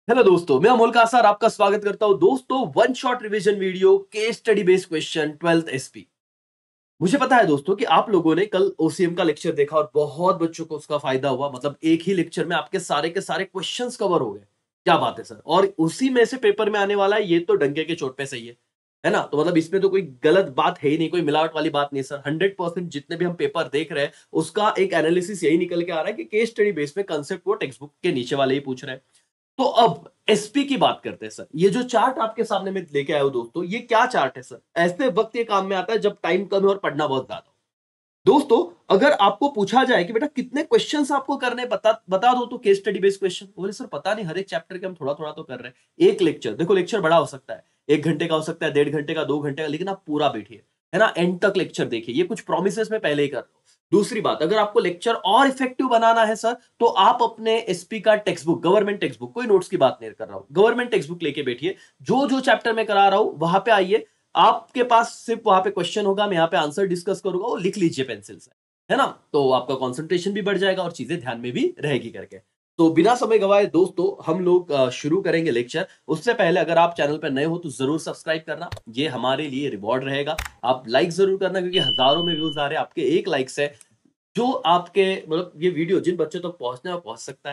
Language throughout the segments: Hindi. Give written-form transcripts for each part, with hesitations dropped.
हेलो दोस्तों, मैं अमोल कासार आपका स्वागत करता हूं। दोस्तों, one shot revision video case study based question 12th SP. मुझे पता है दोस्तों कि आप लोगों ने कल ओसीएम का लेक्चर देखा और बहुत बच्चों को उसका फायदा हुआ। मतलब एक ही लेक्चर में आपके सारे के सारे क्वेश्चंस कवर हो गए। क्या बात है सर। और उसी में से पेपर में आने वाला है, ये तो डंके के चोट पे सही है ना। तो मतलब इसमें तो कोई गलत बात है ही नहीं, कोई मिलावट वाली बात नहीं सर। 100% जितने भी हम पेपर देख रहे हैं उसका एक एनालिसिस यही निकल के आ रहा है कि केस स्टडी बेस में कंसेप्ट वो टेक्स्ट बुक के नीचे वाले ही पूछ रहे हैं। तो अब एसपी की बात करते हैं सर। ये जो चार्ट आपके सामने में लेके आया हूं दोस्तों, ये क्या चार्ट है सर। ऐसे वक्त ये काम में आता है जब टाइम कम है और पढ़ना बहुत ज्यादा हो। दोस्तों, अगर आपको पूछा जाए कि बेटा कितने क्वेश्चंस आपको करने बता दो तो केस स्टडी बेस्ड क्वेश्चन, बोले सर पता नहीं, हर एक चैप्टर के हम थोड़ा थोड़ा तो कर रहे हैं। एक लेक्चर देखो, लेक्चर बड़ा हो सकता है, 1 घंटे का हो सकता है, 1.5 घंटे का, 2 घंटे का, लेकिन आप पूरा बैठिए, है ना, एंड तक लेक्चर देखिए। ये कुछ प्रोमिस में पहले ही कर रहा हूं। दूसरी बात, अगर आपको लेक्चर और इफेक्टिव बनाना है सर, तो आप अपने एसपी का text book, government text book, कोई नोट्स की बात नहीं कर रहा हूं, गवर्नमेंट टेक्स्ट बुक लेके बैठिए। जो जो चैप्टर में करा रहा हूं वहां पे आइए। आपके पास सिर्फ वहां पे क्वेश्चन होगा, मैं यहाँ पे आंसर डिस्कस करूंगा, वो लिख लीजिए पेंसिल से, है ना। तो आपका कंसंट्रेशन भी बढ़ जाएगा और चीजें ध्यान में भी रहेगी करके। तो बिना समय गवाए दोस्तों, हम लोग शुरू करेंगे लेक्चर। उससे पहले अगर आप चैनल पर नए हो तो जरूर सब्सक्राइब करना, ये हमारे लिए रिवॉर्ड रहेगा। आप लाइक जरूर करना, क्योंकि हजारों में व्यूज आ रहे हैं। आपके एक लाइक से जो आपके मतलब ये वीडियो जिन बच्चों तक पहुंचने में पहुंच सकता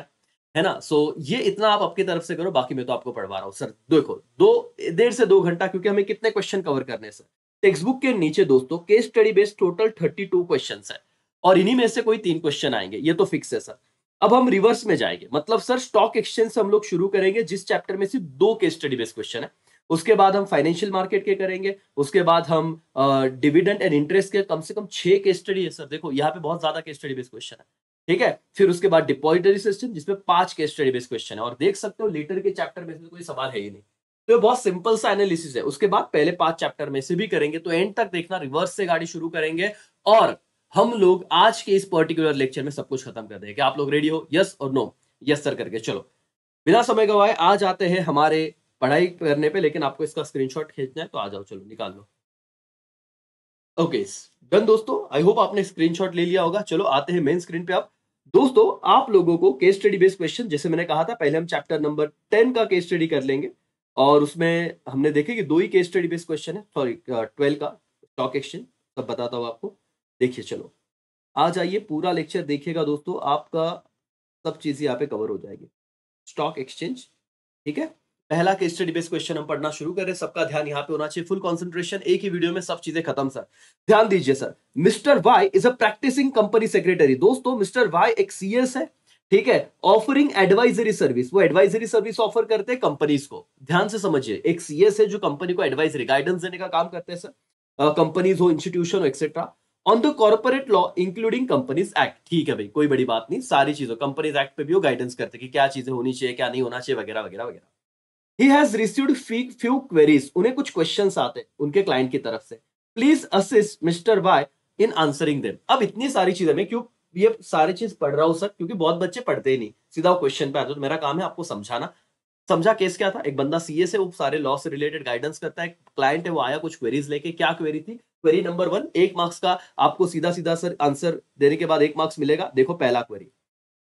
है ना। सो ये इतना आप आपकी तरफ से करो, बाकी मैं तो आपको पढ़वा रहा हूँ सर। देखो, 1.5 से 2 घंटा, क्योंकि हमें कितने क्वेश्चन कवर करने हैं सर। टेक्स्ट बुक के नीचे दोस्तों case study based total 32 question है, और इन्हीं में से कोई 3 क्वेश्चन आएंगे, ये तो फिक्स है सर। अब हम रिवर्स में जाएंगे, मतलब सर स्टॉक एक्सचेंज से हम लोग शुरू करेंगे, जिस चैप्टर में सिर्फ 2 केस स्टडी बेस्ड क्वेश्चन है। उसके बाद हम फाइनेंशियल मार्केट के करेंगे। उसके बाद हम डिविडेंड एंड इंटरेस्ट के कम से कम 6 केस स्टडी है सर। देखो यहाँ पे बहुत ज्यादा केस स्टडी बेस्ड क्वेश्चन है, ठीक है। फिर उसके बाद डिपॉजिटरी सिस्टम, जिसमें 5 केस स्टडी बेस्ड क्वेश्चन है, और देख सकते हो लेटर के चैप्टर में से तो कोई सवाल है ही नहीं। तो ये बहुत सिंपल सा एनालिसिस है। उसके बाद पहले 5 चैप्टर में से भी करेंगे, तो एंड तक देखना, रिवर्स से गाड़ी शुरू करेंगे। और हम लोग आज के इस पर्टिकुलर लेक्चर में सब कुछ खत्म कर देंगे। क्या आप लोग रेडी हो? यस और नो? यस सर करके चलो। बिना समय गवाए आ जाते हैं हमारे पढ़ाई करने पे। लेकिन आपको इसका स्क्रीनशॉट खींचना है तो आ जाओ, चलो निकाल लो। ओके डन दोस्तों, आई होप आपने स्क्रीनशॉट ले लिया होगा। चलो आते हैं मेन स्क्रीन पे। अब दोस्तों, आप लोगों को केस स्टडी बेस्ड क्वेश्चन, जैसे मैंने कहा था, पहले हम चैप्टर नंबर 10 का केस स्टडी कर लेंगे। और उसमें हमने देखे कि 2 ही केस स्टडी बेस्ड क्वेश्चन है, सॉरी 12 का स्टॉक एक्सचेंज। सब बताता हूँ आपको। देखिए चलो, आ जाइए, पूरा लेक्चर देखिएगा दोस्तों, आपका सब चीज यहाँ पे कवर हो जाएगी। स्टॉक एक्सचेंज, ठीक है। पहला केस स्टडी बेस्ड क्वेश्चन हम पढ़ना शुरू करें। सबका ध्यान यहाँ पे होना चाहिए, फुल कंसंट्रेशन, एक ही वीडियो में सब चीजें खत्म सर। ध्यान दीजिए sir. Mister Y is a practicing company secretary. दोस्तों, मिस्टर वाई एक सीएस है, ठीक है, ऑफरिंग एडवाइजरी सर्विस। वो एडवाइजरी सर्विस ऑफर करते हैं कंपनीज को। ध्यान से समझिए, एक सीएस है जो कंपनी को एडवाइजरी, गाइडेंस देने का काम करते हैं सर। कंपनीज हो, इंस्टीट्यूशन हो, etcetera, on the corporate law including companies act. ठीक है भाई, कोई बड़ी बात नहीं, सारी चीजों कंपनीज एक्ट पे भी वो गाइडेंस करते हैं कि क्या चीजें होनी चाहिए, क्या नहीं होना चाहिए, वगैरह वगैरह वगैरह। He has received few queries. उन्हें कुछ क्वेश्चंस आते हैं उनके क्लाइंट की तरफ से। Please assist mister Y in answering them. अब इतनी सारी चीजें, मैं क्यों ये सारी चीज पढ़ रहा हूं सर, क्योंकि बहुत बच्चे पढ़ते ही नहीं, सीधा क्वेश्चन पे आते। तो मेरा काम है आपको समझाना। समझा केस क्या था? एक बंदा सीए से, वो सारे लॉ से रिलेटेड गाइडेंस करता है। क्लाइंट है, वो आया कुछ क्वेरीज लेके। क्या क्वेरी थी? क्वेरी नंबर 1, 1 मार्क्स का, आपको सीधा सीधा सर आंसर देने के बाद 1 मार्क्स मिलेगा। देखो पहला क्वेरी,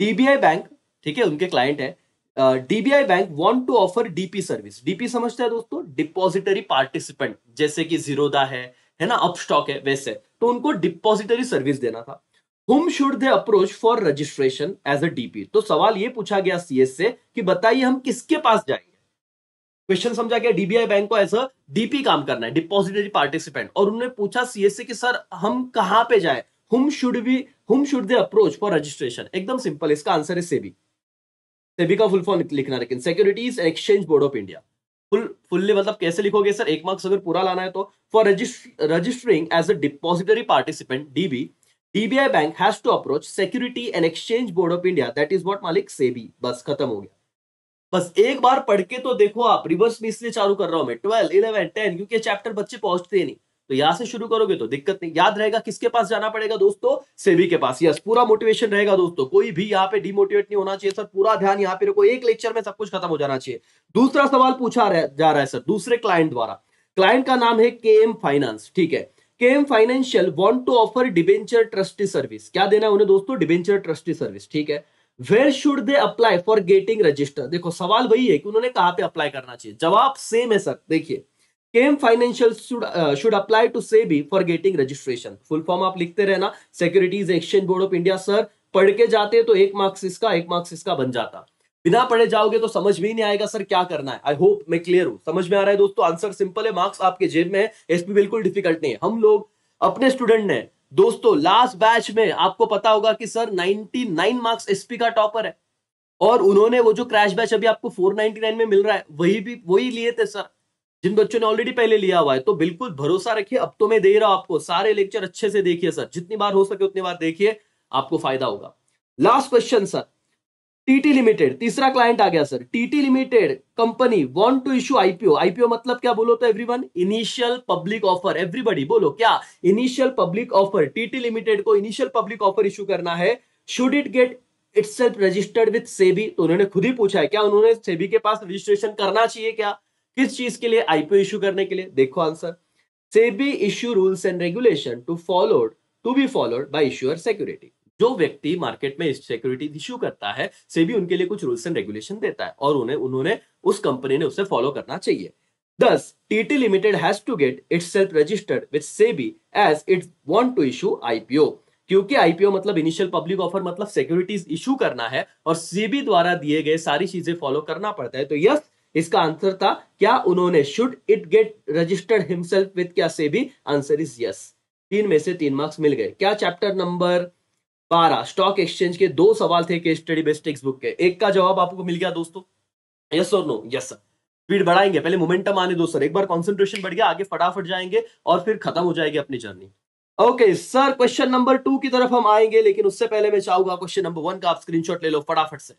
डीबीआई बैंक, ठीक है, उनके क्लाइंट है। DBI bank want to offer DP service. DP समझते हैं दोस्तों, डिपॉजिटरी पार्टिसिपेंट, जैसे कि जीरोदा है ना, अपस्टॉक है, वैसे। तो उनको डिपॉजिटरी सर्विस देना था। Whom should they approach for registration as a DP. तो सवाल ये पूछा गया सीएस से कि बताइए हम किसके पास जाएंगे। क्वेश्चन समझा गया? डीबीआई बैंक को एज अ डीपी काम करना है, डिपॉजिटरी पार्टिसिपेंट, और उन्होंने पूछा सीएस से कि सर हम कहां पे जाए। हुम should they approach for registration. एकदम सिंपल, इसका आंसर है सेबी। सेबी का फुल फॉर्म लिखना, लेकिन securities and exchange board of India. Fully मतलब कैसे लिखोगे सर? 1 मार्क्स अगर पूरा लाना है तो, for registering as a depository participant DB, DBI bank has to approach security and exchange board of India, that is what मालिक, सेबी। बस खत्म हो गया। बस एक बार पढ़ के तो देखो आप। रिवर्स में इसलिए चालू कर रहा हूं मैं, 12, 11, 10, क्योंकि चैप्टर बच्चे पहुंचते नहीं। तो यहां से शुरू करोगे तो दिक्कत नहीं। याद रहेगा किसके पास जाना पड़ेगा दोस्तों? सेबी के पास। यस, पूरा मोटिवेशन रहेगा दोस्तों, कोई भी यहाँ पे डिमोटिवेट नहीं होना चाहिए सर। पूरा ध्यान यहाँ पे रखो, एक लेक्चर में सब कुछ खत्म हो जाना चाहिए। दूसरा सवाल पूछा जा रहा है सर, दूसरे क्लाइंट द्वारा। क्लाइंट का नाम है केएम फाइनेंस, ठीक है। KM financial want to offer debenture trustee service. क्या देना है उन्हें दोस्तों? डिबेंचर ट्रस्टी सर्विस, ठीक है। Where should they apply for getting register? देखो सवाल वही है कि उन्होंने कहां पे अप्लाई करना चाहिए। जवाब सेम है सर। देखिए, Kem financial should apply to SEBI for getting registration. Full form आप लिखते रहना, securities exchange board of India. Sir पढ़ के जाते तो एक मार्क्स इसका, एक मार्क्स इसका बन जाता। बिना पढ़े जाओगे तो समझ में ही नहीं आएगा सर क्या करना है। आई होप मैं क्लियर हूं, समझ में आ रहा है दोस्तों। आंसर सिंपल है, मार्क्स आपके जेब में है, एसपी बिल्कुल डिफिकल्ट नहीं है। हम लोग अपने स्टूडेंट ने दोस्तों लास्ट बैच में आपको पता होगा कि सर 99 मार्क्स एसपी का टॉपर है, और उन्होंने वो जो क्रैश बैच अभी आपको 499 में मिल रहा है वही लिए थे सर, जिन बच्चों ने ऑलरेडी पहले लिया हुआ है। तो बिल्कुल भरोसा रखिए, अब तो मैं दे रहा हूं आपको, सारे लेक्चर अच्छे से देखिए सर, जितनी बार हो सके उतनी बार देखिए, आपको फायदा होगा। Last question sir, TT limited, तीसरा क्लाइंट आ गया sir. TT limited company want to issue IPO. IPO मतलब क्या बोलो तो everyone? Initial public offer. Everybody बोलो क्या? Initial public offer. TT limited को इनिशियल पब्लिक ऑफर इशू करना है। Should it get itself registered with SEBI? तो उन्होंने खुद ही पूछा है, क्या उन्होंने सेबी के पास रजिस्ट्रेशन करना चाहिए क्या? किस चीज के लिए? आईपीओ इशू करने के लिए। देखो answer, SEBI issue rules and regulation to be followed by issuer security. जो व्यक्ति मार्केट में सिक्योरिटी इश्यू करता है, सेबी उनके लिए कुछ रूल्स एंड रेगुलेशन देता है, और उन्होंने उस कंपनी ने उसे फॉलो करना चाहिए। Thus, TT Limited has to get itself registered with SEBI as it want to issue IPO। क्योंकि आईपीओ मतलब इनिशियल पब्लिक ऑफर, मतलब सिक्योरिटीज इशू करना है, और सेबी द्वारा दिए गए सारी चीजें फॉलो करना पड़ता है। तो यस, इसका आंसर था क्या उन्होंने should it get registered himself with क्या सेबी? Answer is yes. 3 में से 3 मार्क्स मिल गए। क्या चैप्टर नंबर 12 स्टॉक एक्सचेंज के 2 सवाल थे case study based text book के, एक का जवाब आपको मिल गया दोस्तों? यस और नो? Yes sir. स्पीड बढ़ाएंगे, पहले मोमेंटम आने दो सर, एक बार कंसंट्रेशन बढ़ गया आगे फटाफट जाएंगे और फिर खत्म हो जाएगी अपनी journey. Okay sir, question number 2 की तरफ हम आएंगे, लेकिन उससे पहले मैं चाहूंगा क्वेश्चन नंबर 1 का आप स्क्रीनशॉट ले लो फटाफट से।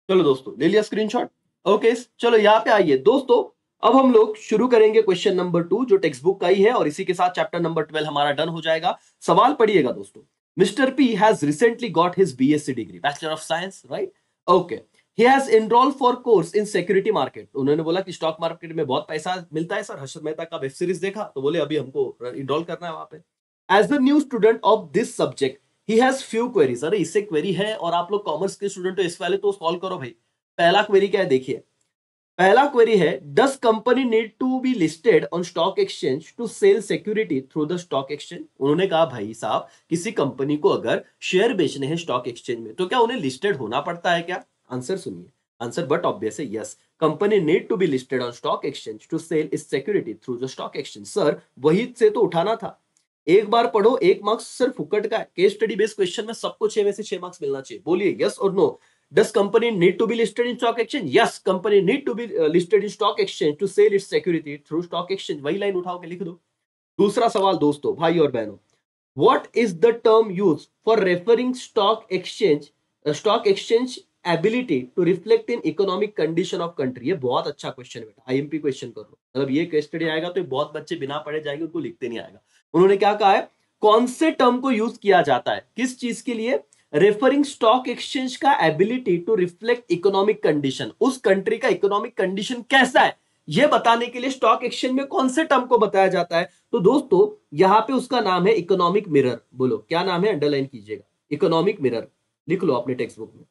चलो दोस्तों, ले लिया स्क्रीनशॉट? ओके, चलो यहाँ पे आइए दोस्तों, अब हम लोग शुरू करेंगे क्वेश्चन नंबर 2 जो टेक्स्ट बुक का ही है, और इसी के साथ चैप्टर नंबर 12 हमारा डन हो जाएगा। सवाल पढ़िएगा दोस्तों। Mister P has recently got his BSc degree, bachelor of science, right? Okay, he has enrolled for course in security market. उन्होंने बोला कि स्टॉक मार्केट में बहुत पैसा मिलता है सर, हर्षद मेहता का वेब सीरीज देखा तो बोले अभी हमको इनरोल करना है वहां पे। As the new student of this subject he has few queries. अरे इससे क्वेरी है, और आप लोग कॉमर्स के स्टूडेंट हो इस वाले, तो सॉल्व करो भाई। पहला क्वेरी क्या है देखिए, पहला क्वेरी है, does company need to be listed on stock exchange to sell security through the stock exchange? उन्होंने कहा भाई साहब, किसी कंपनी को अगर शेयर बेचने हैं स्टॉक एक्सचेंज में तो क्या उन्हें लिस्टेड होना पड़ता है क्या? आंसर सुनिए, आंसर बट ऑब्वियस है yes, company need to be listed on stock exchange to sell इस security through the stock exchange. Sir वही से तो उठाना था, एक बार पढ़ो, 1 मार्क्स सर फुकट का है। केस स्टडी बेस्ड क्वेश्चन में सबको 6 में से 6 मार्क्स मिलना चाहिए। बोलिए यस और no. Does company need to be listed in stock exchange? Yes, company need to be listed in stock exchange to sell its security through stock exchange। वही लाइन उठाओ के लिख दो। दूसरा सवाल दोस्तों, भाई और बहनों, what is the term used for referring stock exchange ability to reflect in economic condition of country? ये बहुत अच्छा क्वेश्चन है बेटा, आईएमपी क्वेश्चन कर लो। मतलब ये केस स्टडी आएगा तो बहुत बच्चे बिना पढ़े जाएंगे, उनको लिखते नहीं आएगा। उन्होंने क्या कहा है, कौन से टर्म को यूज किया जाता है, किस चीज के लिए? रेफरिंग स्टॉक एक्सचेंज का ability to reflect economic condition, उस कंट्री का इकोनॉमिक कंडीशन कैसा है यह बताने के लिए स्टॉक एक्सचेंज में कौन से टर्म को बताया जाता है? तो दोस्तों यहां पे उसका नाम है इकोनॉमिक मिरर। बोलो क्या नाम है, अंडरलाइन कीजिएगा, इकोनॉमिक मिरर लिख लो अपने टेक्स्ट बुक में।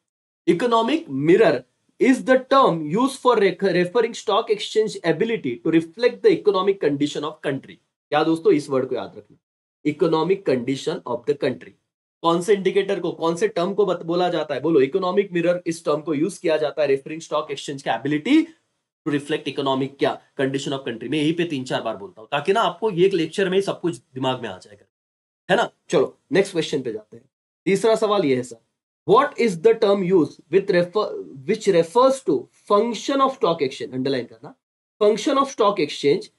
Economic mirror is the term used for referring stock exchange ability to reflect the economic condition of country। क्या दोस्तों, इस वर्ड को याद रखना, economic condition of the country. कौन से इंडिकेटर को, कौन से टर्म को बोला जाता है? बोलो इकोनॉमिक मिरर, इस टर्म को यूज किया जाता है रेफरिंग स्टॉक एक्सचेंज का एबिलिटी टू रिफ्लेक्ट इकोनॉमिक क्या कंडीशन ऑफ कंट्री में। यही पे 3-4 बार बोलता हूं ताकि ना आपको ये एक लेक्चर में सब कुछ दिमाग में आ जाएगा, है ना? चलो नेक्स्ट क्वेश्चन पे जाते हैं। तीसरा सवाल ये है sir, what is the term use which refers to function of stock exchange? Underline करना, function of stock exchange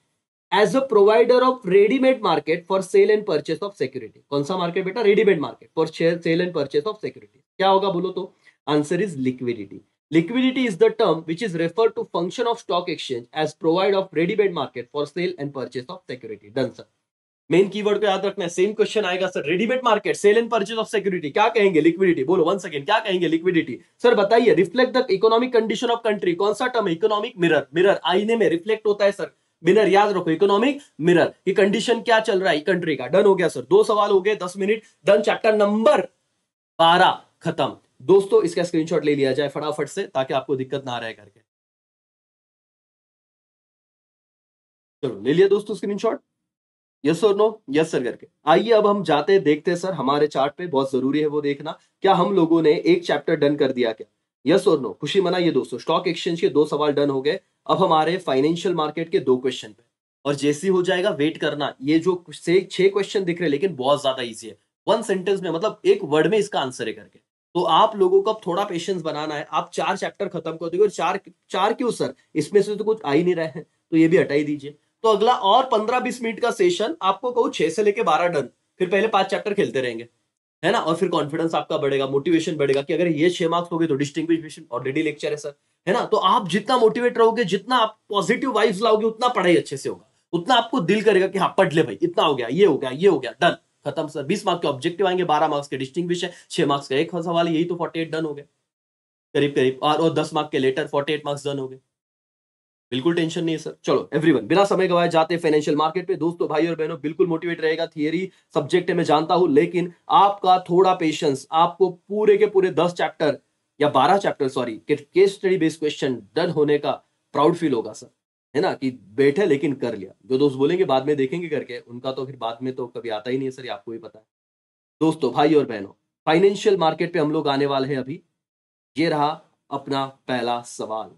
as a provider of readymade market for sale and purchase of security. कौन सा मार्केट बेटा? Readymade market for sale and purchase of security. क्या होगा बोलो तो? Answer is liquidity. Liquidity is the term which is referred to function of stock exchange as provide of ready-made market for sale and purchase of security। Done sir। Main keyword को याद रखना है, सेम क्वेश्चन आएगा sir, readymade market, sale and purchase of security, क्या कहेंगे? लिक्विडिटी। बोलो वन सेकंड, क्या कहेंगे? लिक्विडिटी। सर बताइए, reflect the economic condition of country, कौन सा टर्म है? Economic mirror. मिरर आईने में रिफ्लेक्ट होता है सर, मिरर याद रखो, इकोनॉमिक मिरर। ये कंडीशन क्या चल रहा है कंट्री का। डन हो गया सर, 2 सवाल हो गए, 10 मिनट, डन। चैप्टर नंबर 12 खत्म। दोस्तों इसका स्क्रीनशॉट ले लिया जाए फटाफट से ताकि आपको दिक्कत ना रहे करके। चलो ले लिया दोस्तों स्क्रीनशॉट। यस और नो, यस सर करके। आइए अब हम जाते हैं, देखते हैं सर हमारे चार्ट पे, बहुत जरूरी है वो देखना, क्या हम लोगों ने एक चैप्टर डन कर दिया क्या? यस और नो, खुशी मनाइए दोस्तों। स्टॉक एक्सचेंज के 2 सवाल डन हो गए। अब हमारे फाइनेंशियल मार्केट के 2 क्वेश्चन पे, और जैसे ही हो जाएगा वेट करना। ये जो से 6 क्वेश्चन दिख रहे हैं लेकिन बहुत ज्यादा इजी है, 1 सेंटेंस में मतलब एक वर्ड में इसका आंसर है करके। तो आप लोगों को अब थोड़ा पेशेंस बनाना है। आप 4 चैप्टर खत्म कर दोगे, और चार चार क्यों सर, इसमें से तो कुछ आ ही नहीं रहे हैं, तो ये भी हटा ही दीजिए। तो अगला और 15-20 मिनट का सेशन, आपको कहूं 6 से लेके 12 डन, फिर पहले 5 चैप्टर खेलते रहेंगे, है ना? और फिर कॉन्फिडेंस आपका बढ़ेगा, मोटिवेशन बढ़ेगा कि अगर ये 6 मार्क्स हो गए तो डिस्टिंग्विश ऑलरेडी लेक्चर है सर, है ना? तो आप जितना मोटिवेट रहोगे, जितना आप पॉजिटिव वाइब्स लाओगे, उतना पढ़ाई अच्छे से होगा, उतना आपको दिल करेगा कि हाँ पढ़ ले भाई, इतना हो गया, ये हो गया, ये हो गया, डन, खत्म सर। 20 मार्क्स के ऑब्जेक्टिव आएंगे, 12 मार्क्स के डिस्टिंग्विश है, 6 मार्क्स का एक सवाल है, यही तो 48 डन हो गए करीब करीब, और 10 मार्क्स के लेटर 48 मार्क्स डन हो गए। बिल्कुल टेंशन नहीं है सर। चलो एवरीवन, बिना समय गवाए जाते हैं फाइनेंशियल मार्केट पे। दोस्तों भाई और बहनों, बिल्कुल मोटिवेट रहेगा, थियरी सब्जेक्ट है मैं जानता हूं, लेकिन आपका थोड़ा पेशेंस, आपको पूरे के पूरे 10 चैप्टर या 12 chapter sorry case study based question done होने का प्राउड फील होगा सर, है ना? कि बैठे लेकिन कर लिया। जो दोस्त बोलेंगे बाद में देखेंगे करके, उनका तो फिर बाद में तो कभी आता ही नहीं है सर, ये आपको भी पता है। दोस्तों भाई और बहनों, फाइनेंशियल मार्केट पे हम लोग आने वाले हैं अभी। ये रहा अपना पहला सवाल।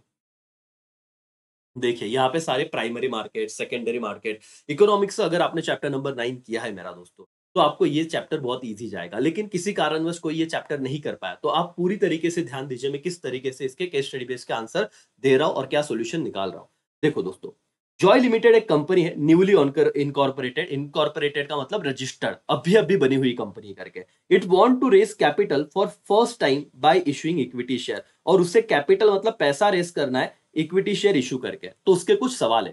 देखिए यहाँ पे सारे primary market, secondary market, economics अगर आपने चैप्टर नंबर 9 किया है मेरा दोस्तों, तो आपको ये चैप्टर बहुत इजी जाएगा। लेकिन किसी कारणवश कोई ये चैप्टर नहीं कर पाया, तो आप पूरी तरीके से ध्यान दीजिए मैं किस तरीके से इसके केस स्टडी बेस के आंसर दे रहा हूं और क्या सॉल्यूशन निकाल रहा हूं। देखो दोस्तों, जॉय लिमिटेड एक कंपनी है, न्यूली इनकॉर्पोरेटेड। इनकॉर्पोरेटेड का मतलब रजिस्टर्ड, अभी अभी बनी हुई कंपनी करके। It want to raise capital for first time by issuing equity share, और उससे कैपिटल मतलब पैसा रेस करना है इक्विटी शेयर इशू करके। तो उसके कुछ सवाल है,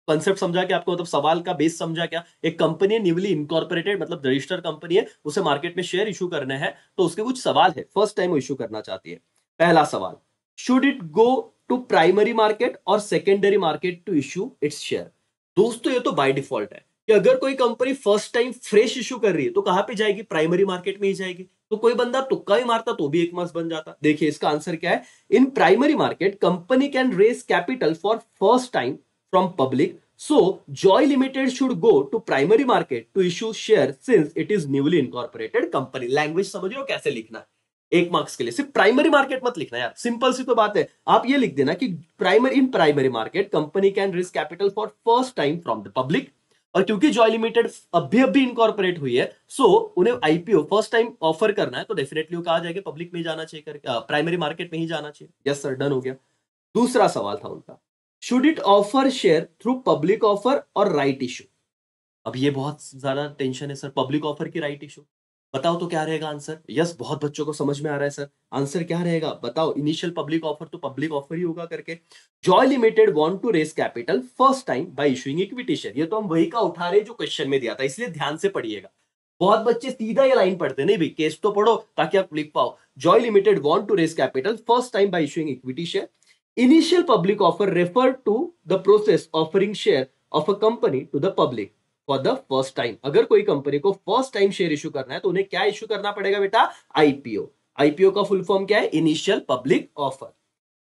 कंसेप्ट समझा क्या आपको, मतलब सवाल का बेस समझा क्या? एक कंपनी है न्यूली इनकॉर्पोरेटेड, मतलब रजिस्टर्ड कंपनी है, उसे मार्केट में शेयर इशू करने हैं, तो उसके कुछ सवाल है, फर्स्ट टाइम वो इशू करना चाहती है। पहला सवाल, should it go to primary market और secondary market to issue its share? दोस्तों ये तो बाय डिफॉल्ट है कि अगर कोई कंपनी फर्स्ट टाइम फ्रेश इशू कर रही है तो कहां पे जाएगी? प्राइमरी मार्केट में ही जाएगी। तो कोई बंदा तुक्का ही मारता तो भी 1 मार्क्स बन जाता। देखिए इसका आंसर क्या है, in primary market company can raise capital for first time from public, so Joy Limited should go to primary market to issue share since it is newly incorporated company। Language समझ रहे हो कैसे लिखना है? 1 मार्क्स के लिए सिर्फ प्राइमरी मार्केट मत लिखना यार, सिंपल सी तो बात है। आप ये लिख देना कि primary market company can raise capital for first time from the public, और क्योंकि जॉय लिमिटेड अभी अभी इनकॉर्पोरेट हुई है, सो उन्हें आईपीओ फर्स्ट टाइम ऑफर करना है, तो डेफिनेटली वो कहा जाएगा पब्लिक में ही जाना चाहिए करके, प्राइमरी मार्केट में ही जाना चाहिए। यस सर, डन हो गया। दूसरा सवाल था उनका, should it offer share through public offer और राइट इशू? अब ये बहुत ज्यादा टेंशन है सर, पब्लिक ऑफर की राइट इशू, बताओ तो क्या रहेगा आंसर? यस, बहुत बच्चों को समझ में आ रहा है सर, आंसर क्या रहेगा बताओ? इनिशियल पब्लिक ऑफर तो पब्लिक ऑफर ही होगा करके। Joy limited want to raise capital first time by issuing equity share, ये तो हम वही का उठा रहे जो क्वेश्चन में दिया था, इसलिए ध्यान से पढ़िएगा। बहुत बच्चे सीधा ये लाइन पढ़ते नहीं भाई, केस तो पढ़ो ताकि आप लिख पाओ। Joy limited want to raise capital first time by issuing equity share. Initial public offer refer to the process offering share of a company to the public for the first time. अगर कोई कंपनी को फर्स्ट टाइम शेयर इशू करना है तो उन्हें क्या इशू करना पड़ेगा बेटा? आईपीओ। आईपीओ का फुल फॉर्म क्या है? Initial public offer.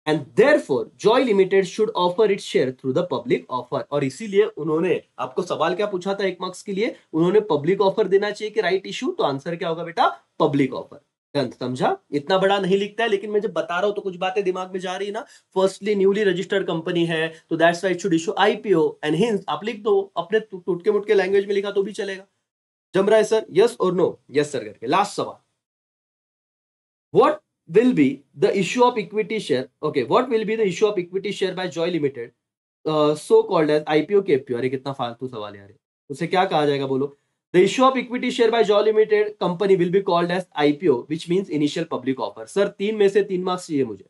And therefore Joy limited should offer its share through the public offer, और इसीलिए उन्होंने आपको सवाल क्या पूछा था 1 मार्क्स के लिए, उन्होंने पब्लिक ऑफर देना चाहिए कि राइट इशू, तो आंसर क्या होगा बेटा? Public offer. समझा? इतना बड़ा नहीं लिखता है, लेकिन मैं जब बता रहा हूं तो कुछ बातें दिमाग में जा रही है ना। फर्स्टली न्यूली रजिस्टर्ड कंपनी है, तो that's why it should issue IPO, and hints आप लिख दो अपने टुटके मुटके लैंग्वेज में, लिखा तो भी चलेगा। जम रहा है सर? यस और नो? यस सर करके। लास्ट सवाल, what will be the issue of equity share? Okay, what will be the issue of equity share by Joy Limited, so called as IPO KPO? अरे कितना फालतू सवाल है यार, उसे क्या कहा जाएगा बोलो? The issue of equity share by Joy Limited company will be called as IPO, which means initial public offer। Sir 3 में से 3 मार्क्स चाहिए मुझे।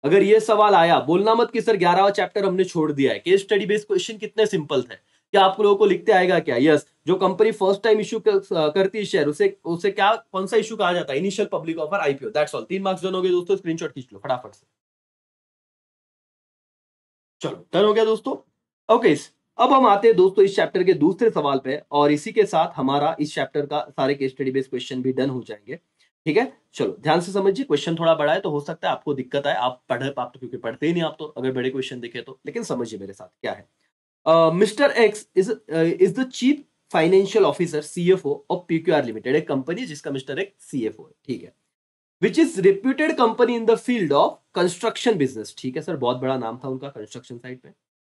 अगर ये सवाल आया, बोलना मत कि सर 11वां चैप्टर हमने छोड़ दिया है। केस स्टडी बेस्ड क्वेश्चन कितने सिंपल थे, क्या आप लोगों को लिखते आएगा क्या? यस, जो कंपनी फर्स्ट टाइम इशू करती है शेयर, उसे उसे क्या, कौन सा इशू कहा जाता है? Initial public offer, IPO. That's all. 3 marks done हो गए दोस्तों, स्क्रीनशॉट खींच लो फटाफट से। चलो डन हो गया दोस्तों। ओके, अब हम आते हैं दोस्तों इस चैप्टर के दूसरे सवाल पे, और इसी के साथ हमारा इस चैप्टर का सारे केस स्टडी बेस्ड क्वेश्चन भी डन हो जाएंगे। ठीक है, चलो ध्यान से समझिए, क्वेश्चन थोड़ा बड़ा है तो हो सकता है आपको दिक्कत आए, आप तो क्योंकि पढ़ते ही नहीं, आप तो अगर बड़े क्वेश्चन दिखे तो, लेकिन समझिए मेरे साथ क्या है। Mister X is the chief financial officer CFO of PQR limited, एक कंपनी जिसका मिस्टर एक्स सीएफओ है, ठीक है, which is reputed company in the field of construction business, ठीक है सर, बहुत बड़ा नाम था उनका कंस्ट्रक्शन साइट में।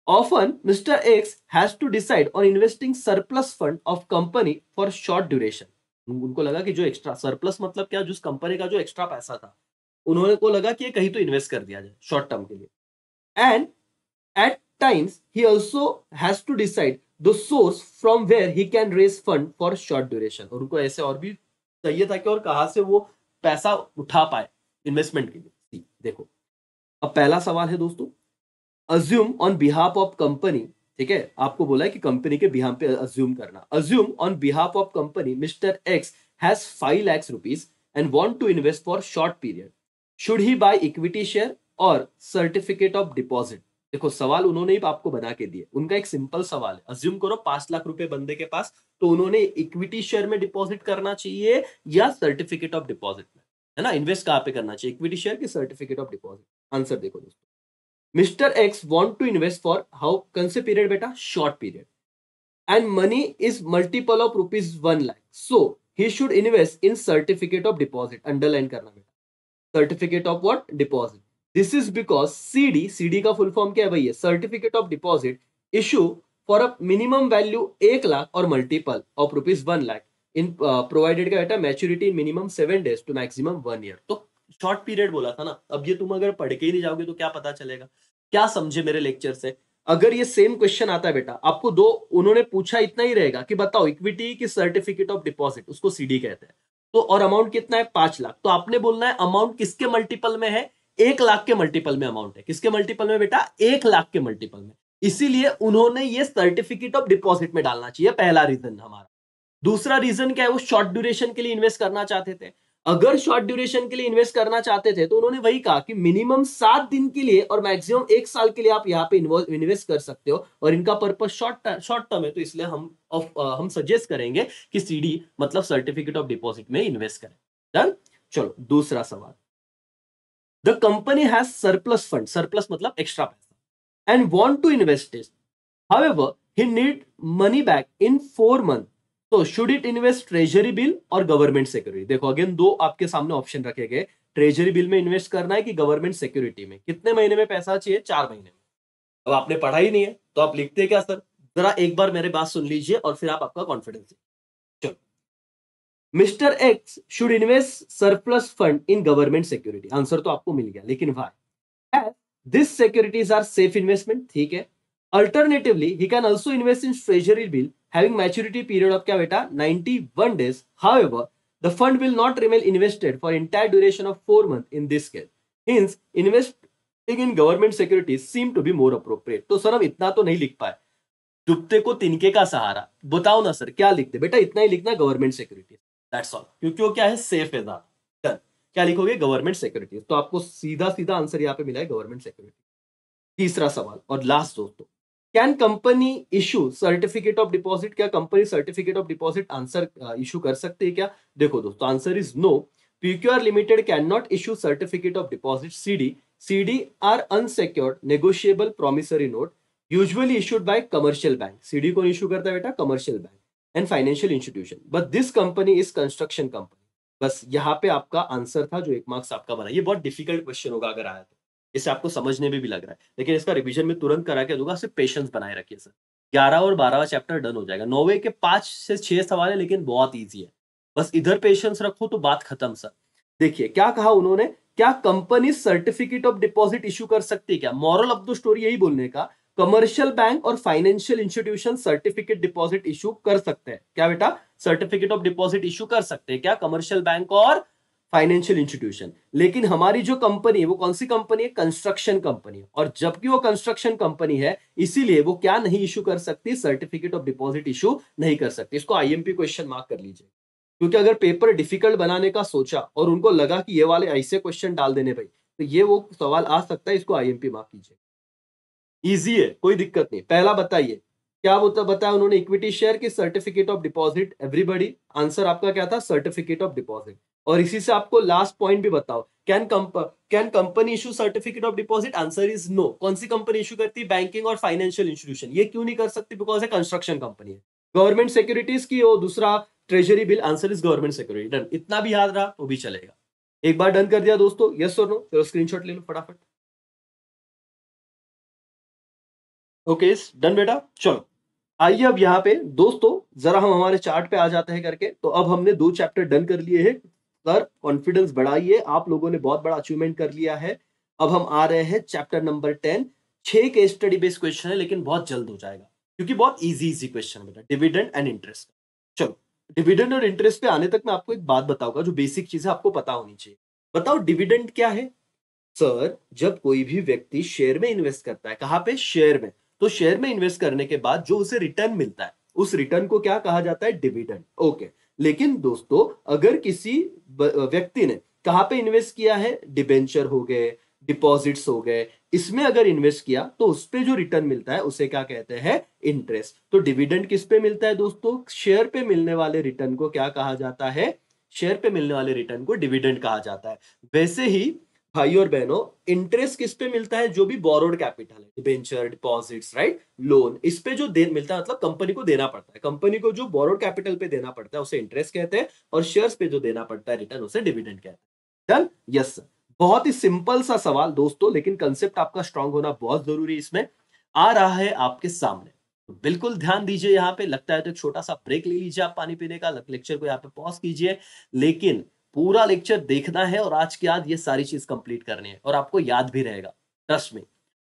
Often mister X has to decide on investing surplus fund of company for short duration, उनको लगा कि जो एक्स्ट्रा सरप्लस मतलब क्या, जिस कंपनी का जो एक्स्ट्रा पैसा था, उन्होंने को लगा कि ये कहीं तो इन्वेस्ट कर दिया जाए शॉर्ट टर्म के लिए। And at times he also has to decide the source from where he can raise fund for short duration, और उनको ऐसे और भी चाहिए था कि और कहां से वो पैसा उठा पाए इन्वेस्टमेंट के लिए। देखो अब पहला सवाल है दोस्तों, assume on behalf of company, ठीक है, आपको बोला है कि कंपनी के बिहाफ पे अज्यूम करना, assume on behalf of company mister X has 5 lakh rupees and want to invest for short period, should he buy equity share और सर्टिफिकेट ऑफ डिपॉजिट। देखो सवाल उन्होंने ही आपको बना के दिए, उनका एक सिंपल सवाल है, अज्यूम करो 5 लाख रुपए बंदे के पास, तो उन्होंने इक्विटी शेयर में डिपॉजिट करना चाहिए या सर्टिफिकेट ऑफ डिपॉजिट में, है ना, इन्वेस्ट कहां पे करना चाहिए, इक्विटी शेयर की सर्टिफिकेट ऑफ डिपॉजिट। आंसर देखो दोस्तों, mister X want to invest for how कौन से पीरियड बेटा, short period, and money is multiple of rupees 1 lakh, so he should invest in certificate of deposit, underline करना बेटा, certificate of what, deposit. This is because CD का फुल फॉर्म क्या है भैया, certificate of deposit issue for a minimum value 1 lakh और multiple of rupees 1 lakh in provided का बेटा maturity in minimum 7 days to maximum 1 year। तो शॉर्ट पीरियड बोला था ना, अब ये तुम अगर पढ़ के ही नहीं जाओगे तो क्या पता चलेगा, क्या समझे मेरे लेक्चर से। अगर ये सेम क्वेश्चन आता है बेटा, आपको दो, उन्होंने पूछा इतना ही रहेगा कि बताओ इक्विटी की सर्टिफिकेट ऑफ डिपॉजिट, उसको सीडी कहते हैं, तो और अमाउंट कितना है 5 लाख, तो आपने बोलना है अमाउंट किसके मल्टीपल में है, 1 लाख के मल्टीपल में अमाउंट है, किसके मल्टीपल में बेटा, 1 लाख के मल्टीपल में, इसीलिए उन्होंने ये सर्टिफिकेट ऑफ डिपॉजिट में डालना चाहिए, पहला रीजन हमारा। दूसरा रीजन क्या है, वो शॉर्ट ड्यूरेशन के लिए इन्वेस्ट करना चाहते थे, अगर शॉर्ट ड्यूरेशन के लिए इन्वेस्ट करना चाहते थे तो उन्होंने वही कहा कि मिनिमम 7 दिन के लिए और मैक्सिमम 1 साल के लिए आप यहाँ पे इन्वेस्ट कर सकते हो, और इनका पर्पस शॉर्ट टर्म है, तो इसलिए हम सजेस्ट करेंगे कि सीडी मतलब सर्टिफिकेट ऑफ डिपॉजिट में इन्वेस्ट करें। डन। चलो दूसरा सवाल, the company has surplus fund, surplus मतलब एक्स्ट्रा पैसा, and want to invest it, however he need money back in 4 months, तो should it invest treasury bill और गवर्नमेंट सिक्योरिटी। देखो अगेन दो आपके सामने ऑप्शन रखे गए, ट्रेजरी बिल में इन्वेस्ट करना है कि गवर्नमेंट सिक्योरिटी में, कितने महीने में पैसा चाहिए, 4 महीने में। अब आपने पढ़ा ही नहीं है तो आप लिखते क्या सर, जरा एक बार मेरे बात सुन लीजिए और फिर आप आपका कॉन्फिडेंस। चलो, mister X should invest surplus fund in government security, answer तो आपको मिल गया, लेकिन why, this securities are safe investment, ठीक है। Alternatively, he can also invest in treasury bill having maturity period of क्या बेटा 91 days. However, the fund will not remain invested for entire duration of 4 months in this case. Hence, investing in government securities seem to be more appropriate. तो सर हम इतना तो नहीं लिख पाए, डूबते को तिनके का सहारा, बताओ ना सर क्या लिखते, बेटा इतना ही लिखना गवर्नमेंट सिक्योरिटी, दैट्स ऑल, क्योंकि वो क्या है सेफ है ज्यादा। क्या लिखोगे, गवर्नमेंट सिक्योरिटीज, तो आपको सीधा सीधा आंसर यहाँ पे मिला है गवर्नमेंट सिक्योरिटी। तीसरा सवाल और लास्ट दोस्तों, can company issue certificate of deposit, क्या company certificate of deposit answer issue कर सकते हैं क्या, देखो दोस्तों answer is no, PQR limited can not issue certificate of deposit CD are unsecured negotiable promissory note usually issued by commercial bank, CD कौन इशू करता है बेटा, commercial bank and financial institution, but this company is construction company. बस यहाँ पे आपका आंसर था जो 1 मार्क्स आपका बना, ये बहुत डिफिकल्ट क्वेश्चन होगा अगर आया तो, इसे आपको समझने में भी लग रहा है, लेकिन इसका रिवीजन में तुरंत करा के दूंगा, सिर्फ पेशेंस बनाए रखिए सर, 11 और 12वां चैप्टर डन हो जाएगा, 9वें के 5 से 6 सवाल है लेकिन बहुत ईजी है, बस इधर पेशेंस रखो तो बात खत्म सर। देखिए क्या कहा उन्होंने, क्या company certificate of deposit issue कर सकती है क्या, मॉरल ऑफ द स्टोरी यही बोलने का, कमर्शियल बैंक और financial institution certificate deposit issue कर सकते हैं क्या बेटा, सर्टिफिकेट ऑफ डिपॉजिट इशू कर सकते हैं क्या कमर्शियल बैंक और फाइनेंशियल इंस्टीट्यूशन, लेकिन हमारी जो कंपनी है वो कौन सी कंपनी है, कंस्ट्रक्शन कंपनी, और जबकि वो कंस्ट्रक्शन कंपनी है इसीलिए वो क्या नहीं इशू कर सकती, सर्टिफिकेट ऑफ डिपॉजिट इशू नहीं कर सकती। इसको आईएमपी क्वेश्चन मार्क कर लीजिए, क्योंकि अगर पेपर डिफिकल्ट बनाने का सोचा और उनको लगा कि ये वाले ऐसे क्वेश्चन डाल देने भाई, तो ये वो सवाल आ सकता है, इसको आईएमपी मार्क कीजिए, इजी है कोई दिक्कत नहीं। पहला बताइए क्या बताया उन्होंने, इक्विटी शेयर की certificate of deposit, everybody answer आपका क्या था, सर्टिफिकेट ऑफ डिपॉजिट, और इसी से आपको लास्ट पॉइंट भी बताओ, can company issue certificate of deposit? Answer is no. कौन सी कंपनी इशू करती है? बैंकिंग और फाइनेंशियल इंस्टीट्यूशन। ये क्यों नहीं कर सकती? बिकॉज है कंस्ट्रक्शन कंपनी है। गवर्नमेंट सिक्योरिटीज की, और दूसरा treasury bill. Answer is government security. Done, इतना भी याद रहा तो भी चलेगा। एक बार डन कर दिया दोस्तों, यस और नो? चलो स्क्रीनशॉट ले लो फटाफट। ओके, डन बेटा। चलो आइए अब यहाँ पे दोस्तों जरा हम हमारे चार्ट पे आ जाते हैं करके। तो अब हमने 2 चैप्टर डन कर लिए हैं। सर कॉन्फिडेंस बढ़ाइए, आप लोगों ने बहुत बड़ा अचीवमेंट कर लिया है। अब हम आ रहे हैं chapter number 10। 6 case study based question है, लेकिन बहुत जल्द हो जाएगा क्योंकि बहुत इजी इजी क्वेश्चन है बेटा। Dividend and interest. चलो, डिविडेंड और इंटरेस्ट पे आने तक मैं आपको एक बात बताऊंगा जो बेसिक चीजें आपको पता होनी चाहिए। बताओ डिविडेंड क्या है? सर, जब कोई भी व्यक्ति शेयर में इन्वेस्ट करता है, कहां पे? शेयर में। तो शेयर में इन्वेस्ट करने के बाद जो उसे रिटर्न मिलता है, उस रिटर्न को क्या कहा जाता है? डिविडेंड। ओके। लेकिन दोस्तों अगर किसी व्यक्ति ने कहां पे इन्वेस्ट किया है? डिबेंचर हो गए, डिपॉजिट्स हो गए, इसमें अगर इन्वेस्ट किया तो उस पे जो रिटर्न मिलता है उसे क्या कहते हैं? इंटरेस्ट। तो डिविडेंड किस पे मिलता है दोस्तों? शेयर पे मिलने वाले रिटर्न को क्या कहा जाता है? शेयर पे मिलने वाले रिटर्न को डिविडेंड कहा जाता है। वैसे ही भाई और बहनों, इंटरेस्ट किस पे मिलता है? जो भी बोरोड कैपिटल है, डिबेंचर, डिपॉजिट्स, राइट, लोन, इस पे जो दे मिलता है, मतलब कंपनी को देना पड़ता है। कंपनी को जो बोरोड कैपिटल पे देना पड़ता है उसे इंटरेस्ट कहते हैं, और शेयर्स पे जो देना पड़ता है रिटर्न, उसे डिविडेंड कहते हैं। डन? Yes sir. बहुत ही सिंपल सा सवाल दोस्तों, लेकिन कंसेप्ट आपका स्ट्रांग होना बहुत जरूरी है। इसमें आ रहा है आपके सामने, तो बिल्कुल ध्यान दीजिए। यहाँ पे लगता है तो एक छोटा सा ब्रेक ले लीजिए आप पानी पीने का, लेक्चर को यहाँ पे पॉज कीजिए, लेकिन पूरा लेक्चर देखना है और आज के बाद ये सारी चीज कंप्लीट करनी है और आपको याद भी रहेगा, ट्रस्ट में।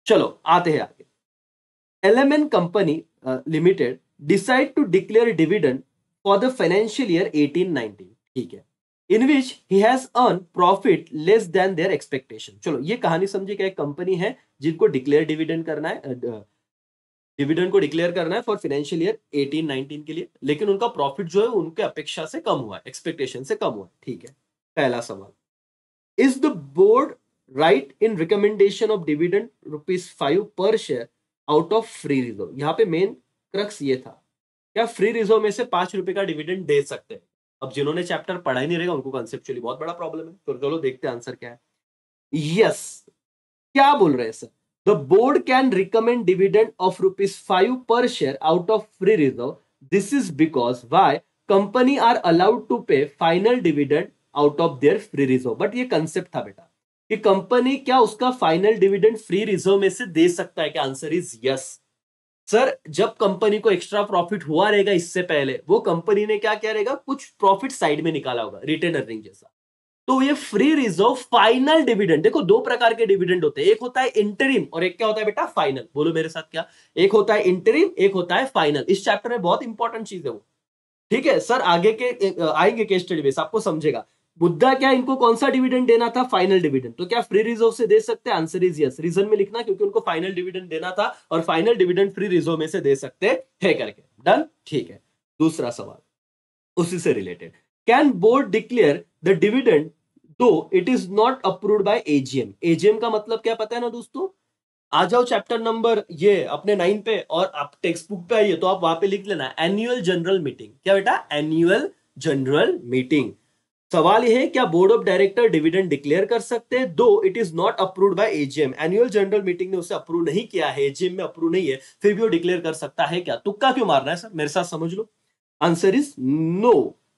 चलो आते हैं आगे। LMN company limited decide to declare dividend for the financial year 18-19, ठीक है, in which he has earn profit less than their expectation. चलो ये कहानी समझिए कि एक कंपनी है जिनको डिक्लेयर डिविडेंड करना है, डिविडेंड को डिक्लेयर करना है फॉर फाइनेंशियल ईयर 18-19 के लिए, लेकिन उनका प्रॉफिट जो है उनके अपेक्षा से कम हुआ है, एक्सपेक्टेशन से कम हुआ है, ठीक है। पहला सवाल, is the board right in recommendation of dividend ₹5 per share out of free reserve? यहां पे मेन क्रक्स ये था, क्या फ्री रिजर्व में से ₹5 का डिविडेंड दे सकते हैं? अब जिन्होंने चैप्टर पढ़ा ही नहीं रहेगा उनको कंसेप्चुअली बहुत बड़ा प्रॉब्लम है। तो चलो देखते हैं आंसर क्या है। यस, क्या बोल रहे हैं sir? The board can recommend dividend of ₹5 per share out of free reserve. This is because why company are allowed to pay final dividend out of their free reserve. But ये कंसेप्ट था बेटा कि कंपनी क्या उसका फाइनल डिविडेंड फ्री रिजर्व में से दे सकता है क्या? Answer is yes. सर, जब कंपनी को एक्स्ट्रा प्रॉफिट हुआ रहेगा इससे पहले, वो कंपनी ने क्या किया रहेगा? कुछ प्रॉफिट साइड में निकाला होगा, रिटेन अर्निंग जैसा। तो ये फ्री रिजर्व फाइनल डिविडेंड, देखो 2 प्रकार के डिविडेंड होते हैं, एक होता है इंटरिम और एक क्या होता है बेटा? फाइनल। बोलो मेरे साथ क्या? एक होता है इंटरिम, एक होता है फाइनल। इस चैप्टर में बहुत इंपॉर्टेंट चीज है वो, ठीक है सर। आगे के आएंगे केस स्टडी बेस, आपको समझेगा मुद्दा क्या। इनको कौन सा डिविडेंड देना था? Final dividend. तो क्या फ्री रिजर्व से दे सकते हैं? Answer is yes. रीजन में लिखना, क्योंकि उनको फाइनल डिविडेंड देना था और फाइनल डिविडेंड फ्री रिजर्व में से दे सकते हैं करके। डन, ठीक है। दूसरा सवाल उसी से related, can board declare the dividend though it is not approved by AGM? AGM का मतलब क्या पता है ना दोस्तों? आ जाओ चैप्टर नंबर ये अपने 9 पे, और आप टेक्स्ट बुक पे आइए तो आप वहां पे लिख लेना एनुअल जनरल मीटिंग। क्या बेटा? Annual general meeting. सवाल यह है, क्या board of director dividend declare कर सकते हैं दो it is not approved by AGM? Annual general meeting ने उसे अप्रूव नहीं किया है, एजीएम में अप्रूव नहीं है, फिर भी वो डिक्लेयर कर सकता है क्या? तुक्का क्यों मारना है सर? मेरे साथ समझ लो। Answer is no.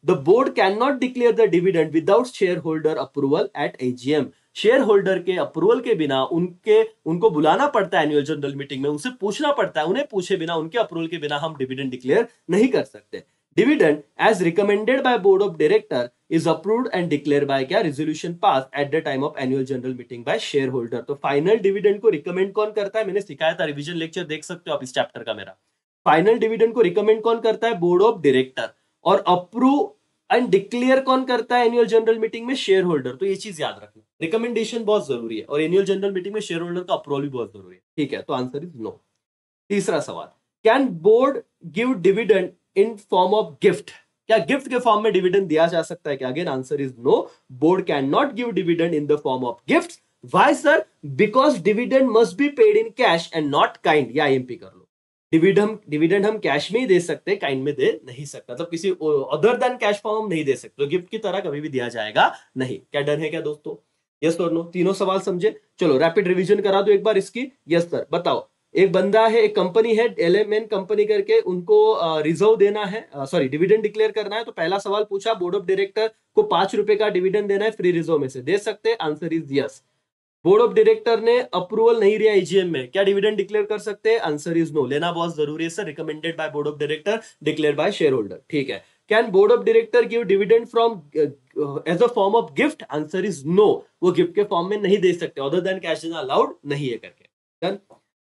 The board can not declare the dividend without share holder approval at AGM. Share holder के अप्रूवल के बिना उनको बुलाना पड़ता है एनुअल जनरल मीटिंग में, उनसे पूछना पड़ता है, उन्हें पूछे बिना, उनके अप्रूवल के बिना हम डिविडेंड डिक्लेयर नहीं कर सकते। Dividend as recommended by board of director is approved and declare by क्या? Resolution pass at the time of annual general meeting by share holder. तो फाइनल डिविडेंड को रिकमेंड कौन करता है? मैंने सिखाया था, रिवीजन लेक्चर देख सकते हो आप इस चैप्टर का मेरा। फाइनल डिविडेंड को रिकमेंड कौन करता है? Board of director. और अप्रूव एंड डिक्लेयर कौन करता है एनुअल जनरल मीटिंग में? Share holder. तो ये चीज याद रखना, रिकमेंडेशन बहुत जरूरी है और एनुअल जनरल मीटिंग में शेयर होल्डर का अप्रूवल भी बहुत जरूरी है, ठीक है। तो आंसर इज नो। तीसरा सवाल, can board give dividend in form of gift? क्या गिफ्ट के फॉर्म में डिविडेंड दिया जा सकता है क्या? Again answer is no. Board can not give dividend in the form of gift. Why sir? Because dividend must be paid in cash and not kind. या आईएमपी कर लो, डिविडेंड हम कैश में ही दे सकते हैं, काइंड में दे नहीं सकते, मतलब किसी अदर देन कैश फॉर्म नहीं दे सकते, तो गिफ्ट की तरह कभी भी दिया जाएगा नहीं। क्या डन है क्या दोस्तों? यस और नो? तीनों सवाल समझे? चलो रैपिड रिवीजन करा दो एक बार इसकी। यस सर, बताओ। एक बंदा है, एक कंपनी है LMN कंपनी करके, उनको रिजर्व देना है, सॉरी डिविडेंड डिक्लेयर करना है। तो पहला सवाल पूछा, बोर्ड ऑफ डायरेक्टर को 5 रुपए का डिविडेंड देना है फ्री रिजर्व में से, दे सकते हैं? Answer is yes. Board of director ने अप्रूवल नहीं दिया एजीएम में, क्या डिविडेंड डिक्लेयर कर सकते हैं? Answer is no. लेना बहुत जरूरी है sir, recommended by board of director, declare by share holder. ठीक है। Can board of director give dividend from as a form of gift? Answer is no, वो गिफ्ट के फॉर्म में नहीं दे सकते, other than cash is allowed नहीं है करके। डन।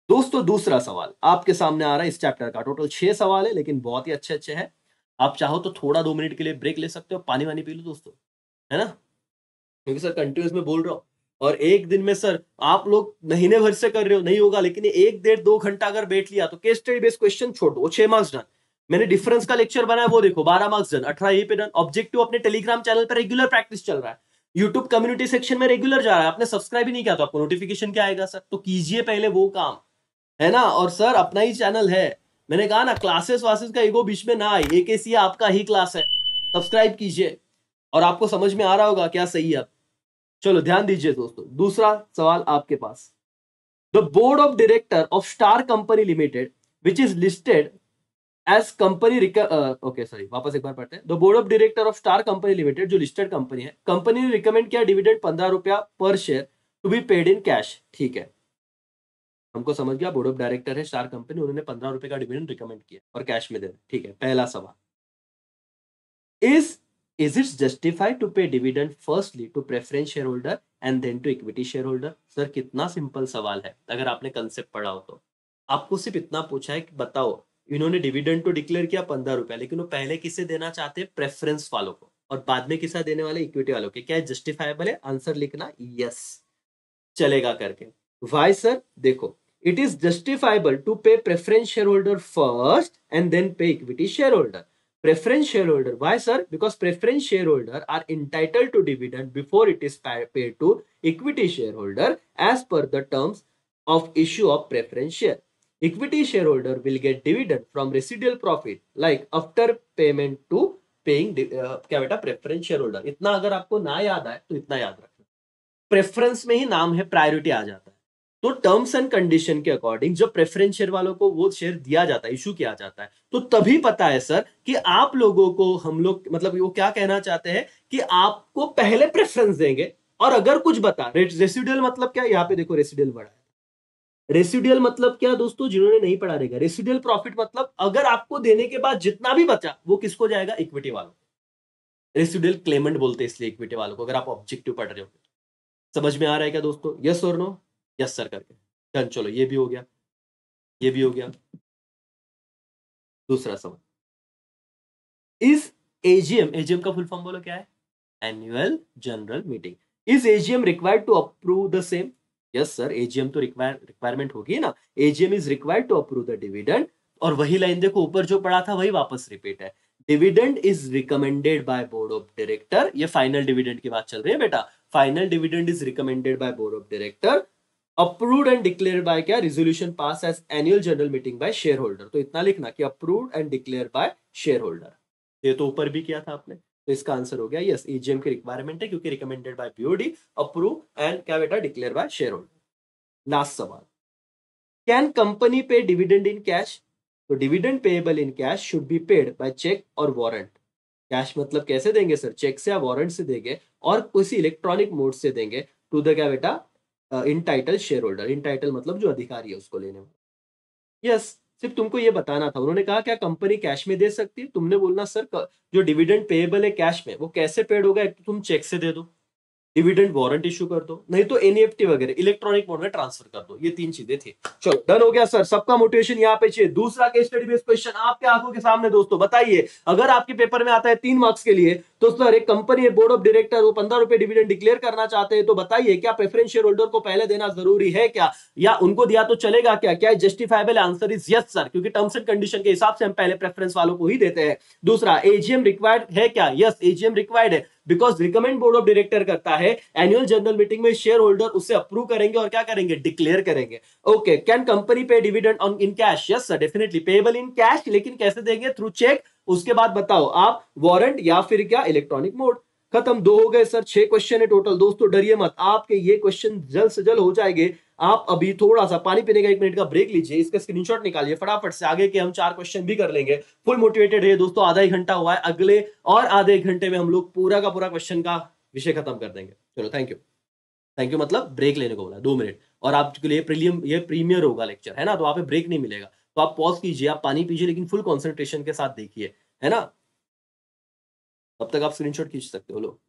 दोस्तों दूसरा सवाल आपके सामने आ रहा है इस चैप्टर का, टोटल 6 सवाल है लेकिन बहुत ही अच्छे अच्छे हैं। आप चाहो तो थोड़ा 2 मिनट के लिए ब्रेक ले सकते हो, पानी वानी पी लो दोस्तों, है ना, क्योंकि सर कंटिन्यूस में बोल रहा हूं। और एक दिन में सर आप लोग महीने भर से कर रहे हो, नहीं होगा, लेकिन 1-1.5-2 घंटा अगर बैठ लिया तो केस स्टडी बेस्ड क्वेश्चन छोड़ दो, 6 मार्क्स डन। मैंने डिफरेंस का लेक्चर बनाया, वो देखो 12 मार्क्स डन, 18 यहीं पे डन। ऑब्जेक्टिव अपने टेलीग्राम चैनल पर रेगुलर प्रैक्टिस चल रहा है, यूट्यूब कम्युनिटी सेक्शन में रेगुलर जा रहा है। आपने सब्सक्राइब ही नहीं किया तो आपको नोटिफिकेशन क्या आएगा सर? तो कीजिए पहले वो काम, है ना। और सर अपना ही चैनल है, मैंने कहा ना, क्लासेस वासेस का ईगो बीच में ना आए, AKC आपका ही क्लास है, सब्सक्राइब कीजिए और आपको समझ में आ रहा होगा क्या सही है। चलो ध्यान दीजिए दोस्तों, दूसरा सवाल आपके पास। The board of director of star company limited which is listed as company, okay sorry, वापस एक बार पढ़ते हैं। The board of director of star company limited, जो लिस्टेड कंपनी है, कंपनी ने रिकमेंड किया डिविडेंड 15 रुपया per share to be paid in cash. ठीक है, हमको समझ गया, बोर्ड ऑफ डायरेक्टर है स्टार कंपनी, उन्होंने 15 रुपए का डिविडेंड रिकमेंड किया और कैश में देना। ठीक है, पहला सवाल, is it justified to pay dividend firstly to preference shareholder and then to equity shareholder? Sir कितना सिंपल सवाल है, अगर आपने कंसेप्ट पढ़ा हो तो। आपको सिर्फ इतना पूछा है कि बताओ, इन्होंने डिविडेंड तो डिक्लेयर किया 15 रुपया, लेकिन वो पहले किसे देना चाहते हैं? प्रेफरेंस वालों को, और बाद में किसा देने वाले? इक्विटी वालों के। क्या जस्टिफाइबल है? आंसर लिखना यस, चलेगा करके। Why sir? देखो, it is justifiable to pay preference shareholder first and then pay equity shareholder. Preference shareholder, why sir? Because preference shareholder are entitled to dividend before it is paid to equity shareholder as per the terms of issue of preference share. Equity shareholder will get dividend from residual profit like after payment to paying क्या बेटा? preference shareholder। इतना अगर आपको ना याद आए तो इतना याद रखना, प्रेफरेंस में ही नाम है, प्रायोरिटी आ जाता है। तो टर्म्स एंड कंडीशन के अकॉर्डिंग जब प्रेफरेंस शेयर वालों को वो शेयर दिया जाता है, इशू किया जाता है, तो तभी पता है सर कि आप लोगों को, हम लोग, मतलब वो क्या कहना चाहते हैं कि आपको पहले प्रेफरेंस देंगे, और अगर कुछ बता, रेसिडुअल मतलब क्या? यहाँ पे देखो रेसिडुअल बढ़ा है। रेसिडुअल मतलब क्या दोस्तों, जिन्होंने नहीं पढ़ा रहेगा, रेसिडुअल प्रॉफिट मतलब अगर आपको देने के बाद जितना भी बचा वो किसको जाएगा? इक्विटी वालों। रेसिडुअल क्लेमेंट बोलते हैं इसलिए इक्विटी वालों को, अगर आप ऑब्जेक्टिव पढ़ रहे हो। समझ में आ रहा है क्या दोस्तों? यस और नो? यस सर करके डन। चलो ये भी हो गया, ये भी हो गया। दूसरा सवाल, इस एजीएम का फुल फॉर्म बोलो क्या है? Annual general meeting. Is AGM required to approve the same? Yes sir, AGM तो रिक्वायरमेंट होगी ना, AGM is required to approve the dividend. और वही लाइन देखो ऊपर जो पढ़ा था वही वापस रिपीट है, dividend is recommended by board of director. ये फाइनल डिविडेंड की बात चल रही है बेटा, final dividend is recommended by board of director, approved and declare by क्या? Resolution pass as annual general meeting by share holder. तो इतना लिखना कि approved and declare by share holder. ये तो ऊपर भी किया था आपने, तो इसका आंसर हो गया यस, एजीएम की रिक्वायरमेंट है, क्योंकि recommended by BOD, approve and क्या बेटा? Declare by share holder. Last सवाल, can company pay dividend in cash? तो dividend payable in cash should be paid by cheque और वारंट। कैश मतलब कैसे देंगे सर? चेक से या वारंट से देंगे, और किसी इलेक्ट्रॉनिक मोड से देंगे टू द क्या बेटा? इनटाइटल शेयर होल्डर। इनटाइटल मतलब जो अधिकारी है उसको लेने में। यस, सिर्फ तुमको ये बताना था। उन्होंने कहा क्या कंपनी कैश में दे सकती है? तुमने बोलना सर जो डिविडेंड पेएबल है कैश में, वो कैसे पेड होगा? एक तो तुम चेक से दे दो, डिविडेंड वारंट इशू कर दो, नहीं तो एनईएफटी वगैरह इलेक्ट्रॉनिक मोड में ट्रांसफर कर दो। ये 3 चीजें थी। चलो डन हो गया सर, सबका मोटिवेशन यहाँ पे चाहिए। दूसरा केस स्टडी बेस्ड क्वेश्चन आपके आंखों के सामने दोस्तों, बताइए अगर आपके पेपर में आता है 3 मार्क्स के लिए, तो सर एक कंपनी है, बोर्ड ऑफ डायरेक्टर, वो 15 रुपए डिविडेंड डिक्लेयर करना चाहते हैं, तो बताइए क्या प्रेफरेंस शेयर होल्डर को पहले देना जरूरी है क्या, या उनको दिया तो चलेगा क्या? क्या justifiable? Answer is yes sir, क्योंकि टर्म्स एंड कंडीशन के हिसाब से हम पहले प्रेफरेंस वालों को ही देते हैं। दूसरा, एजीएम रिक्वायर्ड है क्या? यस, एजीएम रिक्वायर्ड है। Because recommend board of director करता है, एनुअल जनरल मीटिंग में शेयर होल्डर उसे अप्रूव करेंगे और क्या करेंगे, डिक्लेयर करेंगे। Okay, can company pay dividend on in cash? Yes sir, definitely payable in cash, लेकिन कैसे देंगे, थ्रू चेक। उसके बाद बताओ आप वारंट या फिर क्या, इलेक्ट्रॉनिक मोड। खत्म, दो हो गए सर, 6 क्वेश्चन है टोटल। दोस्तों डरिए मत, आपके ये क्वेश्चन जल्द से जल्द हो जाएंगे। आप अभी थोड़ा सा पानी पीने का 1 मिनट का ब्रेक लीजिए, इसका स्क्रीनशॉट निकालिए फटाफट से, आगे के हम 4 क्वेश्चन भी कर लेंगे। फुल मोटिवेटेड रहिए दोस्तों, आधा ही घंटा हुआ है, अगले और आधे 1 घंटे में हम लोग पूरा का पूरा क्वेश्चन का विषय खत्म कर देंगे। चलो थैंक यू। थैंक यू मतलब ब्रेक लेने को बोला 2 मिनट, और आपके लिए ये प्रीमियर होगा लेक्चर, है ना, तो वहां पे ब्रेक नहीं मिलेगा, तो आप पॉज कीजिए, आप पानी पीजिए, लेकिन फुल कॉन्सेंट्रेशन के साथ देखिए, है ना। तब तक आप स्क्रीनशॉट खींच सकते हो, लो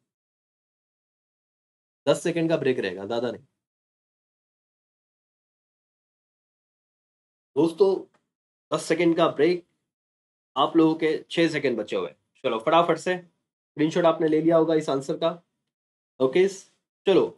10 सेकंड का ब्रेक रहेगा, ज्यादा नहीं दोस्तों। 10 सेकंड का ब्रेक, आप लोगों के 6 सेकंड बचे हुए हैं। चलो फटाफट से स्क्रीनशॉट आपने ले लिया होगा इस आंसर का। ओके, चलो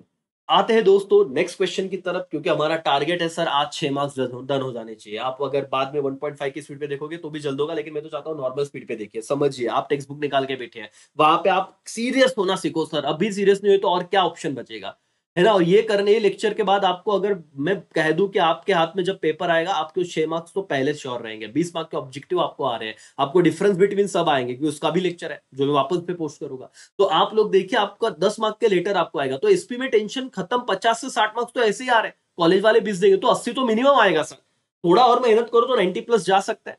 आते हैं दोस्तों नेक्स्ट क्वेश्चन की तरफ, क्योंकि हमारा टारगेट है सर आज 6 मार्क्स डन हो जाने चाहिए। आप अगर बाद में 1.5 की स्पीड पे देखोगे तो भी जल्द होगा, लेकिन मैं तो चाहता हूँ नॉर्मल स्पीड पे देखिए, समझिए। आप टेक्स्ट बुक निकाल के बैठे हैं, वहां पे आप सीरियस होना सीखो सर, अभी सीरियस नहीं हुए तो और क्या ऑप्शन बचेगा, है ना। और ये करने लेक्चर के बाद आपको अगर मैं कह दूं कि आपके हाथ में जब पेपर आएगा, आपके 6 मार्क्स तो पहले श्योर रहेंगे, 20 मार्क्स के ऑब्जेक्टिव आपको आ रहे हैं, आपको डिफरेंस बिटवीन सब आएंगे, क्योंकि उसका भी लेक्चर है जो मैं वापस पे पोस्ट करूंगा। तो आप लोग देखिए, आपका 10 मार्क्स के लेटर आपको आएगा, तो एसपी में टेंशन खत्म, 50 से 60 मार्क्स तो ऐसे ही आ रहे हैं, कॉलेज वाले 20 देंगे तो 80 तो मिनिमम आएगा सर। थोड़ा और मेहनत करो तो 90 प्लस जा सकता है।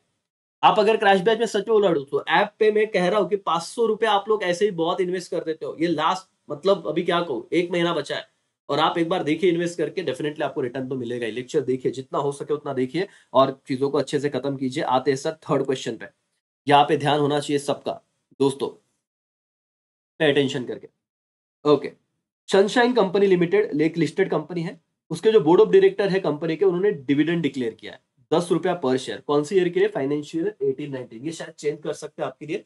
आप अगर क्रैश बैच में सच में बोला तो ऐप पे मैं कह रहा हूं कि 500 रुपए आप लोग ऐसे ही बहुत इन्वेस्ट कर देते हो, ये लास्ट मतलब अभी क्या कहूं, 1 महीना बचा है, और आप एक बार देखिए इन्वेस्ट करके, डेफिनेटली आपको रिटर्न तो मिलेगा ही। लेक्चर देखिए, जितना हो सके उतना देखिए, और चीजों को अच्छे से खत्म कीजिए। आते हैं सर थर्ड क्वेश्चन पे, यहाँ पे ध्यान होना चाहिए सबका दोस्तों, पे अटेंशन करके। ओके, सनशाइन कंपनी लिमिटेड एक लिस्टेड कंपनी है, उसके जो बोर्ड ऑफ डायरेक्टर है कंपनी के, उन्होंने डिविडेंड डिक्लेयर किया है 10 रुपया पर शेयर। कौन सी ईयर के लिए, फाइनेंशियल 18-19, ये शायद चेंज कर सकते हैं आपके लिए,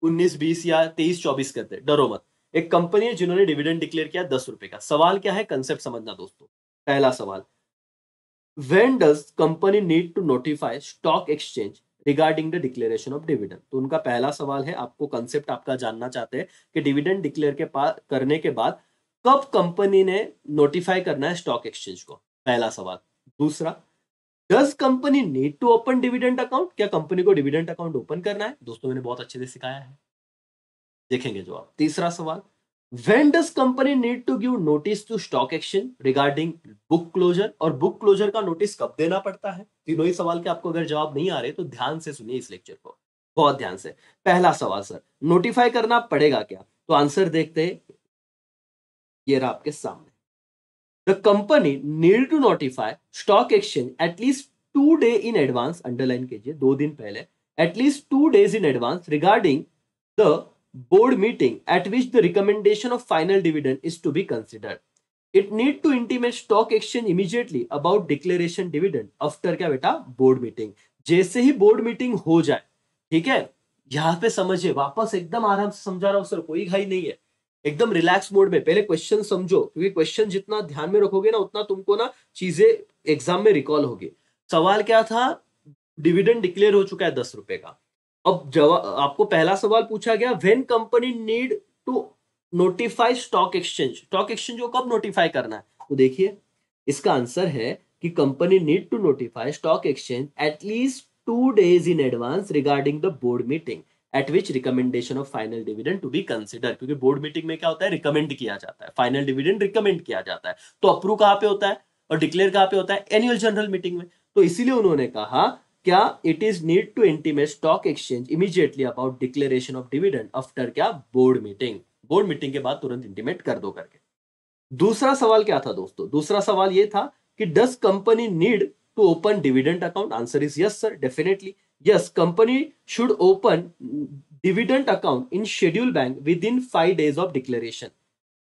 19-20 या 23-24 करते, डरो मत। एक कंपनी है जिन्होंने डिविडेंड डिक्लेयर किया 10 रुपए का। सवाल क्या है, कंसेप्ट समझना दोस्तों। पहला सवाल, when does company need to notify stock exchange regarding the declaration of dividend? तो उनका पहला सवाल है, आपको कंसेप्ट आपका जानना चाहते हैं कि डिविडेंड डिक्लेयर के करने के बाद कब कंपनी ने नोटिफाई करना है स्टॉक एक्सचेंज को, पहला सवाल। दूसरा, does company need to open dividend account? क्या कंपनी को डिविडेंड अकाउंट ओपन करना है? दोस्तों मैंने बहुत अच्छे से सिखाया है, देखेंगे जवाब। तीसरा सवाल, when does company need to give notice to stock exchange regarding book closure? और बुक क्लोजर का नोटिस कब देना पड़ता है? तीनों ही सवाल के आपको अगर जवाब नहीं आ रहे तो ध्यान से सुनिए इस लेक्चर को, बहुत ध्यान से। पहला सवाल, सर नोटिफाई करना पड़ेगा क्या? तो आंसर देखते हैं, ये रहा आपके सामने। The company need to notify stock exchange at least 2 days in advance, underline कीजिए, 2 दिन पहले, at least 2 days in advance regarding the board meeting at which the recommendation of final dividend is to be considered. It need to intimate stock exchange immediately about declaration dividend after क्या बेटा, board meeting। जैसे ही board meeting हो जाए, ठीक है, यहां पे समझिए, वापस एकदम आराम से समझा रहा हूं सर, कोई घाई नहीं है, एकदम रिलैक्स मोड में। पहले क्वेश्चन समझो, क्योंकि क्वेश्चन जितना ध्यान में रखोगे ना, उतना तुमको ना चीजें एग्जाम में रिकॉल होगी। सवाल क्या था, डिविडेंड डिक्लेयर हो चुका है 10 रुपए का। अब जवाब, आपको पहला सवाल पूछा गया, when company need to notify stock exchange, stock exchange को कब नोटिफाई करना है? तो देखिए, इसका आंसर है कि company need to notify stock exchange at least 2 days in advance regarding the board meeting at which recommendation of final dividend to be considered। क्योंकि बोर्ड मीटिंग में क्या होता है, रिकमेंड किया जाता है, फाइनल डिविडेंड रिकमेंड किया जाता है। तो अप्रूव कहां पे होता है और डिक्लेयर कहां पे होता है, एनुअल जनरल मीटिंग में। तो इसीलिए उन्होंने कहा, क्या it is need to intimate stock exchange immediately about declaration of dividend after क्या, बोर्ड मीटिंग। बोर्ड मीटिंग के बाद तुरंत इंटीमेट कर दो करके। दूसरा सवाल क्या था दोस्तों, दूसरा सवाल ये था कि does company need to open dividend account? Answer is yes sir, definitely yes, company should open dividend account in schedule bank within 5 days of declaration.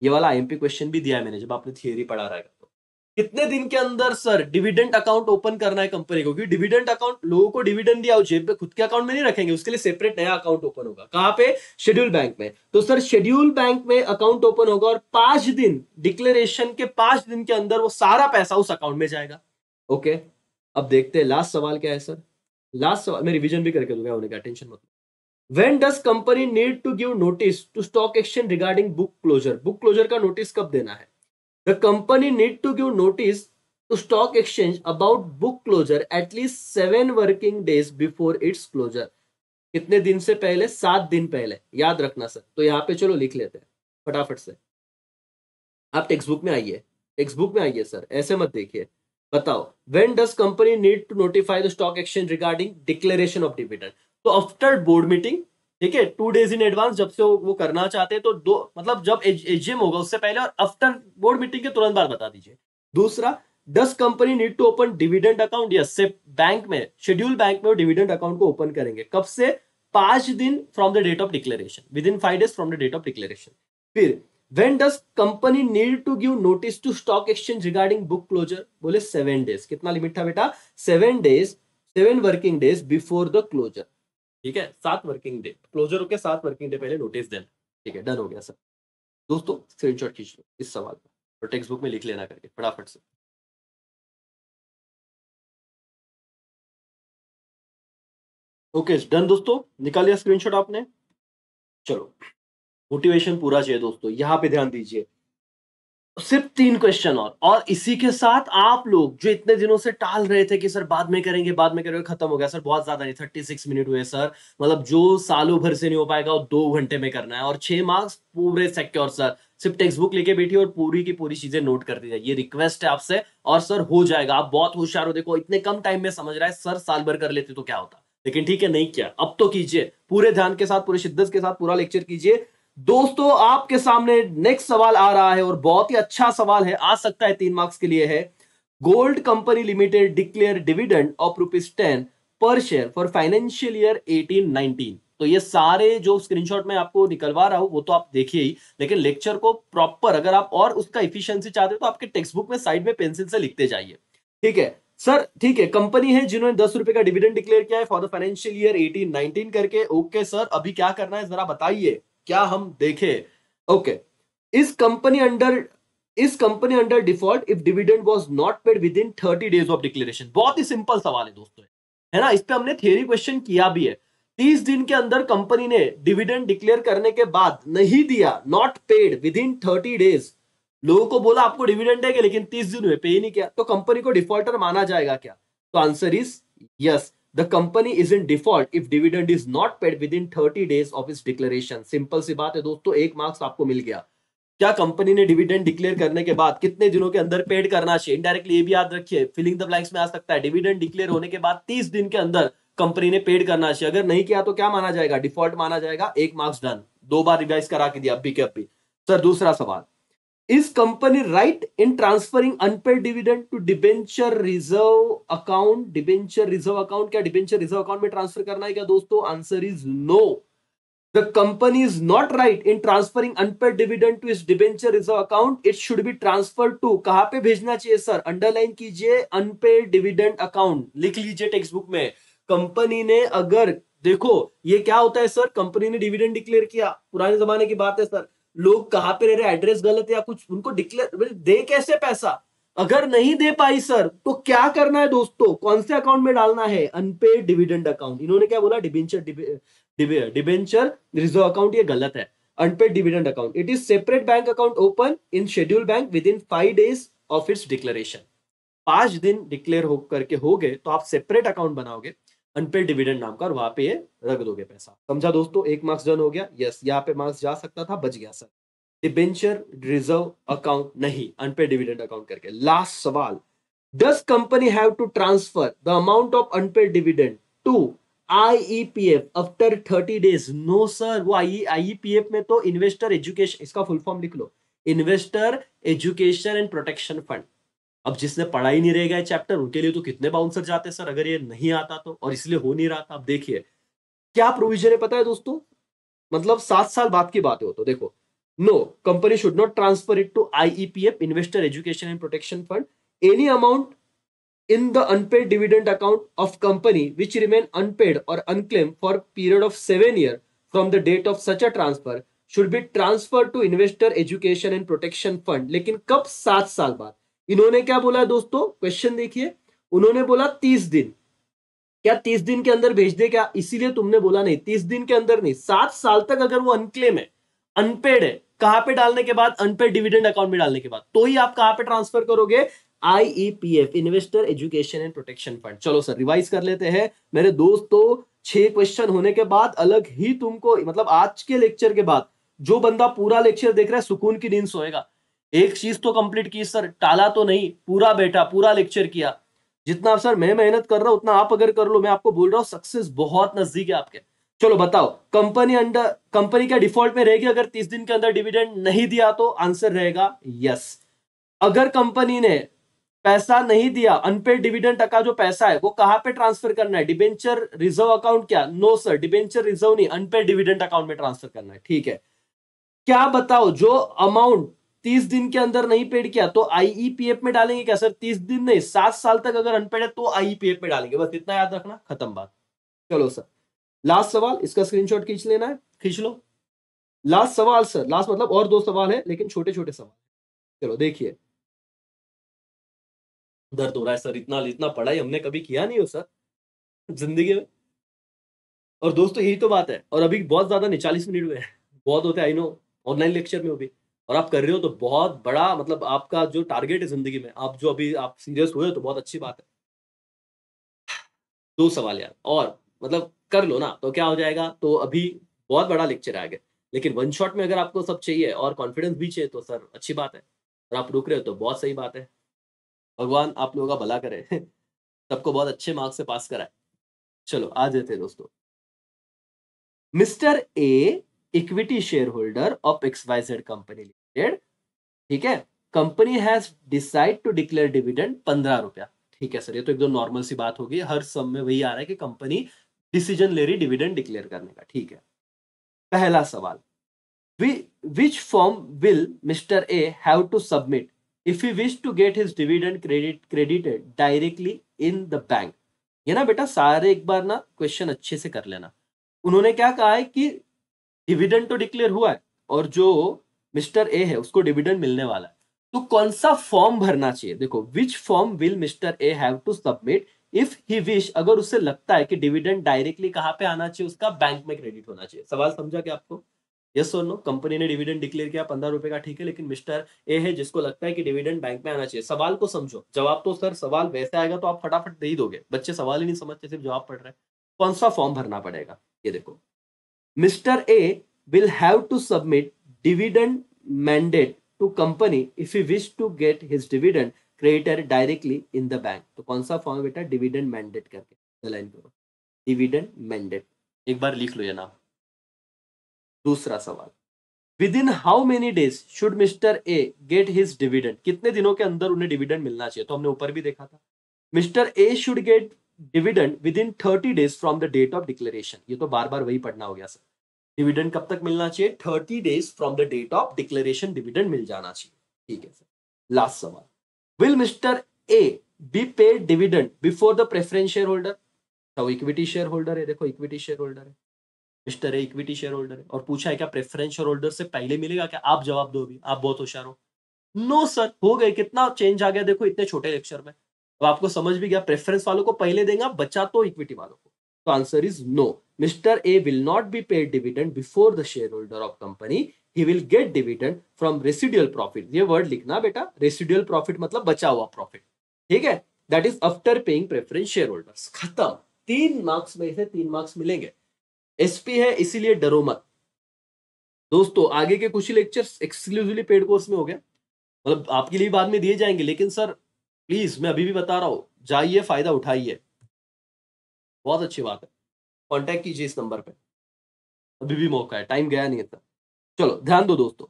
ये वाला आईएमपी क्वेश्चन भी दिया है मैंने, जब आपने थियरी पढ़ा रहेगा तो। कितने दिन के अंदर सर डिविडेंड अकाउंट ओपन करना है कंपनी को? क्योंकि डिविडेंड अकाउंट, लोगों को डिविडेंड दिया, जेब पे खुद के अकाउंट में नहीं रखेंगे, उसके लिए सेपरेट नया अकाउंट ओपन होगा। कहां पे, शेड्यूल बैंक में। तो सर शेड्यूल बैंक में अकाउंट ओपन होगा, और 5 दिन, डिक्लेरेशन के 5 दिन के अंदर वो सारा पैसा उस अकाउंट में जाएगा। ओके, अब देखते हैं लास्ट सवाल क्या है सर। लास्ट सवाल मैं रिवीजन भी करके दूंगा, होने का टेंशन मत लो। When does company need to give notice to stock exchange regarding book closure? Book closure का नोटिस कब देना है? The company need to give notice to stock exchange about book closure at least 7 working days before its closure. कितने दिन से पहले? 7 दिन पहले। याद रखना सर। तो यहाँ पे चलो लिख लेते हैं फटाफट से। आप टेक्स्ट बुक में आइए, टेक्स्ट बुक में आइए सर, ऐसे मत देखिए। बताओ, when does company need to notify the stock exchange regarding declaration of dividend? तो आफ्टर बोर्ड मीटिंग, ठीक है, 2 डेज इन एडवांस, जब से वो करना चाहते हैं तो दो, मतलब जब एजीएम होगा उससे पहले और आफ्टर बोर्ड मीटिंग के तुरंत बाद बता दीजिए। दूसरा, does company need to open dividend account? Yes, से बैंक में, शेड्यूल बैंक में वो डिविडेंड अकाउंट को ओपन करेंगे। कब से? 5 दिन from the date of declaration, within 5 days from the date of declaration. फिर When does company need to give notice to stock exchange regarding book closure? बोले 7 days। कितना लिमिट था बेटा? 7 days, 7 working days before the closure. ठीक है, 7 वर्किंग डे, क्लोजर होके 7 वर्किंग डे पहले नोटिस देना। ठीक है, डन हो गया सर। दोस्तों स्क्रीनशॉट खींच लो इस सवाल का और टेक्स्ट बुक में लिख लेना करके फटाफट से। ओके डन दोस्तों, निकाल लिया स्क्रीनशॉट आपने? चलो, मोटिवेशन पूरा चाहिए दोस्तों, यहां पे ध्यान दीजिए। सिर्फ 3 क्वेश्चन और इसी के साथ आप लोग जो इतने दिनों से टाल रहे थे कि सर बाद में करेंगे, बाद में करेंगे, खत्म हो गया सर। बहुत ज्यादा नहीं, 36 मिनट हुए सर। मतलब जो सालों भर से नहीं हो पाएगा वो 2 घंटे में करना है और 6 मार्क्स पूरे सिक्योर सर। सिर्फ टेक्स्ट बुक लेके बैठिए और पूरी की पूरी चीजें नोट कर दीजिए, ये रिक्वेस्ट है आपसे। और सर हो जाएगा, आप बहुत होशियार हो। देखो इतने कम टाइम में समझ रहा है सर, साल भर कर लेते तो क्या होता, लेकिन ठीक है नहीं किया, अब तो कीजिए। पूरे ध्यान के साथ, पूरे शिद्दत के साथ पूरा लेक्चर कीजिए। दोस्तों आपके सामने नेक्स्ट सवाल आ रहा है और बहुत ही अच्छा सवाल है, आ सकता है 3 मार्क्स के लिए है। Gold company limited declare dividend of ₹10 पर शेयर फॉर फाइनेंशियल ईयर 18-19। तो ये सारे जो स्क्रीनशॉट में आपको निकलवा रहा हूं वो तो आप देखिए ही, लेकिन लेक्चर को प्रॉपर अगर आप और उसका इफिशियंसी चाहते हो तो आपके टेक्स्ट बुक में साइड में पेंसिल से लिखते जाइए। ठीक है सर, ठीक है। कंपनी है जिन्होंने ₹10 का डिविडेंड डिक्लेयर किया है फॉर द फाइनेंशियल ईयर 18-19 करके। ओके सर, अभी क्या करना है जरा बताइए, क्या हम देखें? ओके, इस कंपनी अंडर, इस company under default if dividend was not paid within 30 days of declaration. बहुत ही सिंपल सवाल है दोस्तों, है ना? इस पे हमने थियरी क्वेश्चन किया भी है। 30 दिन के अंदर कंपनी ने डिविडेंड डिक्लेयर करने के बाद नहीं दिया, not paid within 30 days, लोगों को बोला आपको डिविडेंड है, लेकिन 30 दिन हुए पे ही नहीं किया, तो कंपनी को डिफॉल्टर माना जाएगा क्या? तो answer is yes, the company is in default if dividend is not paid within 30 days of its declaration. Simple सी बात है दोस्तों, 1 मार्क्स आपको मिल गया। क्या कंपनी ने डिविडेंड डिक्लेयर करने के बाद कितने दिनों के अंदर पेड करना चाहिए? इनडायरेक्टली ये भी याद रखिए, फिलिंग द ब्लैंक्स में आ सकता है। डिविडेंड डिक्लेयर होने के बाद 30 दिन के अंदर कंपनी ने पेड करना चाहिए। अगर नहीं किया तो क्या माना जाएगा? डिफॉल्ट माना जाएगा। 1 मार्क्स डन, 2 बार रिवाइज करा के दिया अभी के अभी। सर दूसरा सवाल, is company right in transferring unpaid dividend to debenture reserve account? Debenture reserve account, क्या डिबेंचर रिजर्व अकाउंट में ट्रांसफर करना है क्या दोस्तों? Answer is no, the company is not right in transferring unpaid dividend to इस debenture reserve account. It should be transfer to, कहां पे भेजना चाहिए सर? अंडरलाइन कीजिए, अनपेड डिविडेंड अकाउंट लिख लीजिए टेक्स्ट बुक में। कंपनी ने अगर, देखो ये क्या होता है सर, कंपनी ने डिविडेंड डिक्लेयर किया, पुराने जमाने की बात है सर, लोग कहां पे रह रहे, एड्रेस गलत है या कुछ, उनको डिक्लेयर दे कैसे पैसा? अगर नहीं दे पाई सर तो क्या करना है दोस्तों? कौन से अकाउंट में डालना है? Unpaid dividend account. इन्होंने क्या बोला? डिबेंचर, डिबेंचर रिजर्व अकाउंट, ये गलत है। Unpaid dividend account, it is separate bank account open in schedule bank within 5 days of its declaration. 5 दिन डिक्लेयर हो करके हो गए तो आप सेपरेट अकाउंट बनाओगे अनपेड डिविडेंड नाम का और वहां पे रख दोगे पैसा। समझा दोस्तों? 1 मार्क्स डन हो गया। यस, यहाँ पे मार्क्स जा सकता था, बच गया सर। डिबेंचर रिजर्व अकाउंट नहीं, अनपेड डिविडेंड अकाउंट करके। लास्ट सवाल, does company have to transfer the amount of unpaid dividend to IEPF after 30 days? No sir, वो आईईपीएफ में तो इन्वेस्टर एजुकेशन, इसका फुल फॉर्म लिख लो, investor education and protection fund. अब जिसने पढ़ा ही नहीं रहेगा चैप्टर, उनके लिए तो कितने बाउंसर जाते सर अगर ये नहीं आता तो, और इसलिए हो नहीं रहा था। अब देखिए क्या प्रोविजन है पता है दोस्तों, मतलब 7 साल बाद की बात है वो तो। देखो, no, company should not transfer it to IEPF, investor education and protection fund, any amount in the unpaid dividend account of company which remain unpaid or unclaimed for period of 7 years from the date of such a transfer should be transferred to investor education and protection fund। लेकिन कब? 7 साल बाद। इन्होंने क्या बोला दोस्तों? क्वेश्चन देखिए, उन्होंने बोला 30 दिन, क्या 30 दिन के अंदर भेज दे क्या? इसीलिए तुमने बोला नहीं, 30 दिन के अंदर नहीं, 7 साल तक अगर वो अनक्लेम है, अनपेड है, कहां पे डालने के बाद? अनपेड डिविडेंड अकाउंट में डालने के बाद, तो ही आप कहां पे ट्रांसफर करोगे? IEPF, investor education and protection fund. चलो सर रिवाइज कर लेते हैं मेरे दोस्तों। 6 क्वेश्चन होने के बाद अलग ही तुमको, मतलब आज के लेक्चर के बाद जो बंदा पूरा लेक्चर देख रहा है सुकून की नींद सोएगा। एक चीज तो कंप्लीट की सर, टाला तो नहीं, पूरा बैठा, पूरा लेक्चर किया। जितना सर मैं मेहनत कर रहा हूं उतना आप अगर कर लो, मैं आपको बोल रहा हूं सक्सेस बहुत नजदीक है आपके। चलो बताओ, कंपनी क्या डिफॉल्ट में रहेगी अगर 30 दिन के अंदर डिविडेंड नहीं दिया? तो आंसर रहेगा यस। अगर कंपनी ने पैसा नहीं दिया, अनपेड डिविडेंड का जो पैसा है वो कहां पे ट्रांसफर करना है? Debenture reserve account? क्या? नो सर, डिबेंचर रिजर्व नहीं, अनपेड डिविडेंड अकाउंट में ट्रांसफर करना है। ठीक है, क्या बताओ, जो अमाउंट 30 दिन के अंदर नहीं पेड किया तो आईईपीएफ में डालेंगे क्या सर? 30 दिन नहीं, 7 साल तक अगर अनपेड है तो आईईपीएफ में डालेंगे, बस इतना याद रखना, खत्म बात। चलो सर लास्ट सवाल, इसका स्क्रीनशॉट खींच लेना है, खींच लो। लास्ट सवाल सर, लास्ट मतलब और 2 सवाल है लेकिन छोटे छोटे सवाल। चलो देखिए, दर्द हो रहा है सर, इतना इतना पढ़ाई हमने कभी किया नहीं हो सर जिंदगी में। और दोस्तों यही तो बात है, और अभी बहुत ज्यादा नहीं, 40 मिनट हुए हैं, बहुत होते हैं आई नो, ऑनलाइन लेक्चर में हो भी, और आप कर रहे हो तो बहुत बड़ा, मतलब आपका जो टारगेट है जिंदगी में, आप जो अभी आप सीरियस हुए हो तो बहुत अच्छी बात है। 2 सवाल यार, और मतलब कर लो ना तो क्या हो जाएगा, तो अभी बहुत बड़ा लेक्चर आ गया। लेकिन वन शॉट में अगर आपको सब चाहिए और कॉन्फिडेंस भी चाहिए तो सर अच्छी बात है, और आप रुक रहे हो तो बहुत सही बात है। भगवान आप लोगों का भला करे सबको बहुत अच्छे मार्क्स से पास कराए। चलो आ जाते हैं दोस्तों। Mister A equity share holder of XYZ company limited, ठीक है, company has decide to declare dividend 15 रुपया। ठीक है सर, ये तो एकदम नॉर्मल सी बात होगी, हर सब में वही आ रहा है कि कंपनी डिसीजन ले रही डिविडेंड डिक्लेयर करने का। ठीक है, पहला सवाल, which form will Mr. A have to submit if he wish to get his dividend credited directly in the bank? ये ना बेटा सारे एक बार ना क्वेश्चन अच्छे से कर लेना। उन्होंने क्या कहा है कि डिविडेंड तो डिक्लेयर हुआ है और जो मिस्टर ए है उसको डिविडेंड मिलने वाला है, तो कौन सा फॉर्म भरना चाहिए? देखो, which form will mister A have to submit if he wish, अगर उसे लगता है कि डिविडेंड डायरेक्टली कहां पे आना चाहिए? उसका बैंक में क्रेडिट होना चाहिए। सवाल समझा क्या आपको? यस और नो? कंपनी ने डिविडेंड डिक्लेयर किया 15 रुपए का, ठीक है, लेकिन मिस्टर ए है जिसको लगता है कि डिविडेंड बैंक में आना चाहिए। सवाल को समझो, जवाब तो सर सवाल वैसे आएगा तो आप फटाफट दे ही दोगे, बच्चे सवाल ही नहीं समझते, सिर्फ जवाब पढ़ रहे हैं। कौन सा फॉर्म भरना पड़ेगा? ये देखो, Mr. A will have to submit dividend mandate to company if he wish to get his dividend credited directly in the bank। तो कौन सा फॉर्म बेटा? डिविडेंड मैंडेट करके लाइन करो, डिविडेंड मैंडेट, एक बार लिख लो ये नाम। दूसरा सवाल, with in how many days should mister A gate his dividend? कितने दिनों के अंदर उन्हें डिविडेंड मिलना चाहिए? तो हमने ऊपर भी देखा था, mister A should get dividend within 30 days from the date of declaration. ये तो बार बार वही पढ़ना हो गया सर। डिविडेंड कब तक मिलना चाहिए? 30 days from the date of declaration dividend मिल जाना चाहिए। ठीक है सर, लास्ट सवाल, will mister A B paid dividend before the preference share holder? तो इक्विटी शेयर होल्डर है, देखो इक्विटी शेयर होल्डर है, mister A equity share holder है, और पूछा है क्या प्रेफरेंस शेयर होल्डर से पहले मिलेगा क्या? आप जवाब दो, भी आप बहुत होशियार हो। नो सर, हो गए, कितना चेंज आ गया देखो इतने छोटे लेक्चर में। तो आपको समझ भी गया, प्रेफरेंस वालों को पहले देगा, बचा तो इक्विटी वालों को। तो answer is no, mister A will not be paid dividend before the share holder of company, he will get dividend from residual profit. ये वर्ड लिखना बेटा, रेसिडुअल प्रॉफिट मतलब बचा हुआ प्रॉफिट, ठीक है, that is after paying preference share holders. खत्म, 3 मार्क्स में से 3 मार्क्स मिलेंगे। एसपी है इसीलिए डरो मत दोस्तों, आगे के कुछ ही लेक्चर्स एक्सक्लूसिवली पेड कोर्स में हो गया, मतलब आपके लिए बाद में दिए जाएंगे, लेकिन सर प्लीज मैं अभी भी बता रहा हूं, जाइए फायदा उठाइए, बहुत अच्छी बात है। कांटेक्ट कीजिए इस नंबर पे, अभी भी मौका है, टाइम गया नहीं है सर। चलो ध्यान दो दोस्तों,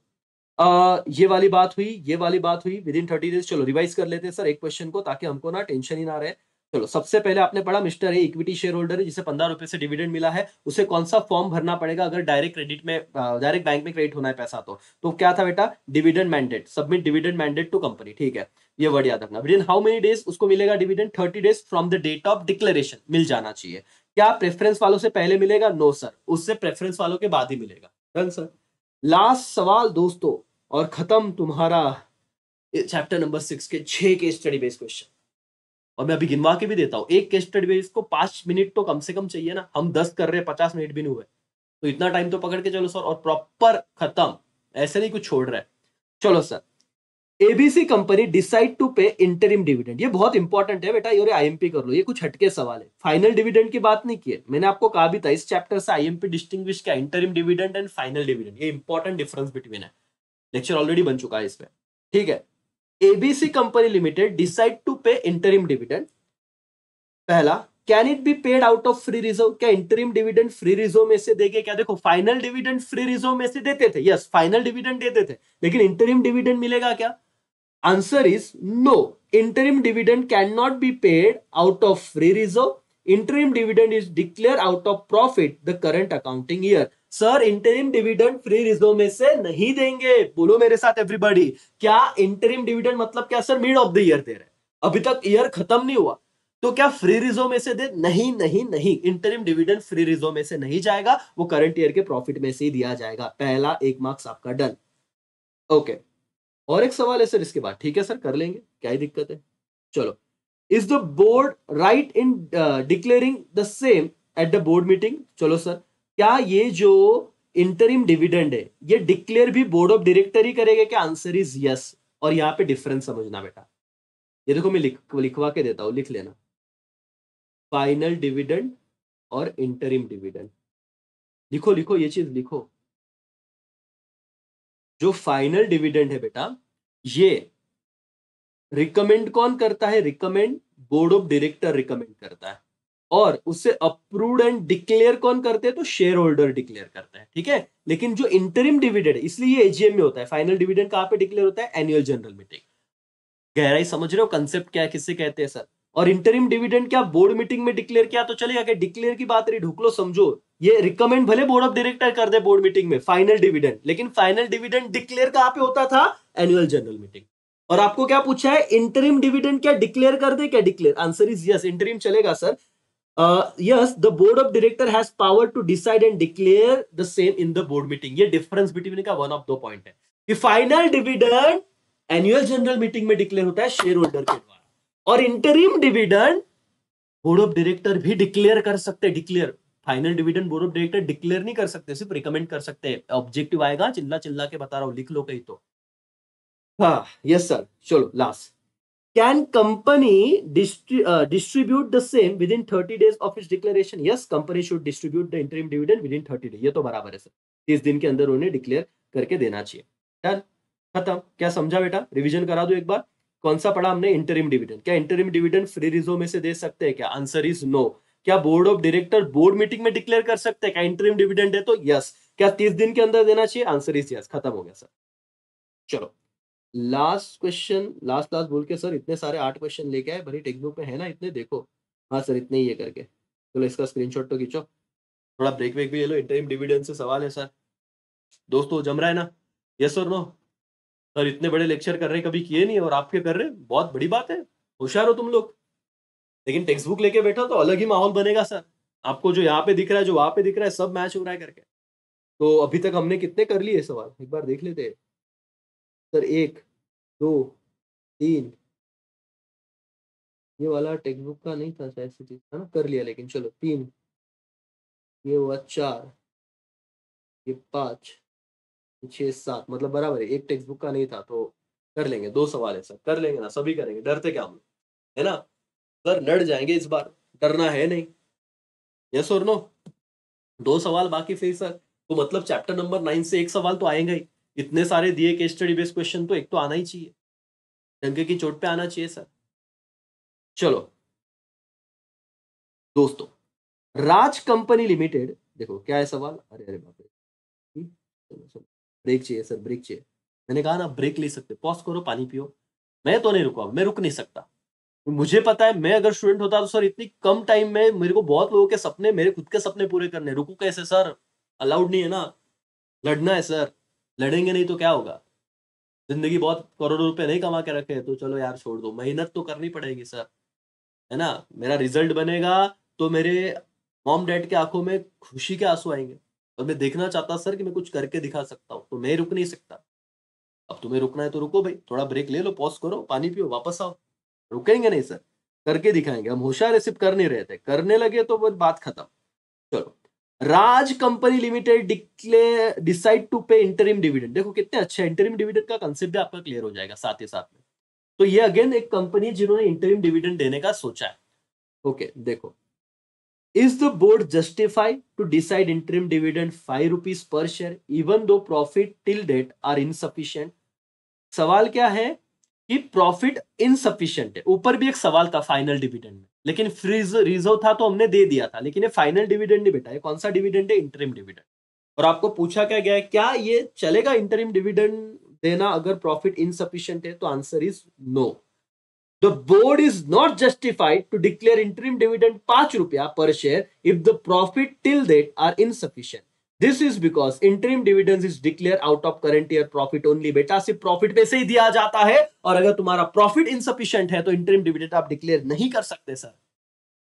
ये वाली बात हुई, ये वाली बात हुई विद इन 30 डेज। चलो रिवाइज कर लेते हैं सर एक क्वेश्चन को, ताकि हमको ना टेंशन ही ना रहे। चलो सबसे पहले आपने पढ़ा mister A equity share holder है जिसे 15 रुपए से डिविडेंड मिला है, उसे कौन सा फॉर्म भरना पड़ेगा अगर डायरेक्ट क्रेडिट में, डायरेक्ट बैंक में क्रेडिट होना है पैसा? तो क्या था बेटा? Dividend mandate, submit dividend mandate to company. ठीक है, ये वर्ड याद रखना। Within how many days उसको मिलेगा dividend? 30 days from the date of declaration, मिल जाना चाहिए। क्या प्रेफरेंस वालों से पहले मिलेगा? नो सर, उससे प्रेफरेंस वालों के बाद ही मिलेगा। Done sir. लास्ट सवाल दोस्तों, और खत्म तुम्हारा चैप्टर नंबर 6 के 6 के स्टडी बेस्ड क्वेश्चन। और मैं अभी गिनवा के भी देता हूँ, एक केस स्टडी बेस को 5 मिनट तो कम से कम चाहिए ना, हम 10 कर रहे हैं, 50 मिनट भी नहीं हुए, तो इतना टाइम तो पकड़ के चलो सर, और प्रॉपर खत्म, ऐसे नहीं कुछ छोड़ रहा है। चलो sir, ABC company decide to pay interim dividend, ये बहुत इंपॉर्टेंट है बेटा, ये आईएमपी कर लो, ये कुछ हटके सवाल है, फाइनल डिविडेंड की बात नहीं की है, मैंने आपको कहा भी था इस चैप्टर से आईएमपी डिस्टिंग्विश क्या, interim dividend and final dividend, ये इंपॉर्टेंट डिफरेंस बिटवीन है, लेक्चर ऑलरेडी बन चुका है इस पे, ठीक है। ABC company limited decide to pay interim dividend, पहला, can it be paid out of free reserve, क्या इंटरिम डिविडेंड फ्री रिजर्व में से देंगे क्या? देखो फाइनल डिविडेंड फ्री रिजर्व में से देते थे, यस फाइनल डिविडेंड देते थे, लेकिन इंटरिम डिविडेंड मिलेगा क्या? Answer is no, interim dividend can not be paid out of free reserve, interim dividend is declare out of profit the current accounting year. Sir interim dividend free reserve में से नहीं देंगे, बोलो मेरे साथ एवरीबॉडी, क्या इंटरिम डिविडेंड मतलब क्या sir? Mid of the year दे रहे, अभी तक ईयर खत्म नहीं हुआ, तो क्या फ्री रिजर्व में से दे? नहीं नहीं नहीं, इंटरिम डिविडेंड फ्री रिजर्व में से नहीं जाएगा, वो करंट ईयर के प्रॉफिट में से ही दिया जाएगा, पहला 1 मार्क्स आपका डन। ओके, और एक सवाल है सर इसके बाद, ठीक है सर कर लेंगे, क्या ही दिक्कत है। चलो, is the board right in declaring the same at the board meeting? चलो सर, क्या ये जो इंटरिम डिविडेंड है ये डिक्लेयर भी बोर्ड ऑफ डायरेक्टर ही करेगा क्या? आंसर इज यस, और यहां पे डिफरेंस समझना बेटा, ये देखो मैं लिखवा के देता हूं, लिख लेना, फाइनल डिविडेंड और इंटरिम डिविडेंड, लिखो लिखो ये चीज लिखो। जो फाइनल डिविडेंड है बेटा, ये रिकमेंड कौन करता है? Recommend board of director recommend करता है, और उससे अप्रूव्ड एंड डिक्लेयर कौन करते हैं? तो शेयर होल्डर डिक्लेयर करता है, ठीक है। लेकिन जो इंटरिम डिविडेंड है, इसलिए एजीएम में होता है, फाइनल डिविडेंड कहां पे डिक्लेयर होता है? Annual general meeting. गहराई समझ रहे हो कंसेप्ट क्या है, किससे कहते हैं सर? और इंटरिम डिविडेंड क्या बोर्ड मीटिंग में डिक्लेयर किया तो चलेगा क्या? डिक्लेयर की बात रही, ढूक लो समझो, ये रिकमेंड भले बोर्ड ऑफ डायरेक्टर कर दे बोर्ड मीटिंग में फाइनल डिविडेंड, लेकिन फाइनल डिविडेंड डिक्लेयर कहां पे होता था? Annual general meeting. और आपको क्या पूछा है? इंटरिम डिविडेंड क्या डिक्लेयर कर दे क्या? Declare, answer is yes, interim चलेगा sir. Yes, the board of director has power to decide and declare the same in the board meeting, ये डिफरेंस बिटवीन का वन ऑफ दो पॉइंट है कि final dividend annual general meeting में डिक्लेयर होता है शेयर होल्डर के द्वारा, और interim dividend board of director भी डिक्लेयर कर सकते हैं, declare, final dividend board of director declare नहीं कर सकते, सिर्फ रिकमेंड कर सकते हैं। ऑब्जेक्टिव आएगा, चिल्ला चिल्ला के बता रहा हूं, लिख लो कहीं तो। हाँ यस सर, चलो last, can company distribute the same with in 30 days of its declaration? Yes, company should distribute the interim dividend within 30 days, ये तो बराबर है सर, 30 दिन के अंदर उन्हें डिक्लेयर करके देना चाहिए। डन, खत्म। क्या समझा बेटा? रिवीजन करा दो एक बार, कौन सा पढ़ा हमने? Interim dividend. क्या इंटरिम डिविडेंड फ्री रिजर्व में से दे सकते हैं क्या? Answer is no. क्या board of director board meeting में डिक्लेयर कर सकते हैं क्या इंटरिम डिविडेंड है तो? यस। क्या 30 दिन के अंदर देना चाहिए? आंसर इज यस, खत्म हो गया सर। चलो, लास्ट क्वेश्चन, लास्ट लास्ट बोल के सर इतने सारे 8 क्वेश्चन लेके आए, भरी टेक्स्ट बुक में है ना इतने, देखो, हाँ सर इतने ही है करके, चलो इसका स्क्रीनशॉट तो खींचो, थोड़ा ब्रेक वेक भी ले लो, इंटरिम डिविडेंड से सवाल है सर, दोस्तों जम रहा है ना? यस और नो? सर इतने बड़े लेक्चर कर रहे हैं, कभी किए नहीं और आपके कर रहे हैं, बहुत बड़ी बात है, होशियार हो तुम लोग। लेकिन टेक्स्ट बुक लेके बैठो तो अलग ही माहौल बनेगा सर, आपको जो यहाँ पे दिख रहा है, जो वहां पे दिख रहा है, सब मैच हो रहा है करके। तो अभी तक हमने कितने कर लिए सवाल, एक बार देख लेते हैं सर, 1 2 3, ये वाला टेक्स्ट बुक का नहीं था शायद से, चीज है ना, कर लिया, लेकिन चलो 3, ये हुआ 4, ये 5, ये 6 7, मतलब बराबर है, एक टेक्स्ट बुक का नहीं था, तो कर लेंगे, 2 सवाल है सर, कर लेंगे ना, सभी करेंगे, डरते क्या हम लोग, है ना सर? लड़ जाएंगे इस बार, डरना है नहीं। यस और नो? 2 सवाल बाकी फिर सर, तो मतलब चैप्टर नंबर 9 से एक सवाल तो आएगा ही, इतने सारे दिए केस स्टडी बेस्ड क्वेश्चन, तो एक तो आना ही चाहिए, डंके की चोट पे आना चाहिए सर। चलो दोस्तों, राज कंपनी लिमिटेड, देखो क्या है सवाल, अरे अरे बाप रे, चलो चलो, ब्रेक चाहिए सर, ब्रेक चाहिए, मैंने कहा ना ब्रेक ले सकते, पॉज करो, पानी पियो, मैं तो नहीं रुका, मैं रुक नहीं सकता, मुझे पता है, मैं अगर स्टूडेंट होता तो सर इतनी कम टाइम में मेरे को बहुत लोगों के सपने, मेरे खुद के सपने पूरे करने, रुकू कैसे सर? अलाउड नहीं है ना, लड़ना है सर, लड़ेंगे नहीं तो क्या होगा? जिंदगी बहुत करोड़ों रुपए नहीं कमा के रखे हैं, तो चलो यार छोड़ दो, मेहनत तो करनी पड़ेगी सर, है ना? मेरा रिजल्ट बनेगा तो मेरे मॉम डैड के आंखों में खुशी के आंसू आएंगे, और मैं देखना चाहता सर कि मैं कुछ करके दिखा सकता हूँ, तो मैं रुक नहीं सकता। अब तुम्हें रुकना है तो रुको भाई, थोड़ा ब्रेक ले लो, पॉज करो, पानी पियो, वापस आओ, रुकेंगे नहीं सर। करके दिखाएंगे, हम होशियार है सिर्फ कर नहीं रहे थे, करने लगे तो वो बात खत्म। चलो, राज company limited decide to pay interim dividend. देखो कितने अच्छे, इंटरिम डिविडेंड का कंसेप्ट भी आपका क्लियर हो जाएगा साथ ही साथ में। तो ये अगेन एक कंपनी जिन्होंने इंटरिम डिविडेंड देने का सोचा है। ओके देखो, is the board justified to decide interim dividend 5 rupees per share even though profit till date are insufficient. सवाल क्या है कि प्रॉफिट इनसफिशिएंट है। ऊपर भी एक सवाल था फाइनल डिविडेंड में, लेकिन फ्रीज रिजर्व था तो हमने दे दिया था, लेकिन ये फाइनल डिविडेंड नहीं बेटा, ये कौन सा डिविडेंड है? Interim dividend. और आपको पूछा क्या गया है, क्या ये चलेगा इंटरिम डिविडेंड देना अगर प्रॉफिट इनसफिशिएंट है? तो answer is no. The board is not justified to declare interim dividend 5 रुपया per share if the profit till date are insufficient. This is because interim dividends is declared out of current year profit only. बेटा सिर्फ प्रॉफिट पे से ही दिया जाता है, और अगर तुम्हारा प्रॉफिट इनसफिशिएंट है तो इंटरिम डिविडेंड आप डिक्लेयर नहीं कर सकते सर।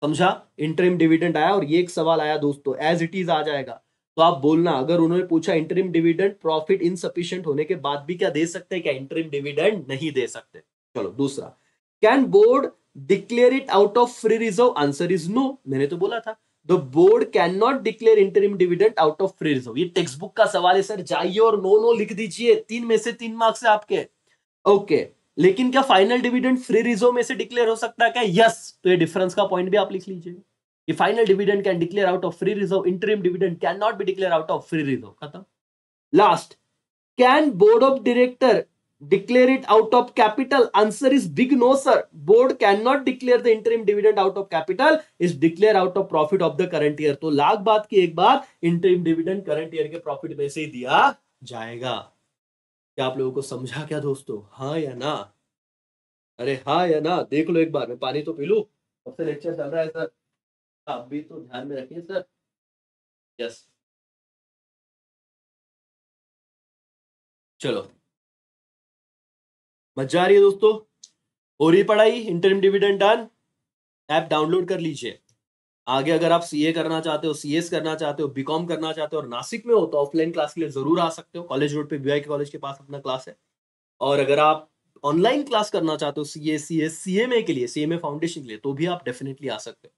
समझा? इंटरिम डिविडेंड आया और ये एक सवाल आया दोस्तों, एज इट इज आ जाएगा। तो आप बोलना, अगर उन्होंने पूछा इंटरिम डिविडेंड प्रॉफिट इनसफिशिएंट होने के बाद भी क्या दे सकते हैं क्या इंटरिम डिविडेंड? नहीं दे सकते। चलो दूसरा, can board declare it out of free reserve? Answer is no. मैंने तो बोला था the board can not declare interim dividend out of free reserve. ये टेक्स्ट बुक का सवाल है सर, जाइए और नो नो लिख दीजिए, 3 में से 3 मार्क्स है आपके। ओके, लेकिन क्या फाइनल डिविडेंड फ्री रिजर्व में से डिक्लेयर हो सकता है क्या? यस। तो ये डिफरेंस का पॉइंट भी आप लिख लीजिए कि final dividend can declare out of free reserve, interim dividend can not be declare out of free reserve. खत्म। Last, can board of director declare it out of capital? Answer is big no sir. Board cannot declare the interim dividend out of capital, is declare out of profit of the current year. तो लाख बात की एक बात, interim dividend current year के प्रॉफिट में से ही दिया जाएगा। क्या आप लोगों को समझा क्या दोस्तों? हाँ या ना? अरे हाँ या ना? देख लो एक बार, मैं पानी तो पी लूं, कब से लेक्चर चल रहा है सर, आप भी तो ध्यान में रखिए सर। यस, चलो, मजा आ रही है दोस्तों? हो रही पढ़ाई? Interim dividend done, app download कर लीजिए। आगे अगर आप सीए करना चाहते हो, सीएस करना चाहते हो, बीकॉम करना चाहते हो और नासिक में हो तो ऑफलाइन क्लास के लिए जरूर आ सकते हो। कॉलेज रोड पे बीआई के कॉलेज के पास अपना क्लास है। और अगर आप ऑनलाइन क्लास करना चाहते हो सीए, सीएस, सीएमए के लिए, सीएमए फाउंडेशन के लिए, तो भी आप डेफिनेटली आ सकते हो।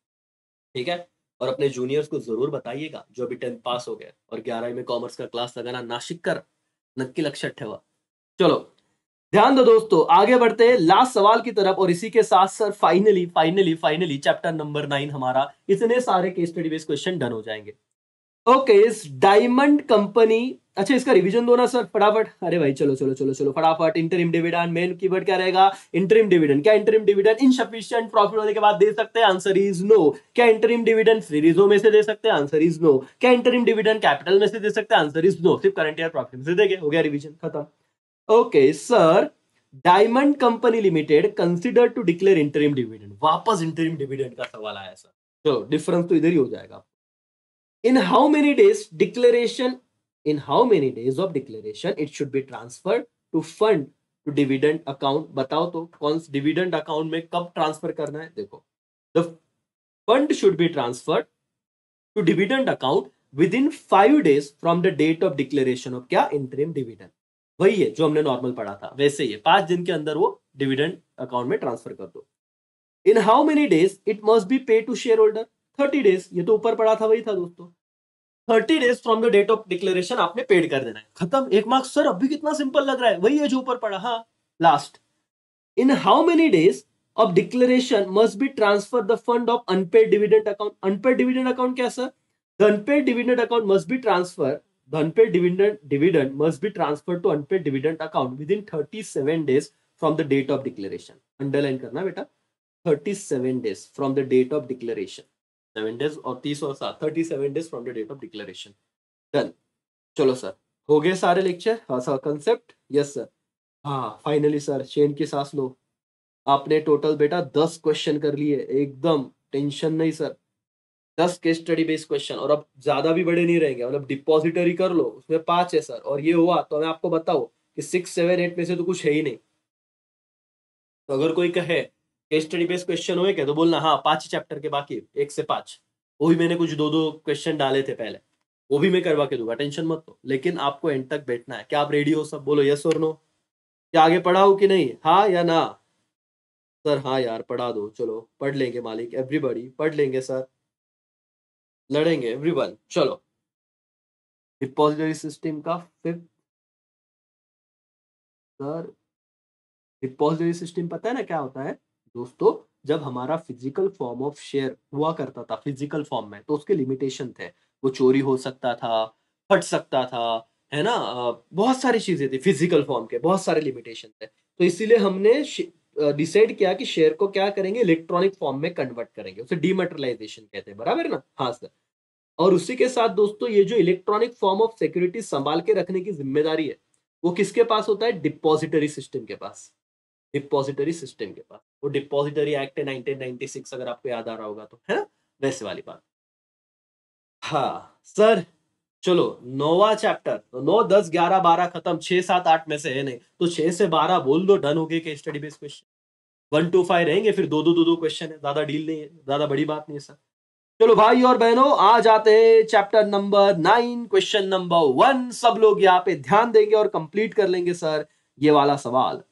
ठीक है? और अपने जूनियर्स को जरूर बताइएगा जो अभी 10th पास हो गए और 11वीं में कॉमर्स का क्लास लगाना नासिक कर नक्की लक्षात ठेवा। चलो ध्यान दो दोस्तों, आगे बढ़ते हैं लास्ट सवाल की तरफ, और इसी के साथ sir finally finally finally chapter number 9 हमारा, इतने सारे case study based question done हो जाएंगे। ओके, इस डायमंड कंपनी, अच्छा इसका रिवीजन दो ना सर फटाफट। अरे भाई चलो चलो चलो चलो फटाफट। इंटरिम डिविडेंड, मेन कीवर्ड क्या रहेगा? Interim dividend. क्या इंटरिम डिविडेंड इनसफिशिएंट प्रॉफिट होने के बाद दे सकते हैं? Answer is no. क्या इंटरिम डिविडेंड फ्री रिजर्व में से दे सकते हैं? Answer is no. क्या इंटरिम डिविडेंड कैपिटल में से दे सकते हैं? Answer is no. सिर्फ करंट ईयर प्रॉफिट में से देंगे, हो गया रिवीजन खत्म। Okay sir, diamond company limited consider to declare interim dividend. वापस इंटरिम डिविडेंड का सवाल आया सर। चलो डिफरेंस तो इधर ही हो जाएगा। In how many days declaration, in how many days of declaration it should be transferred to fund to dividend account? बताओ तो कौन डिविडेंड अकाउंट में कब ट्रांसफर करना है? देखो, the fund should be transferred to dividend account within 5 days from the date of declaration of क्या? interim dividend। वही है जो हमने नॉर्मल पढ़ा था, वैसे ही है, 5 दिन के अंदर वो डिविडेंड अकाउंट में ट्रांसफर कर दो। In how many days it must be pay to share holder? 30 days. ये तो ऊपर पढ़ा था, वही था दोस्तों। 30 days from the date of declaration आपने पेड कर देना है, खत्म। 1 मार्क्स सर, अभी कितना सिंपल लग रहा है, वही है जो ऊपर पढ़ा। हाँ, last, in how many days of declaration must be transfer the fund of unpaid dividend account? Unpaid dividend account क्या sir? The unpaid dividend account must be transfer, the unpaid dividend must be transferred to unpaid dividend account within 37 days from the date of declaration। Underline करना बेटा, 37 days from the date of declaration। 7 days और 30 और 7, 37 days from the date of declaration। Done. चलो सर, हो गए सारे लेक्चर? हाँ सर, कंसेप्ट? Yes sir. हाँ फाइनली सर, चैन की सांस लो। आपने टोटल बेटा 10 क्वेश्चन कर लिए, एकदम टेंशन नहीं sir. 10 case study based question, और अब ज्यादा भी बड़े नहीं रहेंगे, मतलब डिपॉजिटरी कर लो उसमें 5 है सर, और ये हुआ तो मैं आपको बताऊं कि 6, 7, 8 में से तो कुछ है ही नहीं। तो अगर कोई कहे केस स्टडी बेस्ड क्वेश्चन हुए क्या, तो बोलना हाँ 5 चैप्टर के बाकी, 1 से 5। वो भी मैंने कुछ 2-2 क्वेश्चन डाले थे पहले, वो भी मैं करवा के दूंगा, टेंशन मत लो। लेकिन आपको एंड तक बैठना है। क्या आप रेडी हो सब? बोलो यस और नो। क्या आगे पढ़ाओ कि नहीं? हाँ या ना? सर हाँ यार पढ़ा दो, चलो पढ़ लेंगे मालिक, एवरीबॉडी पढ़ लेंगे सर, लड़ेंगे एवरीवन, चलो। डिपॉजिटरी सिस्टम का फिफ्थ, सर डिपॉजिटरी सिस्टम पता है ना क्या होता है दोस्तों? जब हमारा फिजिकल फॉर्म ऑफ शेयर हुआ करता था फिजिकल फॉर्म में, तो उसके लिमिटेशन थे। वो चोरी हो सकता था, फट सकता था, है ना? बहुत सारी चीजें थी फिजिकल फॉर्म के, बहुत सारे लिमिटेशन थे। तो इसीलिए हमने डिसाइड किया कि शेयर को क्या करेंगे, इलेक्ट्रॉनिक फॉर्म में कन्वर्ट करेंगे, उसे डीमैटेरियलाइजेशन कहते हैं, बराबर ना? हाँ सर। और उसी के साथ दोस्तों ये जो इलेक्ट्रॉनिक फॉर्म ऑफ सिक्योरिटी संभाल के रखने की जिम्मेदारी है, वो किसके पास होता है? डिपॉजिटरी सिस्टम के पास। डिपॉजिटरी सिस्टम के पास। वो डिपॉजिटरी एक्ट है 1996, अगर आपको याद आ रहा होगा तो, है ना? वैसे वाली बात। हाँ सर, चलो नौवा चैप्टर तो 9 10 11 12 खत्म, 6 7 8 में से है नहीं, तो 6 से 12 बोल दो, डन हो गए केस स्टडी बेस्ड क्वेश्चन। 1 2 5 रहेंगे, फिर दो क्वेश्चन है, ज्यादा डील नहीं है, ज्यादा बड़ी बात नहीं है सर। चलो भाई और बहनों, आ जाते हैं चैप्टर नंबर 9, क्वेश्चन नंबर 1। सब लोग यहाँ पे ध्यान देंगे और कंप्लीट कर लेंगे सर ये वाला सवाल।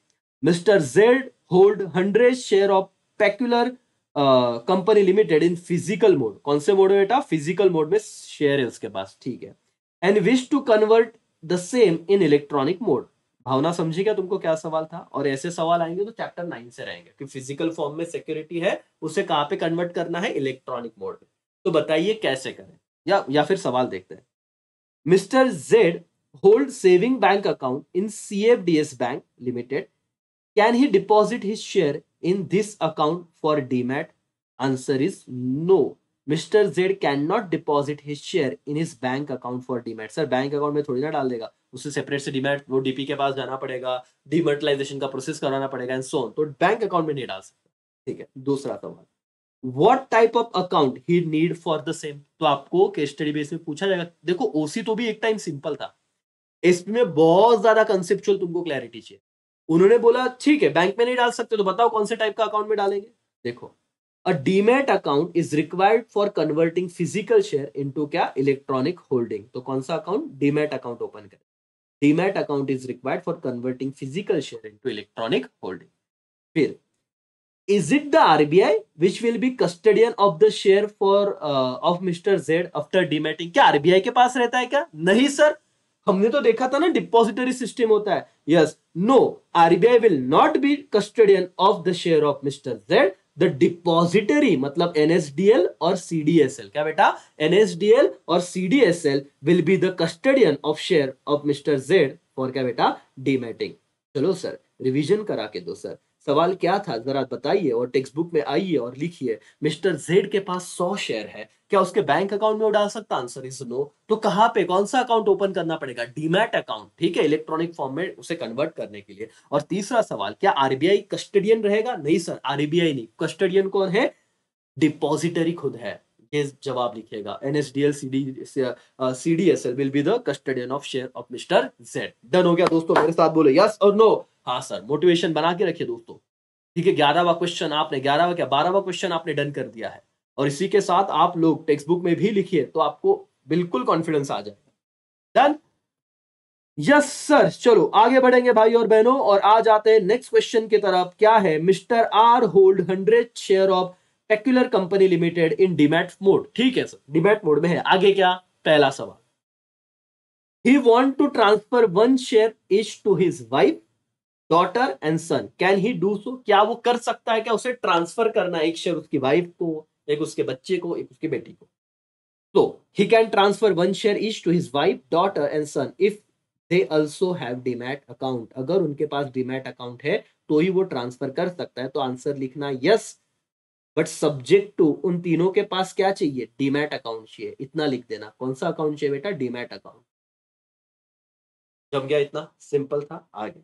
Mister Z hold 100 share of peculiar company limited in physical mode. कौन से मोड में बेटा? फिजिकल मोड में शेयर है उसके पास, ठीक है। And wish to convert the same in electronic mode. Bhavna समझी क्या तुमको क्या सवाल था? और ऐसे सवाल आएंगे तो चैप्टर 9 से रहेंगे कि फिजिकल फॉर्म में सिक्योरिटी है, उसे कहां पे कन्वर्ट करना है? इलेक्ट्रॉनिक मोड में। तो बताइए कैसे करें, या फिर सवाल देखते हैं। Mister Z hold saving bank account in CFDS bank limited. Can he deposit his share in this account for demat? Answer is no. Mister Z can not deposit his share in his bank account for demat. Sir bank account में थोड़ी ना डाल देगा, उसे सेपरेट से डीमैट, वो डीपी के पास जाना पड़ेगा, डीमर्टलाइजेशन का प्रोसेस कराना पड़ेगा एंड सो ऑन, तो बैंक अकाउंट में नहीं डाल सकता। ठीक है, दूसरा सवाल। What type of account he need for the same? तो आपको केस स्टडी बेस में पूछा जाएगा। देखो ओसी तो भी एक टाइम सिंपल था, एसपी में बहुत ज्यादा कंसेप्चुअल तुमको क्लैरिटी चाहिए। उन्होंने बोला ठीक है बैंक में नहीं डाल सकते, तो बताओ कौन से टाइप का अकाउंट में डालेंगे। देखो, a demat account is required for converting physical share into क्या? Electronic holding. तो कौन सा अकाउंट? डीमैट अकाउंट ओपन करें। Demat account is required for converting physical share into electronic holding. फिर, is it the RBI which will be custodian of the share for of Mr. Z after dematting? क्या RBI के पास रहता है क्या? नहीं सर, हमने तो देखा था ना डिपॉजिटरी सिस्टम होता है। Yes, no, RBI will not be custodian of the share of Mr. Z. The depository मतलब NSDL और CDSL। क्या बेटा? NSDL और CDSL will be the custodian of share of Mr. Z for क्या बेटा? डीमैटिंग। चलो सर रिवीजन करा के दो सर, सवाल क्या था जरा बताइए और टेक्स्ट बुक में आइए और लिखिए। मिस्टर जेड के पास 100 शेयर है, क्या उसके बैंक अकाउंट में वो डाल सकता? Answer is no. तो कहां पे कौन सा अकाउंट ओपन करना पड़ेगा? डीमैट अकाउंट, ठीक है, इलेक्ट्रॉनिक फॉर्म में उसे कन्वर्ट करने के लिए। और तीसरा सवाल, क्या आरबीआई कस्टडियन रहेगा? नहीं सर, आरबीआई नहीं, कस्टडियन कौन है? डिपॉजिटरी खुद है। ये जवाब लिखिएगा, NSDL CDSL will be the custodian of share of mister Z. Done हो गया दोस्तों? मेरे साथ बोलो यस और नो। हाँ सर, मोटिवेशन बना के रखिए दोस्तों। ठीक है, 11वां क्वेश्चन आपने, 11वां क्या 12वां क्वेश्चन आपने डन कर दिया है। और इसी के साथ आप लोग टेक्स्ट बुक में भी लिखिए तो आपको बिल्कुल कॉन्फिडेंस आ जाएगा। डन? Yes sir. चलो आगे बढ़ेंगे भाई और बहनों और आ जाते हैं नेक्स्ट क्वेश्चन की तरफ। क्या है? Mister R hold 100 share of peculiar company limited in demat mode. ठीक है सर, डीमैट मोड में है। आगे क्या? पहला सवाल, he want to transfer 1 share each to his wife, daughter and son. Can he do so? क्या वो कर सकता है? क्या उसे ट्रांसफर करना है एक शेयर उसकी वाइफ को, एक उसके बच्चे को, एक उसकी बेटी को। तो he can transfer 1 share each to his wife, daughter and son if they also have demat account। अगर उनके पास डीमैट अकाउंट है तो ही वो ट्रांसफर कर सकता है। तो आंसर लिखना यस, बट सब्जेक्ट टू उन तीनों के पास क्या चाहिए? डीमैट अकाउंट चाहिए। इतना लिख देना। कौन सा अकाउंट चाहिए बेटा? Demat account. जम गया? इतना सिंपल था। आगे,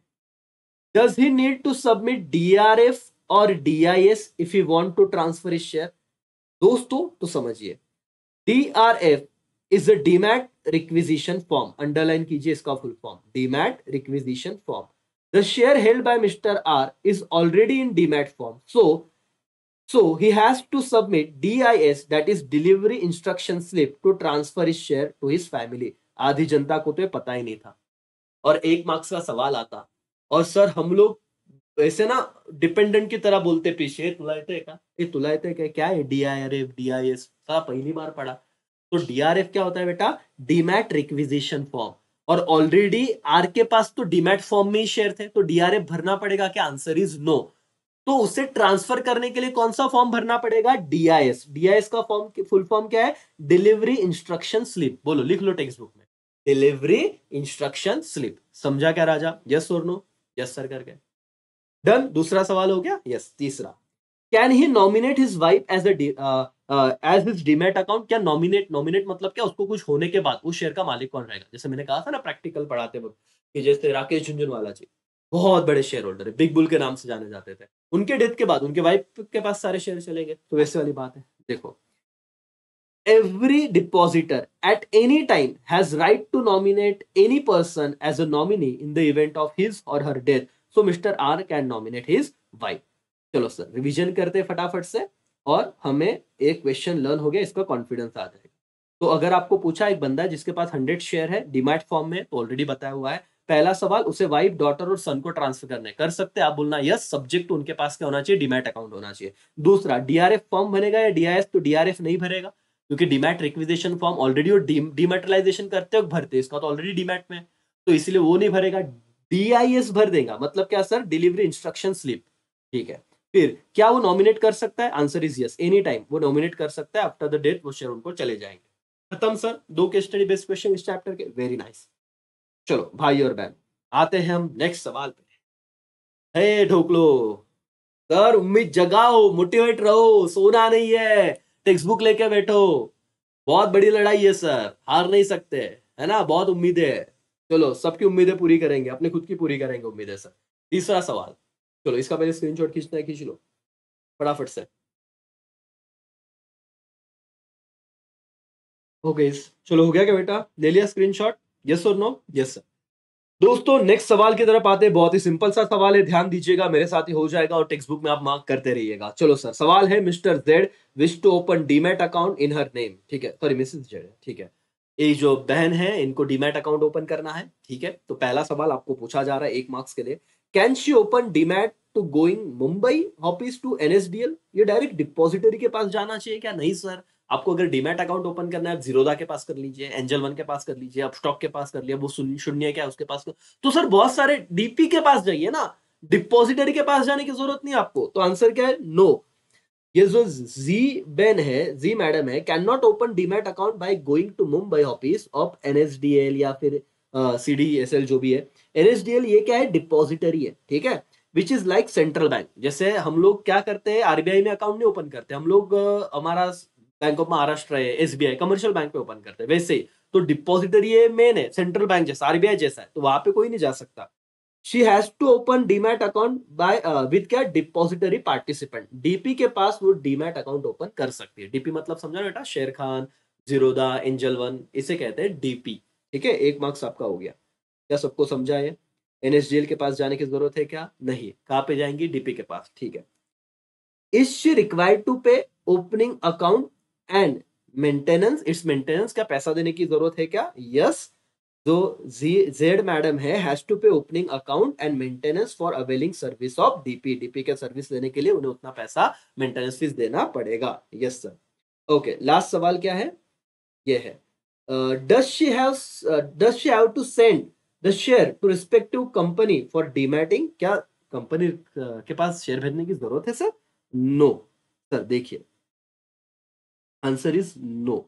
does he need to submit DRF और DIS if he want to transfer his share? दोस्तों तो समझिए, DRF is a demat requisition form. Underline कीजिए इसका full form, demat requisition form. The share held by Mr. R is already in DMAT form. So he has to submit DIS, that is delivery instruction slip, to transfer his share to his family। आधी जनता को तो ये पता ही नहीं था और 1 मार्क्स का सवाल आता। और सर हम लोग तो ऐसे ना डिपेंडेंट की तरह बोलते पीछे, तुला येतंय का, ये तुला येतंय काय, क्या है डीआरएफ डीआईएस, साला पहली बार पढ़ा। तो डीआरएफ क्या होता है बेटा, डीमैट रिक्विजिशन फॉर्म। और ऑलरेडी आर के पास तो डीमैट फॉर्म में ही शेयर थे, तो डीआरएफ भरना पड़ेगा क्या, आंसर इज नो। तो उसे ट्रांसफर करने के लिए कौन सा फॉर्म भरना पड़ेगा, डीआईएस। डीआईएस का फॉर्म, फुल फॉर्म क्या है, डिलीवरी इंस्ट्रक्शन स्लिप। बोलो, लिख लो टेक्स्ट बुक में, डिलीवरी इंस्ट्रक्शन स्लिप। समझा क्या राजा, यस और नो, यस सर करके डन। दूसरा सवाल हो गया, यस। तीसरा, can he nominate his wife as as his demat account. क्या नॉमिनेट, नॉमिनेट मतलब क्या, उसको कुछ होने के बाद उस शेयर का मालिक कौन रहेगा। जैसे मैंने कहा था ना प्रैक्टिकल पढ़ाते वक्त, कि जैसे राकेश झुंझुनवाला जी बहुत बड़े शेयर होल्डर है, बिग बुल के नाम से जाने जाते थे, उनके डेथ के बाद उनके वाइफ के पास सारे शेयर चलेंगे, तो वैसे वाली बात है। देखो, every depositor at any time has right to nominate any person as a nominee in the event of his or her death. So Mr. R can nominate his wife. चलो सर रिवीजन करते हैं फटाफट से, और हमें एक क्वेश्चन लर्न हो गया, इसका कॉन्फिडेंस आ जाएगा। तो अगर आपको पूछा, एक बंदा है जिसके पास 100 शेयर है डीमैट फॉर्म में, तो ऑलरेडी बताया हुआ है। पहला सवाल, उसे वाइफ, डॉटर और सन को ट्रांसफर करने कर सकते हैं, आप बोलना यस, सब्जेक्ट उनके पास क्या होना चाहिए, डीमैट अकाउंट होना चाहिए। दूसरा, डीआरएफ फॉर्म बनेगा या डीआईएस, तो डीआरएफ नहीं भरेगा, क्योंकि डीमैट रिक्विजिशन फॉर्म ऑलरेडी वो डीमैटलाइजेशन करते वक्त भरते, इसका तो ऑलरेडी डीमैट में, तो इसलिए वो नहीं भरेगा। डीआईएस भर देगा, मतलब क्या सर, डिलीवरी इंस्ट्रक्शन स्लिप। ठीक है। फिर क्या वो नॉमिनेट कर सकता है, answer is yes, any time वो नॉमिनेट कर सकता है, आफ्टर द डेट वो शेयर उनको चले जाएंगे। खत्म सर, दो केस स्टडी बेस्ड क्वेश्चन इस चैप्टर के, वेरी नाइस। चलो भाई और बहन, आते हैं हम नेक्स्ट सवाल पे। हे ढोकलो, सर उम्मीद जगाओ, मोटिवेट रहो, सोना नहीं है, टेक्स्ट बुक लेके बैठो, बहुत बड़ी लड़ाई है सर, हार नहीं सकते, है ना, बहुत उम्मीदें है। चलो सबकी उम्मीदें पूरी करेंगे, अपनी खुद की पूरी करेंगे उम्मीदें सर। तीसरा सवाल, चलो इसका पहले स्क्रीनशॉट खींचना है, खींच लो फटाफट से। ओके, चलो हो गया क्या बेटा, ले लिया स्क्रीनशॉट, यस और नो, यस सर। दोस्तों नेक्स्ट सवाल की तरफ आते हैं, बहुत ही सिंपल सा सवाल है, ध्यान दीजिएगा, मेरे साथ ही हो जाएगा और टेक्स्ट बुक में आप मार्क करते रहिएगा। चलो सर, सवाल है, mister Z wish to open demat account in her name. ठीक है, सॉरी मिसेस जेड है, ठीक है। ये जो बहन है, इनको डीमैट अकाउंट ओपन करना है, ठीक है। तो पहला सवाल आपको पूछा जा रहा है 1 मार्क्स के लिए, can she open demat to going Mumbai office to NSDL. ये डायरेक्ट डिपॉजिटरी के पास जाना चाहिए क्या, नहीं सर। आपको अगर डीमैट अकाउंट ओपन करना है, आप जीरोदा के पास कर लीजिए, एंजल वन के पास कर लीजिए, आप स्टॉक के पास कर लिया, वो शून्य क्या है उसके पास, तो सर बहुत सारे डीपी के पास जाइए ना, डिपॉजिटरी के पास जाने की जरूरत नहीं आपको। तो आंसर क्या है, नो। ये जो जी बेन है, जी मैडम है, can not open demat account by going to Mumbai office of NSDL या फिर सीडीएसएल जो भी है। एनएसडीएल ये क्या है, डिपॉजिटरी है, ठीक है, which is like central bank. जैसे हम लोग क्या करते हैं, आरबीआई में अकाउंट नहीं ओपन करते हम लोग, हमारा बैंक ऑफ महाराष्ट्र है, एसबीआई कमर्शियल बैंक में ओपन करते हैं, वैसे ही तो डिपॉजिटरी ये मेन है, सेंट्रल बैंक जैसा, आरबीआई जैसा है, तो वहां पे कोई नहीं जा सकता। She has to open demat account by with क्या, डिपॉजिटरी पार्टिसिपेंट। डीपी के पास वो डीमैट अकाउंट ओपन कर सकती है। डीपी मतलब समझा बेटा, शेर खान, जीरोदा, एंजल वन, इसे कहते हैं डीपी। ठीक है, 1 मार्क्स आपका हो गया। क्या सबको समझा है, एनएसडीएल के पास जाने की जरूरत है क्या, नहीं, कहाँ पे जाएंगी, डीपी के पास, ठीक है। इज शी रिक्वायर्ड टू पे opening account and maintenance, it's maintenance, क्या पैसा देने की जरूरत है क्या, यस। जो जेड मैडम है, हैज टू पे opening account and maintenance for availing service of DP. DP के सर्विस लेने के लिए उन्हें उतना पैसा मेंटेनेंस फीस देना पड़ेगा, यस सर। ओके, लास्ट सवाल क्या है, ये है, does she have to send the share to respective company for dematting. क्या कंपनी के पास शेयर भेजने की जरूरत है सर, नो। सर देखिए, answer is no.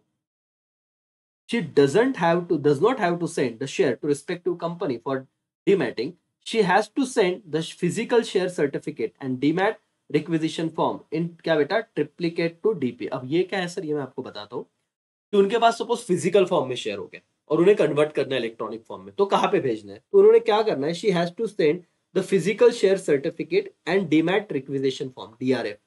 She does not have to send the share to respective company for dematting. She has to send the physical share certificate and demat requisition form in क्या बेटा, ट्रिप्लीकेट टू डीपी। अब ये क्या है सर, ये मैं आपको बताता हूँ कि उनके पास सपोज फिजिकल फॉर्म में शेयर हो गया और उन्हें कन्वर्ट करना है इलेक्ट्रॉनिक फॉर्म में, तो कहाँ पे भेजना है, तो उन्होंने क्या करना है, she has to send the physical share certificate and demat requisition form, DRF.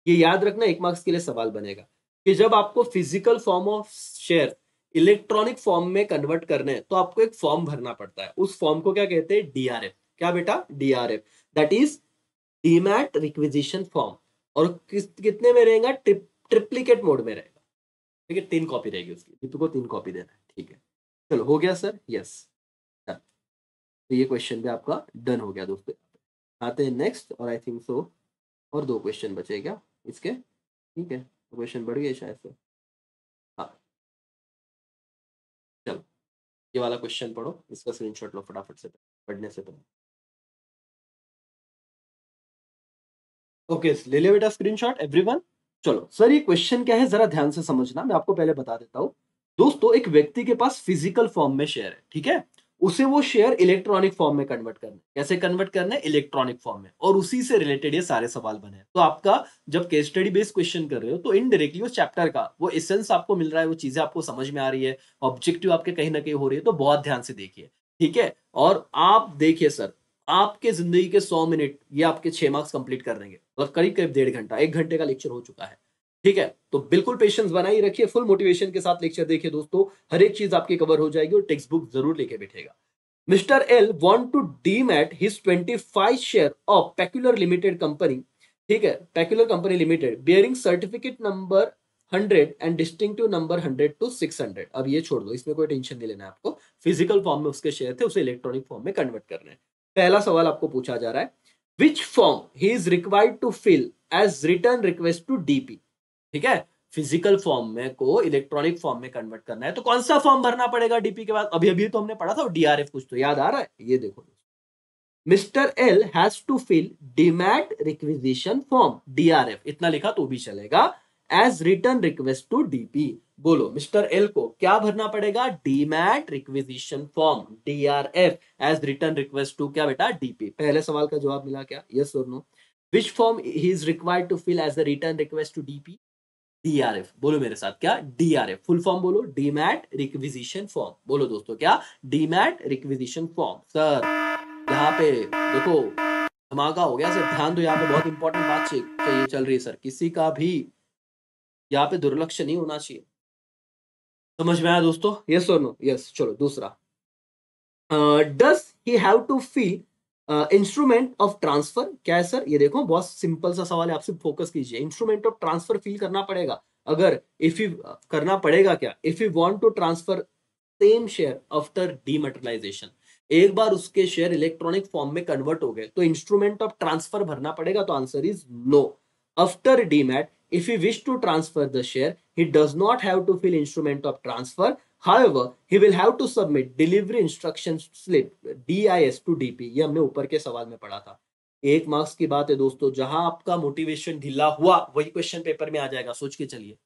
ये याद रखना, 1 मार्क्स के लिए सवाल बनेगा कि जब आपको physical form of share electronic form में कन्वर्ट करने हैं, तो आपको एक फॉर्म भरना पड़ता है, उस फॉर्म को क्या कहते हैं, डीआरएफ। क्या बेटा, DRF, that is demat requisition form. और कितने में रहेगा, ट्रिप्लीकेट मोड में रहेगा, ठीक है, 3 कॉपी रहेगी उसकी, दीपू को 3 कॉपी देना है, ठीक है। चलो हो गया सर, यस। तो ये क्वेश्चन भी आपका डन हो गया दोस्तों। आते हैं नेक्स्ट, और आई थिंक सो और 2 क्वेश्चन बचे क्या इसके? ठीक है, क्वेश्चन बढ़ गए शायद से। हाँ, चलो ये वाला क्वेश्चन पढ़ो, इसका स्क्रीनशॉट लो फटाफट से पढ़ने से पहले। ओके, ले लिया बेटा स्क्रीनशॉट एवरीवन? चलो सर, ये क्वेश्चन क्या है जरा ध्यान से समझना, मैं आपको पहले बता देता हूँ। दोस्तों, एक व्यक्ति के पास फिजिकल फॉर्म में शेयर है, ठीक है? उसे वो शेयर इलेक्ट्रॉनिक फॉर्म में कन्वर्ट करना है। कैसे कन्वर्ट करना है? इलेक्ट्रॉनिक फॉर्म में। और उसी से रिलेटेड ये सारे सवाल बने हैं। तो आपका जब केस स्टडी बेस्ड क्वेश्चन कर रहे हो तो इनडायरेक्टली उस चैप्टर का वो एसेंस आपको मिल रहा है, वो चीजें आपको समझ में आ रही है, ऑब्जेक्टिव आपके कहीं ना कहीं हो रही है, तो बहुत ध्यान से देखिए, ठीक है? और आप देखिए सर, आपके जिंदगी के 100 मिनट ये आपके 6 मार्क्स कंप्लीट कर देंगे, और करीब करीब 1.5 घंटा 1 घंटे का लेक्चर हो चुका है, ठीक है? तो बिल्कुल पेशेंस बनाए रखिए, फुल मोटिवेशन के साथ लेक्चर देखिए दोस्तों, हर एक चीज आपकी कवर हो जाएगी, और टेक्स्ट बुक जरूर लेके बैठेगा। Mister L want to demat his 25 share of peculiar limited company, ठीक है, peculiar company limited bearing certificate number 100 and distinctive number 100 to 600। अब ये छोड़ दो, इसमें कोई टेंशन नहीं लेना है आपको, फिजिकल फॉर्म में उसके शेयर थे, उसे इलेक्ट्रॉनिक फॉर्म में कन्वर्ट करना है। पहला सवाल आपको पूछा जा रहा है, which form he is required to fill as return request to DP, ठीक है? फिजिकल फॉर्म में को इलेक्ट्रॉनिक फॉर्म में कन्वर्ट करना है, तो कौन सा फॉर्म भरना पड़ेगा डीपी के बाद? अभी अभी तो हमने पढ़ा था डीआरएफ, कुछ तो याद आ रहा है? ये देखो, mister L has to fill demat requisition form, DRF इतना लिखा तो भी चलेगा, as return request to DP. बोलो मिस्टर एल को क्या भरना पड़ेगा? Demat requisition form, DRF, as return request to क्या बेटा? डीपी। पहले सवाल का जवाब मिला क्या? यस और no? Which form he is required to fill as a return request to DP? DRF. बोलो मेरे साथ, क्या? डीआरएफ फुल फॉर्म बोलो, डीमैट रिक्विजिशन फॉर्म। बोलो दोस्तों, क्या? Demat requisition form. सर यहाँ पे देखो, धमाका हो गया सर, ध्यान दो, यहाँ पे बहुत इंपॉर्टेंट बात चाहिए चल रही है सर, किसी का भी यहाँ पे दुर्लक्ष्य नहीं होना चाहिए। समझ में आया दोस्तों? यस और नो? यस। चलो दूसरा, does he have to fill instrument of transfer? क्या है सर? ये देखो बहुत सिंपल सा सवाल है, आप सिर्फ फोकस कीजिए। इंस्ट्रूमेंट ऑफ ट्रांसफर फील करना पड़ेगा, अगर इफ यू करना पड़ेगा क्या? If you want to transfer same share after dematerialization, एक बार उसके शेयर इलेक्ट्रॉनिक फॉर्म में कन्वर्ट हो गए तो इंस्ट्रूमेंट ऑफ ट्रांसफर भरना पड़ेगा, तो answer is no. After demat, if he wish to transfer the share, he does not have to fill instrument of transfer. However, he will have to submit delivery instruction slip DIS to DP। ये हमने ऊपर के सवाल में पढ़ा था। 1 मार्क्स की बात है दोस्तों, जहां आपका मोटिवेशन ढीला हुआ वही क्वेश्चन पेपर में आ जाएगा, सोच के चलिए।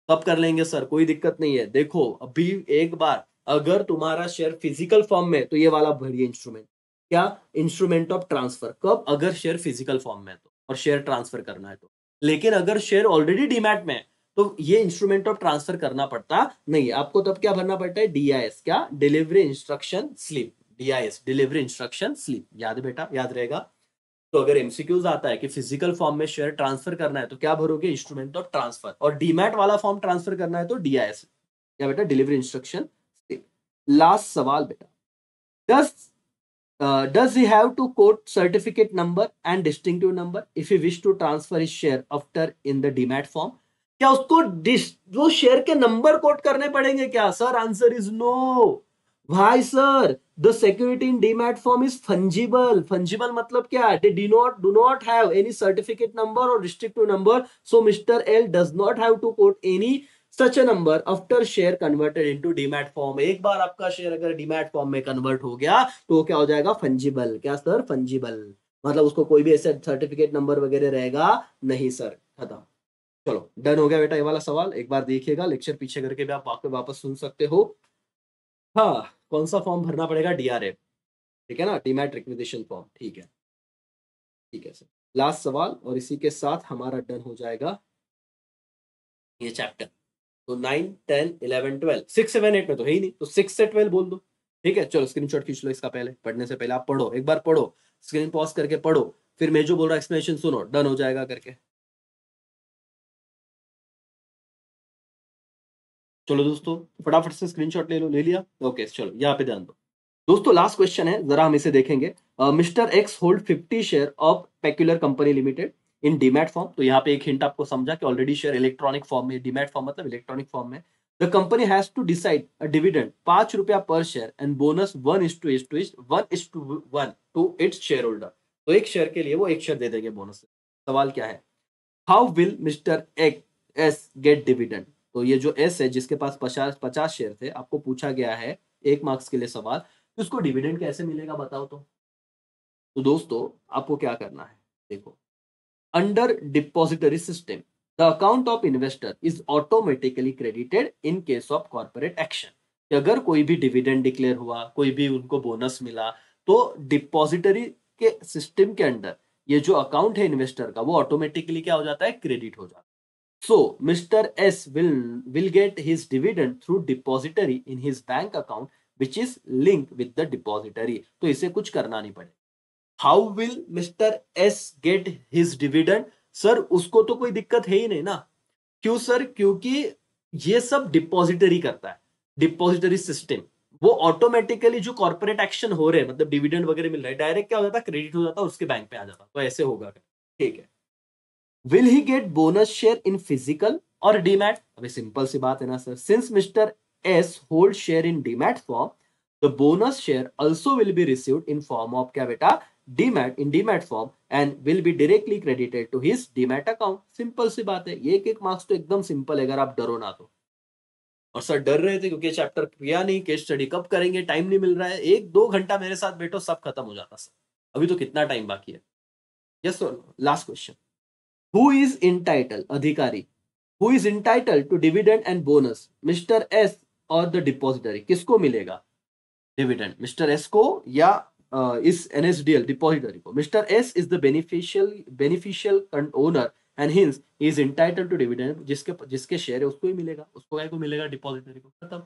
तब कर लेंगे सर, कोई दिक्कत नहीं है। देखो अभी एक बार अगर तुम्हारा शेयर फिजिकल फॉर्म में, तो ये वाला भरिए इंस्ट्रूमेंट, क्या? Instrument of transfer. कब? अगर शेयर फिजिकल फॉर्म में है तो, और शेयर ट्रांसफर करना है तो। लेकिन अगर शेयर ऑलरेडी डीमैट में है तो ये इंस्ट्रूमेंट ऑफ ट्रांसफर करना पड़ता नहीं है आपको। तब क्या भरना पड़ता है? डीआईएस, क्या? Delivery instruction slip. DIIs, delivery instruction slip. याद है बेटा? याद रहेगा? तो अगर एमसीक्यूज आता है कि फिजिकल फॉर्म में शेयर ट्रांसफर करना है तो क्या भरोगे? Instrument of transfer. और डीमैट वाला फॉर्म ट्रांसफर करना है तो डीआईएस, क्या बेटा? Delivery instruction. लास्ट सवाल बेटा, does does he have to quote certificate number and distinctive number if he wish to transfer his share after in the demat form? क्या उसको वो शेयर के नंबर कोट करने पड़ेंगे क्या? Sir answer is no. भाई sir, the security in demat form is fungible. Fungible मतलब क्या है? They do not have any certificate number और restrictive number, so mister L does not have to quote any such a number after share converted into demat form. एक बार आपका शेयर अगर डीमैट फॉर्म में कन्वर्ट हो गया तो क्या हो जाएगा? फंजिबल। क्या सर? फंजिबल, मतलब उसको कोई भी ऐसे सर्टिफिकेट नंबर वगैरह रहेगा नहीं सर, खत्म। चलो डन हो गया बेटा ये वाला सवाल। एक बार देखिएगा, लेक्चर पीछे करके भी आप वापस सुन सकते हो। हाँ, कौन सा फॉर्म भरना पड़ेगा? डीआरएफ, ठीक है ना? Demat requisition form. ठीक है, ठीक है सर। लास्ट सवाल, और इसी के साथ हमारा डन हो जाएगा ये चैप्टर। तो 9 10 11 12 6 7 8 में तो है ही नहीं, तो 6 से 12 बोल दो। ठीक है, चलो स्क्रीनशॉट खींच लो इसका। पहले पढ़ने से पहले आप पढ़ो, एक बार पढ़ो, स्क्रीन पॉज करके पढ़ो, फिर मैं जो बोल रहा एक्सप्लेनेशन सुनो, डन हो जाएगा करके। चलो दोस्तों फटाफट से स्क्रीनशॉट ले लो। ले लिया? ओके चलो यहाँ पे ध्यान दो दोस्तों। लास्ट क्वेश्चन है, जरा हम इसे देखेंगे। Mister X hold 50 share of peculiar company limited in demat form. तो यहाँ पे एक हिंट आपको समझा कि ऑलरेडी शेयर इलेक्ट्रॉनिक फॉर्म में, डीमैट फॉर्म मतलब इलेक्ट्रॉनिक फॉर्म में। The company has to decide a dividend 5 रुपया per share and bonus 1:1 to its share holder. तो एक शेयर के लिए वो एक शेयर दे देंगे बोनस। सवाल क्या है, how will mister S gate dividend. तो ये जो एस है जिसके पास 50 शेयर थे, आपको पूछा गया है 1 मार्क्स के लिए सवाल, तो उसको डिविडेंड कैसे मिलेगा बताओ। तो दोस्तों आपको क्या करना है, देखो, under depository system the account of investor is automatically credited in case of corporate action। कि अगर कोई भी डिविडेंड डिक्लेयर हुआ, कोई भी उनको बोनस मिला, तो डिपॉजिटरी के सिस्टम के अंडर ये जो अकाउंट है इन्वेस्टर का, वो ऑटोमेटिकली क्या हो जाता है, क्रेडिट हो जाता है। So mister S will get his dividend through depository in his bank account which is link with the depository. तो इसे कुछ करना नहीं पड़ेगा। How will mister S get his dividend, sir उसको तो कोई दिक्कत है ही नहीं ना। क्यों सर, क्योंकि ये सब डिपॉजिटरी करता है, डिपॉजिटरी सिस्टम। वो ऑटोमेटिकली जो कॉर्पोरेट एक्शन हो रहे हैं, मतलब डिविडेंड वगैरह मिल रहा है, डायरेक्ट क्या हो जाता है, क्रेडिट हो जाता है, उसके बैंक पे आ जाता, तो ऐसे होगा। ठीक है। Will he get bonus share in physical और डीमैट। अभी सिंपल सी बात है ना sir, since mister S hold share in demat form, the bonus share also will be received in form of क्या बेटा, demat, in demat form, and will be directly credited to his demat account. Simple सी बात है, ये एक मार्क्स तो एकदम सिंपल है, अगर आप डरो ना तो। और सर डर रहे थे क्योंकि चैप्टर किया नहीं, केस स्टडी कब करेंगे, टाइम नहीं मिल रहा है, 1-2 घंटा मेरे साथ बैठो सब खत्म हो जाता सर। अभी तो कितना टाइम बाकी है। Yes sir, last question, who is entitle, अधिकारी, who is entitle to dividend and bonus, mister S और द डिपॉजिटरी। किसको मिलेगा डिविडेंड, मिस्टर एस को या इस एनएसडीएल डिपॉजिटरी को। Mister S is the beneficial owner and hence he is entitle to dividend, जिसके जिसके शेयर है उसको ही मिलेगा, उसको क्या को मिलेगा, डिपॉजिटरी को। खत्म।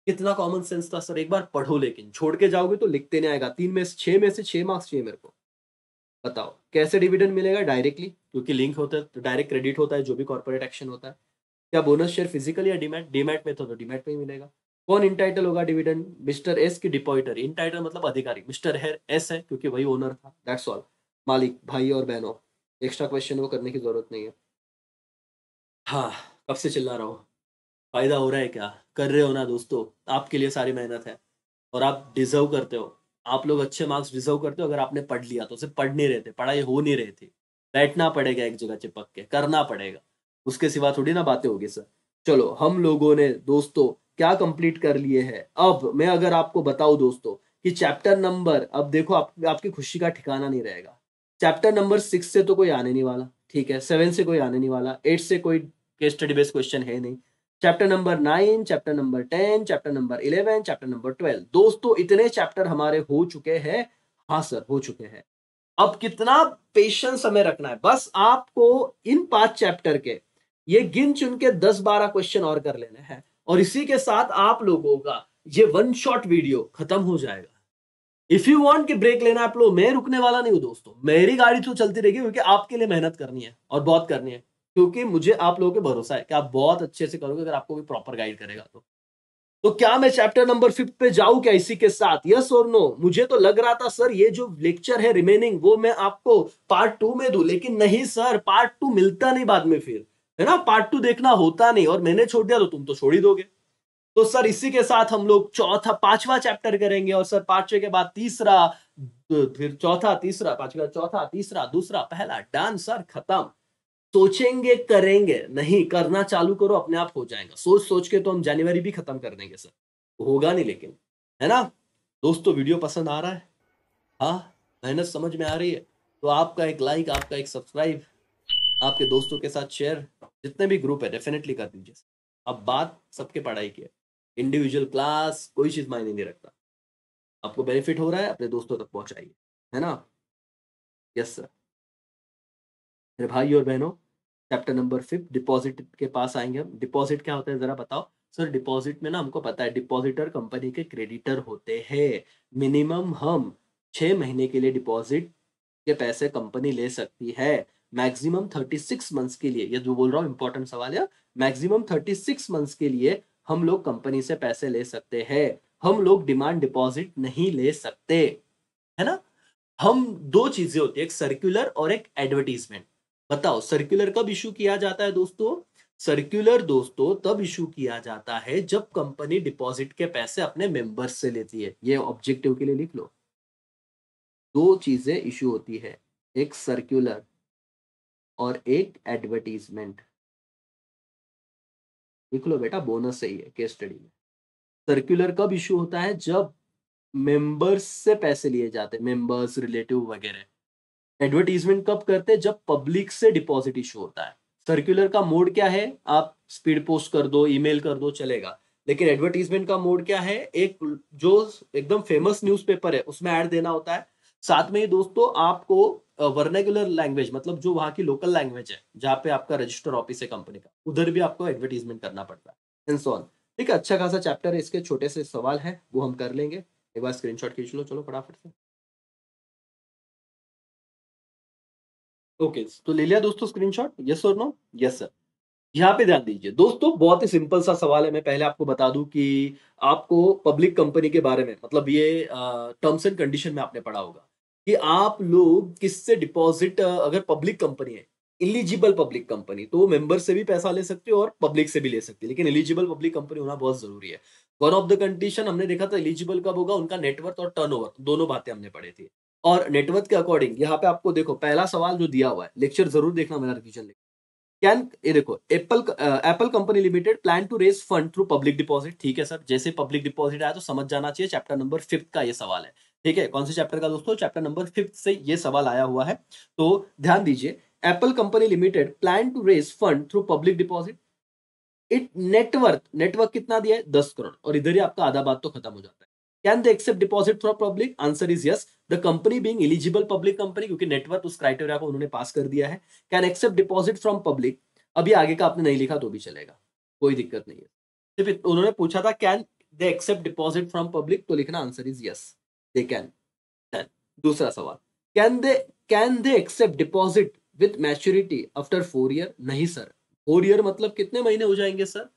कितना कॉमन सेंस था सर, एक बार पढ़ो, लेकिन छोड़ के जाओगे तो लिखते नहीं आएगा। 6 में से 6 मार्क्स चाहिए मेरे को। बताओ कैसे डिविडेंड मिलेगा, डायरेक्टली, क्योंकि लिंक होता है तो डायरेक्ट क्रेडिट होता है जो भी कॉर्पोरेट एक्शन होता है। क्या बोनस शेयर फिजिकल या डीमैट, डीमैट में तो डीमैट में ही मिलेगा। कौन इंटाइटल होगा डिविडेंड, मिस्टर एस की डिपॉजिटरी, इंटाइटल मतलब अधिकारी, मिस्टर एस है क्योंकि वही ओनर था, दैट्स ऑल। मालिक, भाई और बहनों, एक्स्ट्रा क्वेश्चन वो करने की जरूरत नहीं है। हाँ, कब से चिल्ला रहा हूँ, फायदा हो रहा है क्या, कर रहे हो ना दोस्तों, आपके लिए सारी मेहनत है और आप डिजर्व करते हो। आप लोग अच्छे मार्क्स डिजर्व करते हो अगर आपने पढ़ लिया तो। सिर्फ पढ़ नहीं रहे थे, पढ़ाई हो नहीं रही थी, बैठना पड़ेगा एक जगह चिपक के, करना पड़ेगा, उसके सिवा थोड़ी ना बातें होगी सर। चलो हम लोगों ने दोस्तों क्या कंप्लीट कर लिए हैं। अब मैं अगर आपको बताऊं दोस्तों कि चैप्टर नंबर, अब देखो आपकी खुशी का ठिकाना नहीं रहेगा। चैप्टर नंबर 6 से तो कोई आने नहीं वाला, ठीक है, 7 से कोई आने नहीं वाला, 8 से कोई केस स्टडी बेस्ड क्वेश्चन है नहीं। Chapter number 9, chapter number 10, chapter number 11, chapter number 12, दोस्तों इतने चैप्टर हमारे हो चुके हैं। हाँ सर, हो चुके हैं। अब कितना पेशेंस हमें रखना है, बस आपको इन 5 चैप्टर के ये गिन चुन के 10-12 क्वेश्चन और कर लेने हैं, और इसी के साथ आप लोगों का ये वन शॉट वीडियो खत्म हो जाएगा। इफ यू वांट कि ब्रेक लेना आप लो, मैं रुकने वाला नहीं हूं दोस्तों, मेरी गाड़ी तो चलती रहेगी, क्योंकि आपके लिए मेहनत करनी है और बहुत करनी है, क्योंकि मुझे आप लोगों पे भरोसा है कि आप बहुत अच्छे से करोगे अगर आपको भी प्रॉपर गाइड करेगा तो क्या मैं चैप्टर नंबर 5 पे जाऊं क्या इसी के साथ, यस और नो। मुझे तो लग रहा था सर ये जो लेक्चर है रिमेनिंग वो मैं आपको पार्ट 2 में दूं, लेकिन नहीं सर, पार्ट 2 मिलता नहीं बाद में फिर, है ना, पार्ट 2 देखना होता नहीं, और मैंने छोड़ दिया तो तुम तो छोड़ ही दोगे। तो सर इसी के साथ हम लोग चौथा पांचवा चैप्टर करेंगे, और सर पांचवे के बाद तीसरा, फिर चौथा, तीसरा, पांचवा, चौथा, तीसरा, दूसरा, पहला, डन सर, खत्म। सोचेंगे करेंगे नहीं, करना चालू करो, अपने आप हो जाएगा। सोच सोच के तो हम जनवरी भी खत्म कर देंगे सर, होगा नहीं लेकिन, है ना। दोस्तों वीडियो पसंद आ रहा है, हाँ, मेहनत समझ में आ रही है, तो आपका एक लाइक, आपका एक सब्सक्राइब, आपके दोस्तों के साथ शेयर, जितने भी ग्रुप है डेफिनेटली कर दीजिए। अब बात सबके पढ़ाई की है, इंडिविजुअल क्लास कोई चीज मायने नहीं रखता। आपको बेनिफिट हो रहा है, अपने दोस्तों तक पहुंचाइए, है ना। Yes sir. मेरे भाई और बहनों, चैप्टर नंबर 5 डिपॉजिट के पास आएंगे हम। डिपॉजिट क्या होता है जरा बताओ। सर डिपॉजिट में ना हमको पता है, डिपॉजिटर कंपनी के क्रेडिटर होते हैं। मिनिमम हम 6 महीने के लिए डिपॉजिट के पैसे कंपनी ले सकती है। मैक्सिमम 36 मंथ्स के लिए, ये जो बोल रहा हूँ इंपॉर्टेंट सवाल है, मैक्सिमम 36 मंथ्स के लिए हम लोग कंपनी से पैसे ले सकते हैं। हम लोग डिमांड डिपॉजिट नहीं ले सकते, है ना। हम दो चीजें होती है, एक सर्कुलर और एक एडवर्टीजमेंट। बताओ सर्कुलर कब इशू किया जाता है दोस्तों। सर्कुलर दोस्तों तब इशू किया जाता है जब कंपनी डिपॉजिट के पैसे अपने मेंबर्स से लेती है। ये ऑब्जेक्टिव के लिए लिख लो। दो चीजें इशू होती है, एक सर्कुलर और एक एडवर्टीजमेंट। लिख लो बेटा, बोनस सही है केस स्टडी में। सर्कुलर कब इशू होता है? जब मेंबर्स से पैसे लिए जाते हैं, मेंबर्स, रिलेटिव वगैरह। एडवर्टीजमेंट कब करते हैं? जब पब्लिक से डिपॉजिट इशू होता है। सर्कुलर का मोड क्या है? आप स्पीड पोस्ट कर दो, ईमेल कर दो, चलेगा। लेकिन एडवर्टीजमेंट का मोड क्या है? एक जो एकदम फेमस न्यूज़पेपर है उसमें ऐड देना होता है। साथ में ही दोस्तों आपको वर्नाक्युलर लैंग्वेज, मतलब जो वहां की लोकल लैंग्वेज है जहाँ पे आपका रजिस्टर ऑफिस है कंपनी का, उधर भी आपको एडवर्टीजमेंट करना पड़ता है, एंड सो ऑन। ठीक है, अच्छा खासा चैप्टर है, इसके छोटे से सवाल है वो हम कर लेंगे। एक बार स्क्रीनशॉट खींच लो, चलो फटाफट से। ओके, तो ले लिया दोस्तों स्क्रीनशॉट? यस और नो? Yes sir. यहाँ पे ध्यान दीजिए दोस्तों, बहुत ही सिंपल सा सवाल है। मैं पहले आपको बता दूं कि आपको पब्लिक कंपनी के बारे में, मतलब ये टर्म्स एंड कंडीशन में आपने पढ़ा होगा कि आप लोग किससे डिपॉजिट, अगर पब्लिक कंपनी है, इलिजिबल पब्लिक कंपनी, तो वो मेंबर से भी पैसा ले सकते हो और पब्लिक से भी ले सकते हो, लेकिन एलिजिबल पब्लिक कंपनी होना बहुत जरूरी है। वन ऑफ द कंडीशन हमने देखा था एलिजिबल कब होगा, उनका नेटवर्थ और टर्नओवर, दोनों बातें हमने पढ़ी थी। और नेटवर्थ के अकॉर्डिंग यहाँ पे आपको देखो, पहला सवाल जो दिया हुआ है, लेक्चर जरूर देखना, मेरा रिवीजन। कैन, ये देखो, Apple company limited plan to raise fund through public deposit. ठीक है सर, जैसे पब्लिक डिपॉजिट आया तो समझ जाना चाहिए चैप्टर नंबर 5 का ये सवाल है। ठीक है, कौन से चैप्टर का दोस्तों? चैप्टर नंबर 5 से ये सवाल आया हुआ है। तो ध्यान दीजिए, Apple company limited plan to raise fund through public deposit. It network कितना दिया है? 10 करोड़, और इधर ही आपका आधा बात तो खत्म हो जाता है। Can they accept deposit from public? Answer is yes, the company being eligible public company, क्योंकि नेटवर्क उस क्राइटेरिया को उन्होंने पास कर दिया है। Can accept deposit from public, अभी आगे का आपने नहीं लिखा तो भी चलेगा, कोई दिक्कत नहीं है। सिर्फ उन्होंने पूछा था can they accept deposit from public, तो लिखना answer is yes, they can. दूसरा सवाल, can they can they accept deposit with maturity after 4 year? नहीं सर, 4 ईयर मतलब कितने महीने हो जाएंगे सर?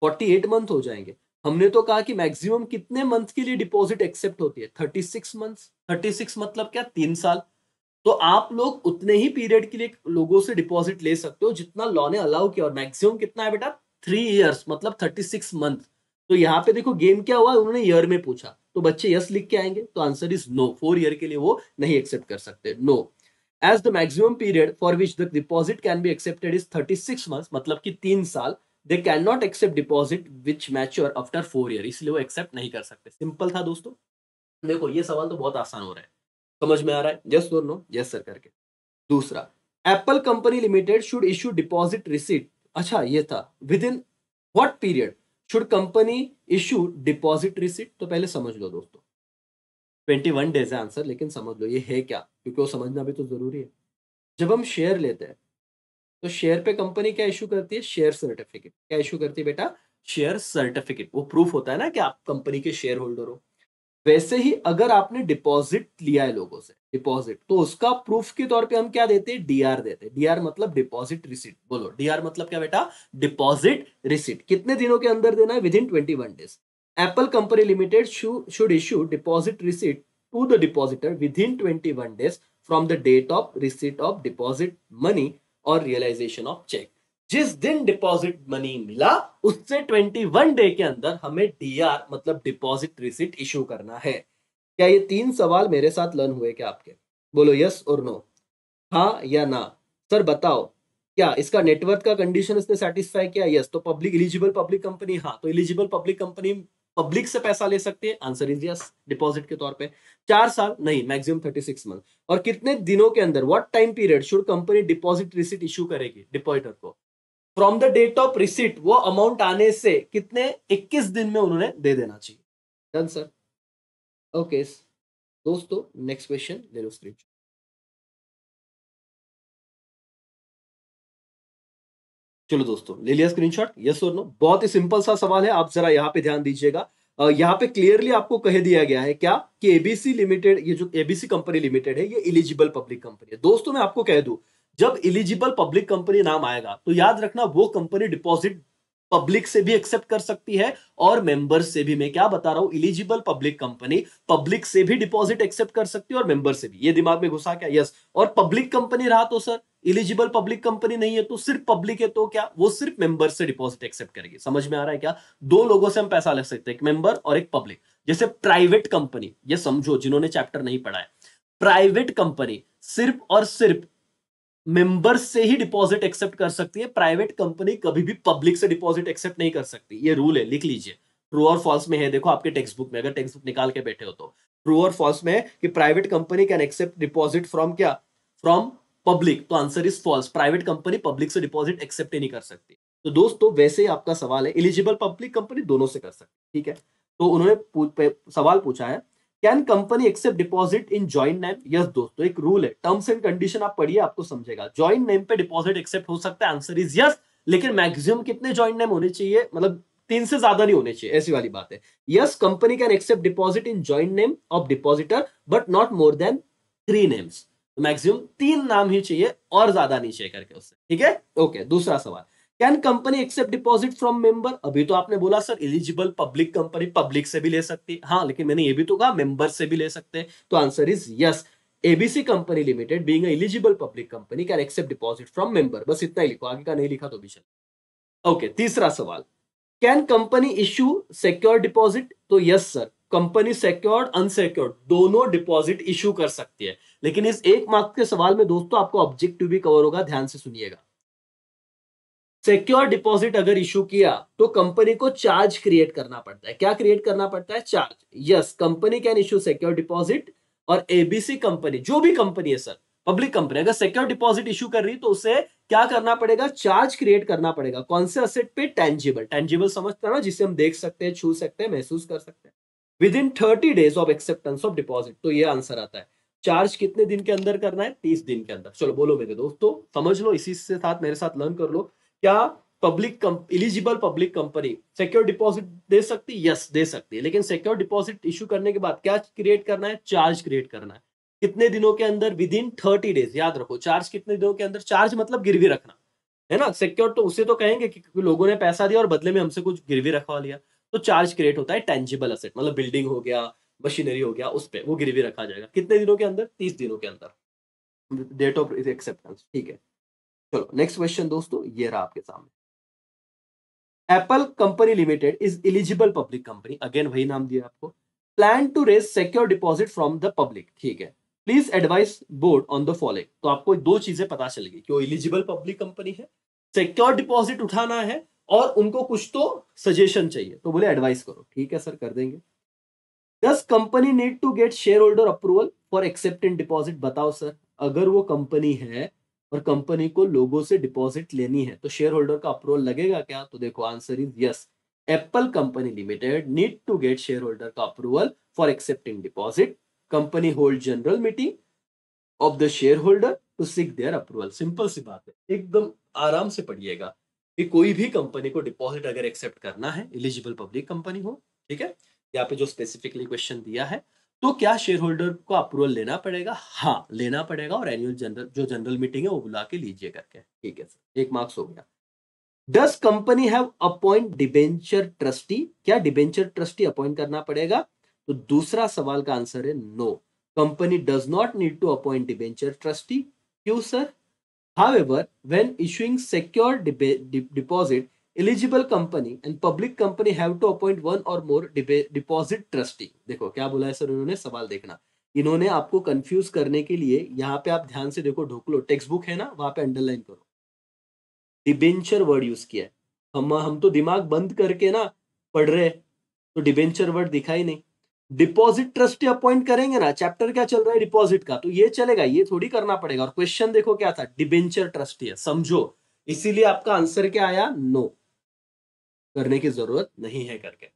48 मंथ हो जाएंगे। हमने तो कहा कि मैक्सिमम कितने मंथ के लिए डिपॉजिट एक्सेप्ट होती है? 36 मंथ। 36 मतलब क्या? 3 साल। तो आप लोग उतने ही पीरियड के लिए लोगों से डिपॉजिट ले सकते हो जितना लॉ ने अलाउ किया, और मैक्सिमम कितना है बेटा? 3 ईयर्स, मतलब 36 मंथ। तो यहाँ पे देखो गेम क्या हुआ, उन्होंने ईयर में पूछा, तो बच्चे यस लिख के आएंगे, तो आंसर इज नो, 4 ईयर के लिए वो नहीं एक्सेप्ट कर सकते, no. As the maximum period for which the deposit can be accepted is 36 month, मतलब कि 3 साल। They can not accept deposit which mature after 4 year, इसलिए वो एक्सेप्ट नहीं कर सकते। सिंपल था दोस्तों। देखो ये सवाल तो बहुत आसान हो रहा है, समझ में आ रहा है? यस और नो? यस सर करके। दूसरा, Apple company limited should issue deposit receipt. अच्छा ये था, with in what period should company issue deposit receipt? तो पहले समझ लो दोस्तों, 21 डेज है आंसर, लेकिन समझ लो ये है क्या, क्योंकि वो समझना भी तो जरूरी है। जब हम शेयर लेते हैं तो शेयर पे कंपनी क्या इशू करती है? Share certificate. क्या इशू करती है बेटा? Share certificate. वो प्रूफ होता है ना कि आप कंपनी के शेयर होल्डर हो। वैसे ही अगर आपने डिपॉजिट लिया है लोगों से, डिपॉजिट, तो उसका प्रूफ के तौर पे हम क्या देते हैं? डीआर देते हैं। डीआर मतलब डिपॉजिट रिसीट। बोलो डीआर मतलब क्या बेटा? Deposit receipt. कितने दिनों के अंदर देना है? With in 21 days. Apple company limited should issue deposit receipt to the depositor within 21 days from the date of receipt of deposit money और रियलाइजेशन ऑफ चेक। जिस दिन डिपॉजिट मनी मिला उससे 21 डे के अंदर हमें डीआर मतलब डिपॉजिट रिसिट इशू करना है। क्या ये 3 सवाल मेरे साथ लर्न हुए क्या आपके? बोलो यस और नो, हाँ या ना। सर बताओ, क्या इसका नेटवर्क का कंडीशन इसने सेटिस्फाई किया? यस। तो पब्लिक, एलिजिबल पब्लिक कंपनी, हाँ, तो एलिजिबल पब्लिक कंपनी पब्लिक से पैसा ले सकती है, आंसर इज यस, डिपॉजिट के तौर पे। 4 साल नहीं, मैक्सिमम 36 मंथ। और कितने दिनों के अंदर, what time period should company deposit receipt issue करेगी डिपॉजिटर को? From the date of receipt, वो अमाउंट आने से कितने, 21 दिन में उन्होंने दे देना चाहिए। Done sir. ओके दोस्तों, नेक्स्ट क्वेश्चन ले लो स्क्रीन। चलो दोस्तों, ले लिया स्क्रीनशॉट? यस और नो? बहुत ही सिंपल सा सवाल है, आप जरा यहाँ पे ध्यान दीजिएगा। यहाँ पे क्लियरली आपको कह दिया गया है क्या, कि एबीसी लिमिटेड, ये जो एबीसी कंपनी लिमिटेड है, ये इलिजिबल पब्लिक कंपनी है। दोस्तों मैं आपको कह दूं, जब इलिजिबल पब्लिक कंपनी नाम आएगा तो याद रखना वो कंपनी डिपॉजिट पब्लिक से भी एक्सेप्ट कर सकती है और मेंबर से भी। मैं क्या बता रहा हूं, इलिजिबल पब्लिक कंपनी पब्लिक से भी डिपॉजिट एक्सेप्ट कर सकती है और मेंबर से भी। ये दिमाग में घुसा क्या? यस। और पब्लिक कंपनी रहा तो सर, इलिजिबल पब्लिक कंपनी नहीं है तो सिर्फ पब्लिक है, तो क्या वो सिर्फ मेंबर से डिपॉजिट एक्सेप्ट करेगी? समझ में आ रहा है क्या? दो लोगों से हम पैसा ले सकते हैं, एक मेंबर और एक पब्लिक। जैसे प्राइवेट कंपनी, ये समझो जिन्होंने चैप्टर नहीं पढ़ा है, प्राइवेट कंपनी सिर्फ और सिर्फ मेंबर्स से ही डिपॉजिट एक्सेप्ट कर सकती है। प्राइवेट कंपनी कभी भी पब्लिक से डिपॉजिट एक्सेप्ट नहीं कर सकती। ये रूल है, लिख लीजिए। ट्रू और फॉल्स में है, देखो आपके टेक्स्ट बुक में, अगर टेक्स्ट बुक निकाल के बैठे हो तो ट्रू और फॉल्स में है कि private company can accept deposit from क्या, फ्रॉम पब्लिक। तो answer is false. Private company public से डिपॉजिट एक्सेप्ट ही नहीं कर सकती। तो दोस्तों वैसे ही आपका सवाल है, एलिजिबल पब्लिक कंपनी दोनों से कर सकती, ठीक है। तो उन्होंने सवाल पूछा है, can company accept deposit in joint name? Yes दोस्तों, एक रूल है, टर्म्स एंड कंडीशन आप पढ़िए आपको समझेगा। जॉइंट नेम पे डिपॉजिट एक्सेप्ट हो सकता है, आंसर इज यस। लेकिन मैक्सिमम कितने जॉइंट नेम होने चाहिए, मतलब 3 से ज्यादा नहीं होने चाहिए, ऐसी वाली बात है। Yes, company can accept deposit in joint name of depositor but not more than 3 names. Maximum 3 नाम ही चाहिए और ज्यादा नहीं चाहिए करके उससे, ठीक है। ओके, दूसरा सवाल, can company accept deposit from member? अभी तो आपने बोला sir eligible public company public से भी ले सकती है, हाँ, लेकिन मैंने ये भी तो कहा मेंबर से भी ले सकते हैं। तो answer is yes, ABC company limited being eligible public company can accept deposit from member. बस इतना ही लिखो, आगे का नहीं लिखा तो भी चले। ओके, तीसरा सवाल, can company issue secure deposit? तो yes sir, company secured unsecured दोनों डिपॉजिट इश्यू कर सकती है। लेकिन इस 1 मार्क्स के सवाल में दोस्तों आपको ऑब्जेक्टिव भी कवर होगा, ध्यान से सुनिएगा। सिक्योर डिपॉजिट अगर इशू किया तो कंपनी को चार्ज क्रिएट करना पड़ता है। क्या क्रिएट करना पड़ता है? Charge. Yes, company can issue secure deposit और एबीसी कंपनी, जो भी कंपनी है सर, पब्लिक कंपनी, अगर सिक्योर डिपॉजिट इशू कर रही तो उसे क्या करना पड़ेगा? चार्ज क्रिएट करना पड़ेगा। कौन से असेट पे? टेंजिबल। टेंजिबल समझते हैं ना, जिसे हम देख सकते हैं, छू सकते हैं, महसूस कर सकते हैं। With in 30 days of acceptance of deposit. तो ये आंसर आता है। चार्ज कितने दिन के अंदर करना है? 30 दिन के अंदर। चलो बोलो मेरे दोस्तों, समझ लो, इसी से साथ मेरे साथ लर्न कर लो। क्या public eligible public company secure deposit दे सकती? यस, दे सकती है। लेकिन सिक्योर डिपॉजिट इशू करने के बाद क्या क्रिएट करना है? चार्ज क्रिएट करना है। कितने दिनों के अंदर? With in 30 days. याद रखो, चार्ज कितने दिनों के अंदर? चार्ज मतलब गिरवी रखना, है ना। सिक्योर तो उसे तो कहेंगे कि लोगों ने पैसा दिया और बदले में हमसे कुछ गिरवी रखवा लिया। तो चार्ज क्रिएट होता है टेंजिबल असेट, मतलब बिल्डिंग हो गया, मशीनरी हो गया, उस पे वो गिरवी रखा जाएगा। कितने दिनों के अंदर? 30 दिनों के अंदर, डेट ऑफ एक्सेप्टेंस, ठीक है। चलो नेक्स्ट क्वेश्चन दोस्तों, ये रहा आपके सामने। Apple company limited is eligible public company, again वही नाम दिया आपको। Plan to raise secure deposit from the public, ठीक है। Please advise board on the following. तो आपको 2 चीजें पता चल गई कि वो एलिजिबल पब्लिक कंपनी है, सिक्योर डिपॉजिट उठाना है, और उनको कुछ तो सजेशन चाहिए। तो बोले एडवाइस करो, ठीक है सर, कर देंगे। Does company need to get share holder approval for accepting deposit? बताओ सर, अगर वो कंपनी है और कंपनी को लोगों से डिपॉजिट लेनी है तो शेयर होल्डर का अप्रूवल लगेगा क्या? तो देखो answer is yes, Apple company limited need to get share holder का approval for accepting deposit. Company hold general meeting of the share holder to seek their approval. Simple सी बात है, एकदम आराम से पढ़िएगा कि कोई भी कंपनी को डिपॉजिट अगर एक्सेप्ट करना है, एलिजिबल पब्लिक कंपनी हो, ठीक है, यहाँ पे जो स्पेसिफिकली क्वेश्चन दिया है, तो क्या शेयर होल्डर को अप्रूवल लेना पड़ेगा? हाँ, लेना पड़ेगा, और एनुअल जनरल जो जनरल मीटिंग है वो बुला के लीजिए करके, ठीक है सर, 1 मार्क्स हो गया। Does company have appoint debenture trustee? क्या डिबेंचर ट्रस्टी अपॉइंट करना पड़ेगा? तो दूसरा सवाल का आंसर है नो, company does not need to appoint debenture trustee. क्यों sir? However, when issuing secure deposit, eligible company and public company have to appoint one or more deposit trustee। देखो क्या बोला है सर उन्होंने, सवाल देखना। इन्होंने आपको कंफ्यूज करने के लिए यहाँ पे आप ध्यान से देखो, ढोक लो, टेक्स्ट बुक है ना, वहां पे अंडरलाइन करो, डिबेंचर वर्ड यूज किया है। हम तो दिमाग बंद करके ना पढ़ रहे, तो डिबेंचर वर्ड दिखा ही नहीं। डिपॉजिट ट्रस्टी अपॉइंट करेंगे ना, चैप्टर क्या चल रहा है? डिपॉजिट का, तो ये चलेगा, ये थोड़ी करना पड़ेगा। और क्वेश्चन देखो क्या था, डिबेंचर ट्रस्टी है, समझो, इसीलिए आपका आंसर क्या आया? नो, करने की जरूरत नहीं है करके।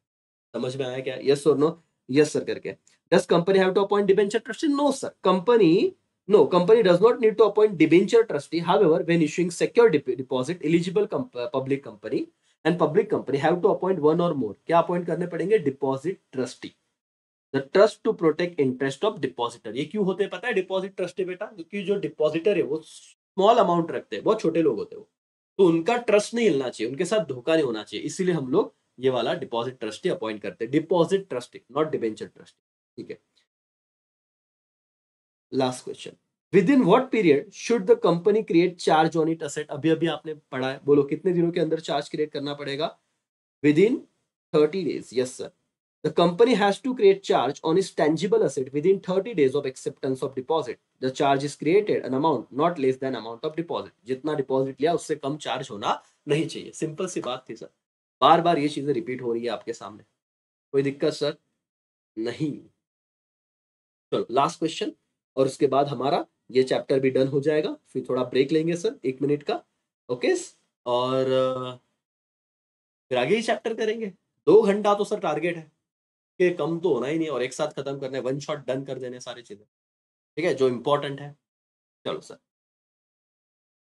समझ में आया क्या? यस और नो? यस सर करके। Does company have to appoint debenture trustee? No sir, company does not need to appoint debenture trustee. However, when issuing secure deposit, eligible public company and public company have to appoint one or more, क्या अपॉइंट करने पड़ेंगे? Deposit trustee. The trust to protect interest of depositor. ये क्यों होते हैं पता है डिपॉजिट ट्रस्टी बेटा? क्योंकि जो डिपॉजिटर है वो स्मॉल अमाउंट रखते हैं, बहुत छोटे लोग होते हैं वो, तो उनका ट्रस्ट नहीं हिलना चाहिए, उनके साथ धोखा नहीं होना चाहिए, इसीलिए हम लोग ये वाला डिपॉजिट ट्रस्टी अपॉइंट करते हैं। Deposit trustee, not debenture trustee, ठीक है। Last question, with in what period should the company create charge on it asset? अभी अभी आपने पढ़ा है, बोलो कितने दिनों के अंदर चार्ज क्रिएट करना पड़ेगा? With in 30 days. Yes sir, The company has to create charge on its tangible asset within 30 days of acceptance of deposit. The charge is created an amount not less than amount of deposit. जितना डिपॉजिट लिया उससे कम चार्ज होना नहीं चाहिए. सिंपल सी बात थी सर. बार बार ये चीजें रिपीट हो रही है आपके सामने. कोई दिक्कत सर? नहीं. चलो लास्ट क्वेश्चन और उसके बाद हमारा ये चैप्टर भी डन हो जाएगा. फिर थोड़ा ब्रेक लेंगे सर 1 मिनट का. ओके. और फिर आगे ही चैप्टर करेंगे. 2 घंटा तो सर टारगेट है कि कम तो होना ही नहीं और एक साथ खत्म करने, वन शॉट डन कर देने सारी चीजें. ठीक है, जो इंपॉर्टेंट है. चलो sir.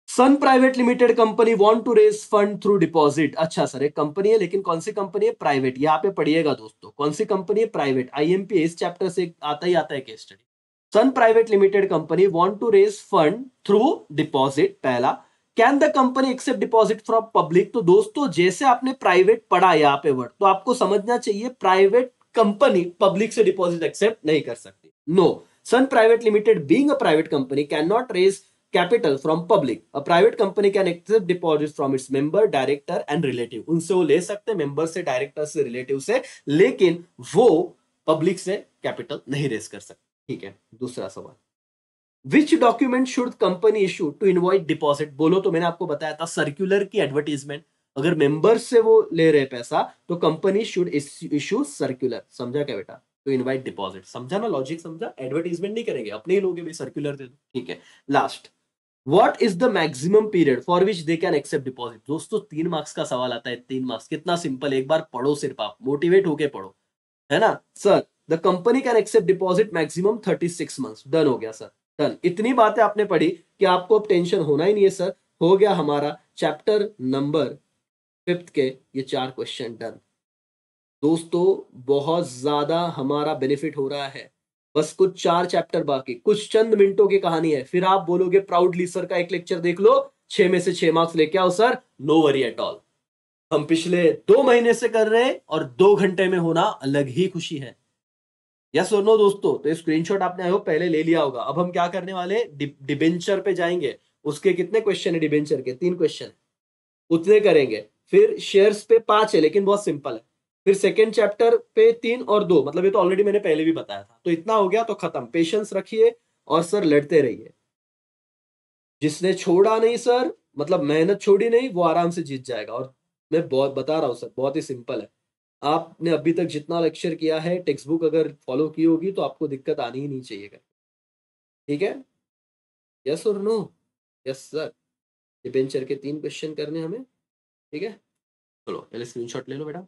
Sun private limited company want to raise fund through deposit. अच्छा सर, एक कंपनी है लेकिन कौन सी कंपनी है? प्राइवेट. यहाँ पे पढ़िएगा दोस्तों, कौन सी कंपनी है? प्राइवेट. आईएमपी इस चैप्टर से आता ही आता है case study. Sun private limited company want to raise fund through deposit. पहला, can the company accept deposit from public. तो दोस्तों जैसे आपने प्राइवेट पढ़ा यहाँ पे वर्ड, तो आपको समझना चाहिए प्राइवेट कंपनी पब्लिक से डिपॉजिट एक्सेप्ट नहीं कर सकती. No, Sun private limited being a private company can not raise capital from public. A private company can accept deposits from its member, director and relative. उनसे वो ले सकते हैं, मेंबर से, डायरेक्टर से, रिलेटिव से, लेकिन वो पब्लिक से कैपिटल नहीं रेज कर सकते. ठीक है. दूसरा सवाल, which document should company issue to invite deposit. बोलो तो मैंने आपको बताया था सर्क्यूलर की एडवर्टीजमेंट. अगर मेंबर से वो ले रहे पैसा तो कंपनी शुड इशू सर्क्यूलर. समझा क्या बेटा? To invite deposit. समझा ना लॉजिक? समझा? एडवर्टीजमेंट नहीं करेंगे, अपने ही लोग भी सर्क्यूलर दे दो. ठीक है. Last, What is the maximum period for which they can accept deposit. दोस्तों 3 मार्क्स का सवाल आता है. 3 मार्क्स कितना सिंपल. एक बार पढ़ो, सिर्फ आप मोटिवेट होके पढ़ो, है ना sir. The company can accept deposit maximum 36 months. Done हो गया सर, डन. इतनी बातें आपने पढ़ी कि आपको अब टेंशन होना ही नहीं है सर. हो गया हमारा चैप्टर नंबर 5 के ये 4 क्वेश्चन डन. दोस्तों बहुत ज्यादा हमारा बेनिफिट हो रहा है. बस कुछ 4 चैप्टर बाकी, कुछ चंद मिनटों की कहानी है. फिर आप बोलोगे प्राउडली सर का एक लेक्चर देख लो, 6 में से 6 मार्क्स लेके आओ sir. No worry at all. हम पिछले 2 महीने से कर रहे हैं और 2 घंटे में होना अलग ही खुशी है. यस और नो दोस्तों? तो स्क्रीनशॉट आपने आई होप पहले ले लिया होगा. अब हम क्या करने वाले, डिबेंचर पे जाएंगे. उसके कितने क्वेश्चन है डिबेंचर के? 3 क्वेश्चन, उतने करेंगे. फिर शेयर्स पे 5 है लेकिन बहुत सिंपल है. फिर सेकेंड चैप्टर पे 3 और 2, मतलब ये तो ऑलरेडी मैंने पहले भी बताया था. तो इतना हो गया तो खत्म. पेशेंस रखिए और सर लड़ते रहिए. जिसने छोड़ा नहीं सर, मतलब मेहनत छोड़ी नहीं, वो आराम से जीत जाएगा. और मैं बहुत बता रहा हूँ सर, बहुत ही सिंपल है. आपने अभी तक जितना लेक्चर किया है, टेक्स्ट बुक अगर फॉलो की होगी तो आपको दिक्कत आनी ही नहीं चाहिए. ठीक है. यस और नो? Yes sir. डिबेंचर के 3 क्वेश्चन करने हमें. ठीक है. चलो पहले स्क्रीनशॉट ले लो बेटा.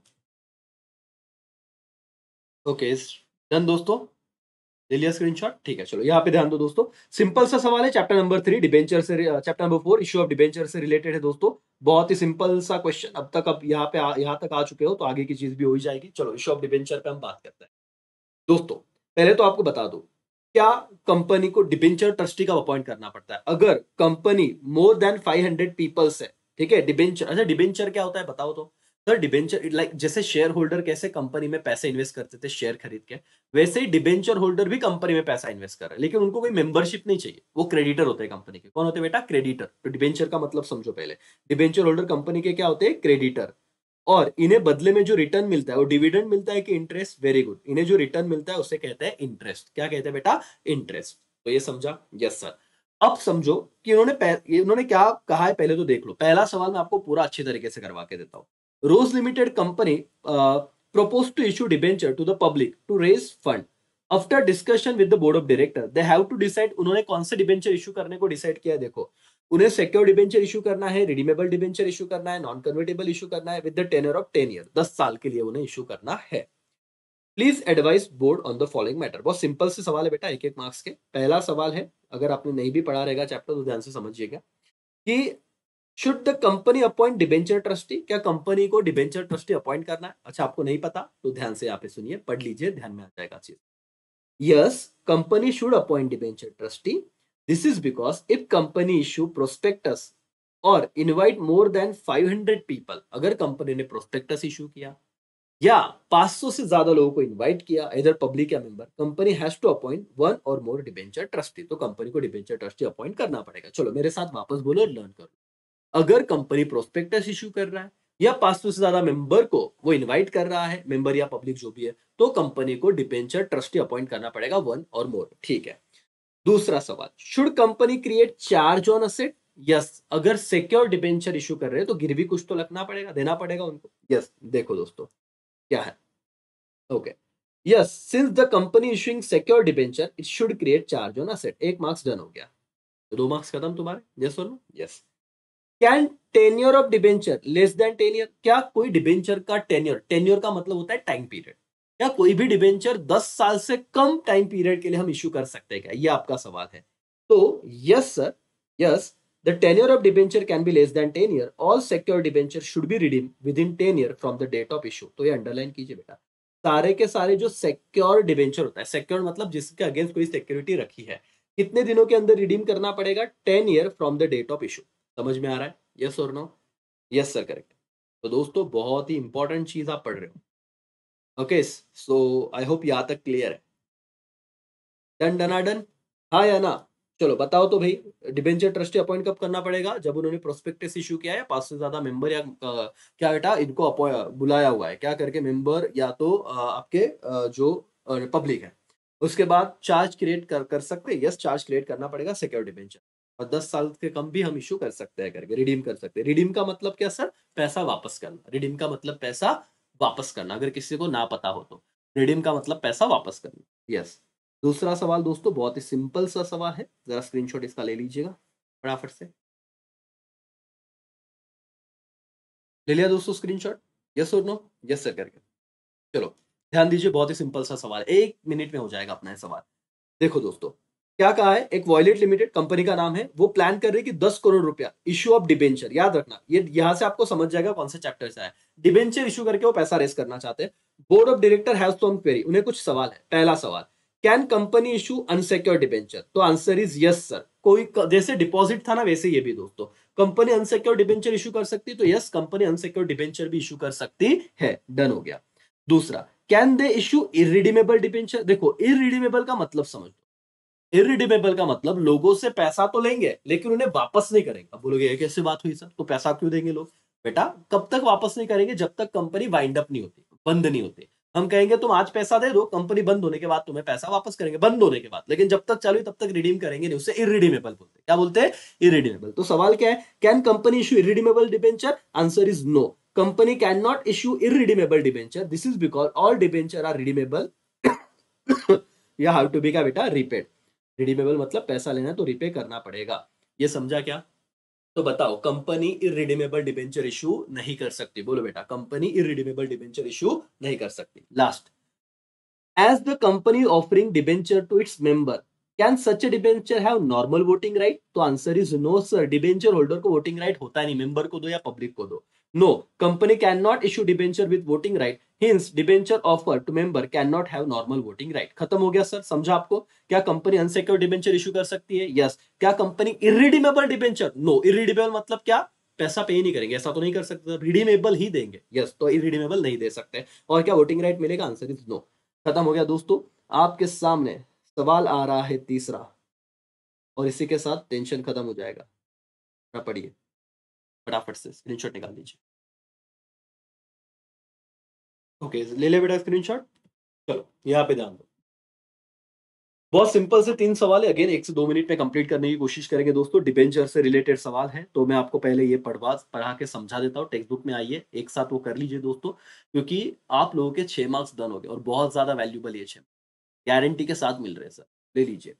ओके डन दोस्तों, ले लिया स्क्रीनशॉट. ठीक है. चलो यहाँ पे ध्यान दो दोस्तों. सिंपल सा सवाल है. चैप्टर नंबर 3 डिबेंचर से, chapter number 4 issue of debenture से रिलेटेड है दोस्तों. बहुत ही सिंपल सा क्वेश्चन. अब तक अब यहाँ पे यहाँ तक आ चुके हो तो आगे की चीज भी हो ही जाएगी. चलो इश्यू ऑफ डिबेंचर पे हम बात करते हैं दोस्तों. पहले तो आपको बता दो, क्या कंपनी को डिबेंचर ट्रस्टी का अपॉइंट करना पड़ता है अगर कंपनी मोर देन 500 पीपल्स है. ठीक है. डिबेंचर, अच्छा डिबेंचर क्या होता है बताओ तो. सर डिबेंचर लाइक जैसे शेयर होल्डर कैसे कंपनी में पैसे इन्वेस्ट करते थे शेयर खरीद के, वैसे ही डिबेंचर होल्डर भी कंपनी में पैसा इन्वेस्ट कर रहे हैं. लेकिन उनको कोई मेंबरशिप नहीं चाहिए. वो क्रेडिटर होते हैं कंपनी के. कौन होते हैं बेटा? क्रेडिटर. तो डिबेंचर का मतलब समझो पहले. डिबेंचर होल्डर कंपनी के क्या होते हैं? क्रेडिटर. और इन्हें बदले में जो रिटर्न मिलता है वो डिविडेंड मिलता है कि इंटरेस्ट? Very good. इन्हें जो रिटर्न मिलता है उसे कहते हैं इंटरेस्ट. क्या कहते हैं बेटा? इंटरेस्ट. तो ये समझा? Yes sir. अब समझो कि उन्होंने क्या कहा है, पहले तो देख लो. पहला सवाल मैं आपको पूरा अच्छी तरीके से करवा के देता हूं. Rose limited company proposed to issue debenture to the public to raise fund. After discussion with the board of director, they have to decide. उन्होंने कौन से डिबेंचर इशू करने को डिसाइड किया है. देखो, उन्हें सिक्योर डिबेंचर इशू करना है, रिडीमेबल डिबेंचर इशू करना है, नॉन कन्वर्टेबल इशू करना है with the tenure of 10 year. 10 साल के लिए उन्हें इशू करना है. Please advise board on the following matter. बहुत सिंपल से सवाल है बेटा, एक एक मार्क्स के. पहला सवाल है, अगर आपने नहीं भी पढ़ा रहेगा चैप्टर तो ध्यान से समझिएगा कि should the company appoint debenture trustee. क्या कंपनी को डिबेंचर ट्रस्टी अपॉइंट करना है? अच्छा आपको नहीं पता तो ध्यान से यहाँ पे सुनिए, पढ़ लीजिए, ध्यान में आ जाएगा चीज. Yes, company should appoint debenture trustee. This is because if company issue prospectus और इनवाइट मोर देन 500 पीपल. अगर कंपनी ने प्रोस्पेक्टस इशू किया या 500 से ज्यादा लोगों को इनवाइट किया, इधर पब्लिक या member, company has to appoint one और मोर डिबेंचर ट्रस्टी. तो कंपनी को डिबेंचर ट्रस्टी अपॉइंट करना पड़ेगा. चलो मेरे साथ वापस बोलो और लर्न करो. अगर कंपनी प्रोस्पेक्टस इशू कर रहा है या 500 से ज्यादा मेंबर को वो इनवाइट कर रहा है, मेंबर या पब्लिक जो भी है, तो कंपनी को डिबेंचर ट्रस्टी अपॉइंट करना पड़ेगा, वन और मोर। ठीक है। दूसरा सवाल, should company create charge on asset? Yes, अगर सिक्योर डिबेंचर इशू कर रहे हैं तो गिरवी कुछ तो लगना पड़ेगा, देना पड़ेगा उनको। यस, देखो दोस्तों क्या है। Okay, yes, since the company issuing secure debenture it should create charge on asset. एक मार्क्स डन हो गया, तो 2 मार्क्स खत्म तुम्हारे। यस और no? Yes. Can tenure of debenture less than 10 year? क्या कोई डिबेंचर का टेन्योर, टेन्योर का मतलब होता है टाइम पीरियड, क्या कोई भी डिबेंचर 10 साल से कम टाइम पीरियड के लिए हम इशू कर सकते हैं क्या, ये आपका सवाल है। तो yes sir, yes, the tenure of debenture can be less than 10 year, all secure debenture should be redeem with in 10 year from the date of issue. तो ये अंडरलाइन कीजिए बेटा, सारे के सारे जो सिक्योर डिबेंचर होता है, सिक्योर मतलब जिसके अगेंस्ट कोई सिक्योरिटी रखी है, कितने दिनों के अंदर रिडीम करना पड़ेगा? 10 year from the date of issue. समझ में आ रहा है? यस और नो? Yes sir, correct. तो दोस्तों बहुत ही इंपॉर्टेंट चीज आप पढ़ रहे हो। ओके, सो आई होप यहाँ तक क्लियर है। डन डना डन, हाँ या ना? चलो बताओ तो भाई, डिबेंचर ट्रस्टी अपॉइंट कब करना पड़ेगा? जब उन्होंने प्रोस्पेक्टस इशू किया है, 5 से ज्यादा मेंबर या क्या बेटा इनको बुलाया हुआ है, क्या करके? मेंबर या तो आपके जो पब्लिक है। उसके बाद चार्ज क्रिएट कर सकते हैं। यस, चार्ज क्रिएट करना पड़ेगा सिक्योर डिबेंचर, और 10 साल के कम भी हम इशू कर सकते हैं करके, रिडीम कर सकते हैं। रिडीम का मतलब क्या सर? पैसा वापस करना। रिडीम का मतलब पैसा वापस करना, अगर किसी को ना पता हो तो। रिडीम का मतलब पैसा वापस करना। यस। दूसरा सवाल दोस्तों बहुत ही सिंपल सा सवाल है, जरा स्क्रीनशॉट इसका ले लीजिएगा फटाफट से। ले लिया दोस्तों स्क्रीनशॉट? यस और नो? यस सर करके। चलो ध्यान दीजिए, बहुत ही सिंपल सा सवाल, 1 मिनट में हो जाएगा अपना ये सवाल। देखो दोस्तों, क्या कहा है, एक वॉयलेट लिमिटेड कंपनी का नाम है, वो प्लान कर रही है कि 10 करोड़ रुपया इशू ऑफ डिबेंचर, याद रखना ये यहां से आपको समझ जाएगा कौन से चैप्टर से है। डिबेंचर इशू करके वो पैसा रेस करना चाहते हैं। Board of director has some query, उन्हें कुछ सवाल है। पहला सवाल, can company issue unsecured debenture? तो आंसर इज यस सर। कोई जैसे डिपॉजिट था ना, वैसे ये भी दोस्तों, कंपनी अनसिक्योर्ड डिबेंचर इशू कर सकती है, तो यस, कंपनी अनसिक्योर्ड डिबेंचर भी इशू कर सकती है। डन हो गया। दूसरा, can they issue irredeemable debenture? देखो इरिडीमेबल का मतलब समझ, इरिडीमेबल का मतलब लोगों से पैसा तो लेंगे लेकिन उन्हें वापस नहीं करेंगे। अब बोलोगे ये कैसे बात हुई सर, तो पैसा क्यों देंगे लोग? बेटा कब तक वापस नहीं करेंगे? जब तक कंपनी वाइंड अप नहीं होती, बंद नहीं होती। हम कहेंगे तुम आज पैसा दे दो, कंपनी बंद होने के बाद तुम्हें पैसा वापस करेंगे, बंद होने के बाद, लेकिन जब तक चालू है तब तक रिडीम करेंगे नहीं। उसे इरिडीमेबल बोलते हैं। क्या बोलते हैं? इरिडीमेबल। तो सवाल क्या है, can company issue irredeemable debenture? Answer is no, company can not issue irredeemable debenture, this is because all debenture are redeemable या हाउ टू बी का बेटा रिपेड। रिडीमेबल मतलब पैसा लेना है तो रिपे करना पड़ेगा। ये समझा क्या? तो बताओ, कंपनी इरिडीमेबल डिबेंचर इशू नहीं कर सकती। बोलो बेटा, कंपनी इरिडीमेबल डिबेंचर इशू नहीं कर सकती। Last, as the company offering debenture to its member, can such a debenture have normal voting right? तो answer is no sir, debenture holder को वोटिंग राइट होता नहीं, मेंबर को दो या पब्लिक को दो। No, company can not issue debenture with voting right, hence debenture offer to member can not have normal voting right. खत्म हो गया सर, समझा आपको? क्या कंपनी अनसिक्योर्ड डिबेंचर इशू कर सकती है? यस। क्या company irredeemable debenture? No. Irredeemable मतलब क्या? पैसा पे नहीं करेंगे, ऐसा तो नहीं कर सकते, रिडीमेबल ही देंगे। यस, तो इरिडीमेबल नहीं दे सकते। और क्या वोटिंग राइट मिलेगा? Answer is no. खत्म हो गया दोस्तों। आपके सामने सवाल आ रहा है तीसरा, और इसी के साथ टेंशन खत्म हो जाएगा। ना पढ़िए, फटाफट से स्क्रीनशॉट निकाल लीजिए। ओके, ले ले बेटा स्क्रीनशॉट। चलो यहाँ पे ध्यान दो, बहुत सिंपल से 3 सवाल है। अगेन 1 से 2 मिनट में कंप्लीट करने की कोशिश करेंगे दोस्तों। डिबेंचर से रिलेटेड सवाल है, तो मैं आपको पहले ये पढ़ा के समझा देता हूँ। टेक्स्ट बुक में आइए, एक साथ वो कर लीजिए दोस्तों, क्योंकि आप लोगों के 6 मार्क्स डन हो गए और बहुत ज्यादा वैल्यूबल ये 6 गारंटी के साथ मिल रहे हैं सर। ले लीजिए।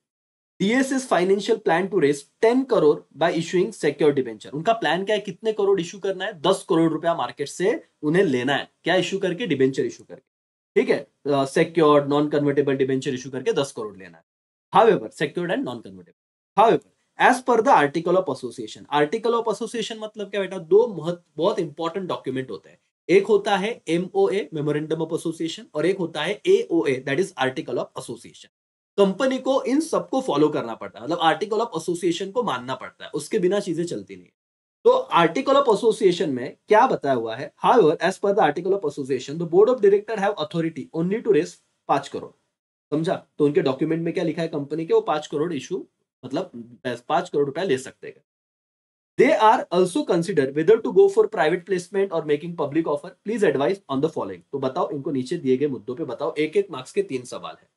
DS's financial plan to raise 10 crore by issuing secure debenture. उनका प्लान क्या है, कितने करोड़ इशू करना है? 10 करोड़ रुपया मार्केट से उन्हें लेना है। क्या इशू करके? डिबेंचर इशू करके। ठीक है, secured non convertible debenture issue करके 10 करोड़ लेना है। However, secured and non convertible. However, as per the article of association. Article of association मतलब क्या बेटा? दो बहुत इंपॉर्टेंट डॉक्यूमेंट होते हैं। एक होता है MOA, मेमोरेंडम ऑफ एसोसिएशन, और एक होता है AOA, that is article of association. Company को इन सबको फॉलो करना पड़ता है, मतलब आर्टिकल ऑफ एसोसिएशन को मानना पड़ता है, उसके बिना चीजें चलती नहीं। तो आर्टिकल ऑफ एसोसिएशन में क्या बताया हुआ है? However, as per the article of association the board of director have authority only to raise 5 crore. समझा? तो उनके डॉक्यूमेंट में क्या लिखा है कंपनी के? वो 5 करोड़ इशू, मतलब 5 करोड़ रुपया ले सकते हैं। They are also consider whether to go for private placement or making public offer. Please advise on the following. तो बताओ, इनको नीचे दिए गए मुद्दों पे बताओ, एक एक मार्क्स के 3 सवाल है।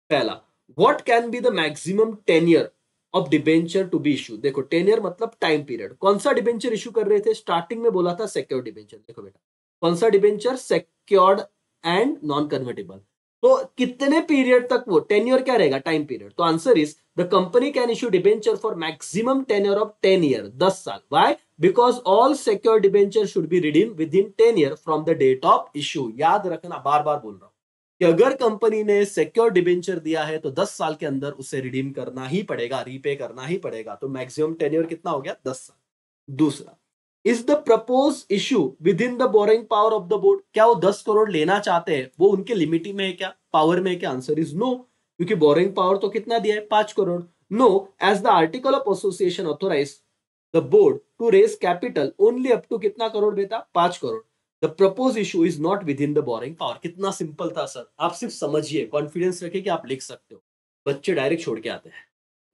पहला, what can be the maximum tenure of debenture to be issue. देखो टेन्योर मतलब टाइम पीरियड, कौन सा डिबेंचर इशू कर रहे थे, स्टार्टिंग में बोला था सिक्योर्ड डिबेंचर। देखो बेटा, कौन सा debenture, secured and non convertible. तो कितने पीरियड तक वो टेन्योर क्या रहेगा, टाइम पीरियड। तो answer is the company can issue debenture for maximum tenure of 10 year, 10 साल। Why, because all secured debenture should be redeem with in 10 year from the date of issue. याद रखना, बार बार बोल रहा हूं कि अगर कंपनी ने सिक्योर डिबेंचर दिया है तो 10 साल के अंदर उसे रिडीम करना ही पड़ेगा, रीपे करना ही पड़ेगा। तो मैक्सिमम टेन्योर कितना हो गया, 10 साल। दूसरा, is the propose issue with in the borrowing power of the board. क्या वो 10 करोड़ लेना चाहते हैं, वो उनके लिमिट में है क्या, पावर में है क्या। आंसर इज नो, क्योंकि बोरिंग पावर तो कितना दिया है, 5 crore. No, as the article of association authorize the board to raise capital only up to कितना करोड़ बेटा, 5 crore. The propose issue is not with in the borrowing power. कितना सिंपल था सर, आप सिर्फ समझिए, कॉन्फिडेंस रखिए कि आप लिख सकते हो। बच्चे डायरेक्ट छोड़ के आते हैं,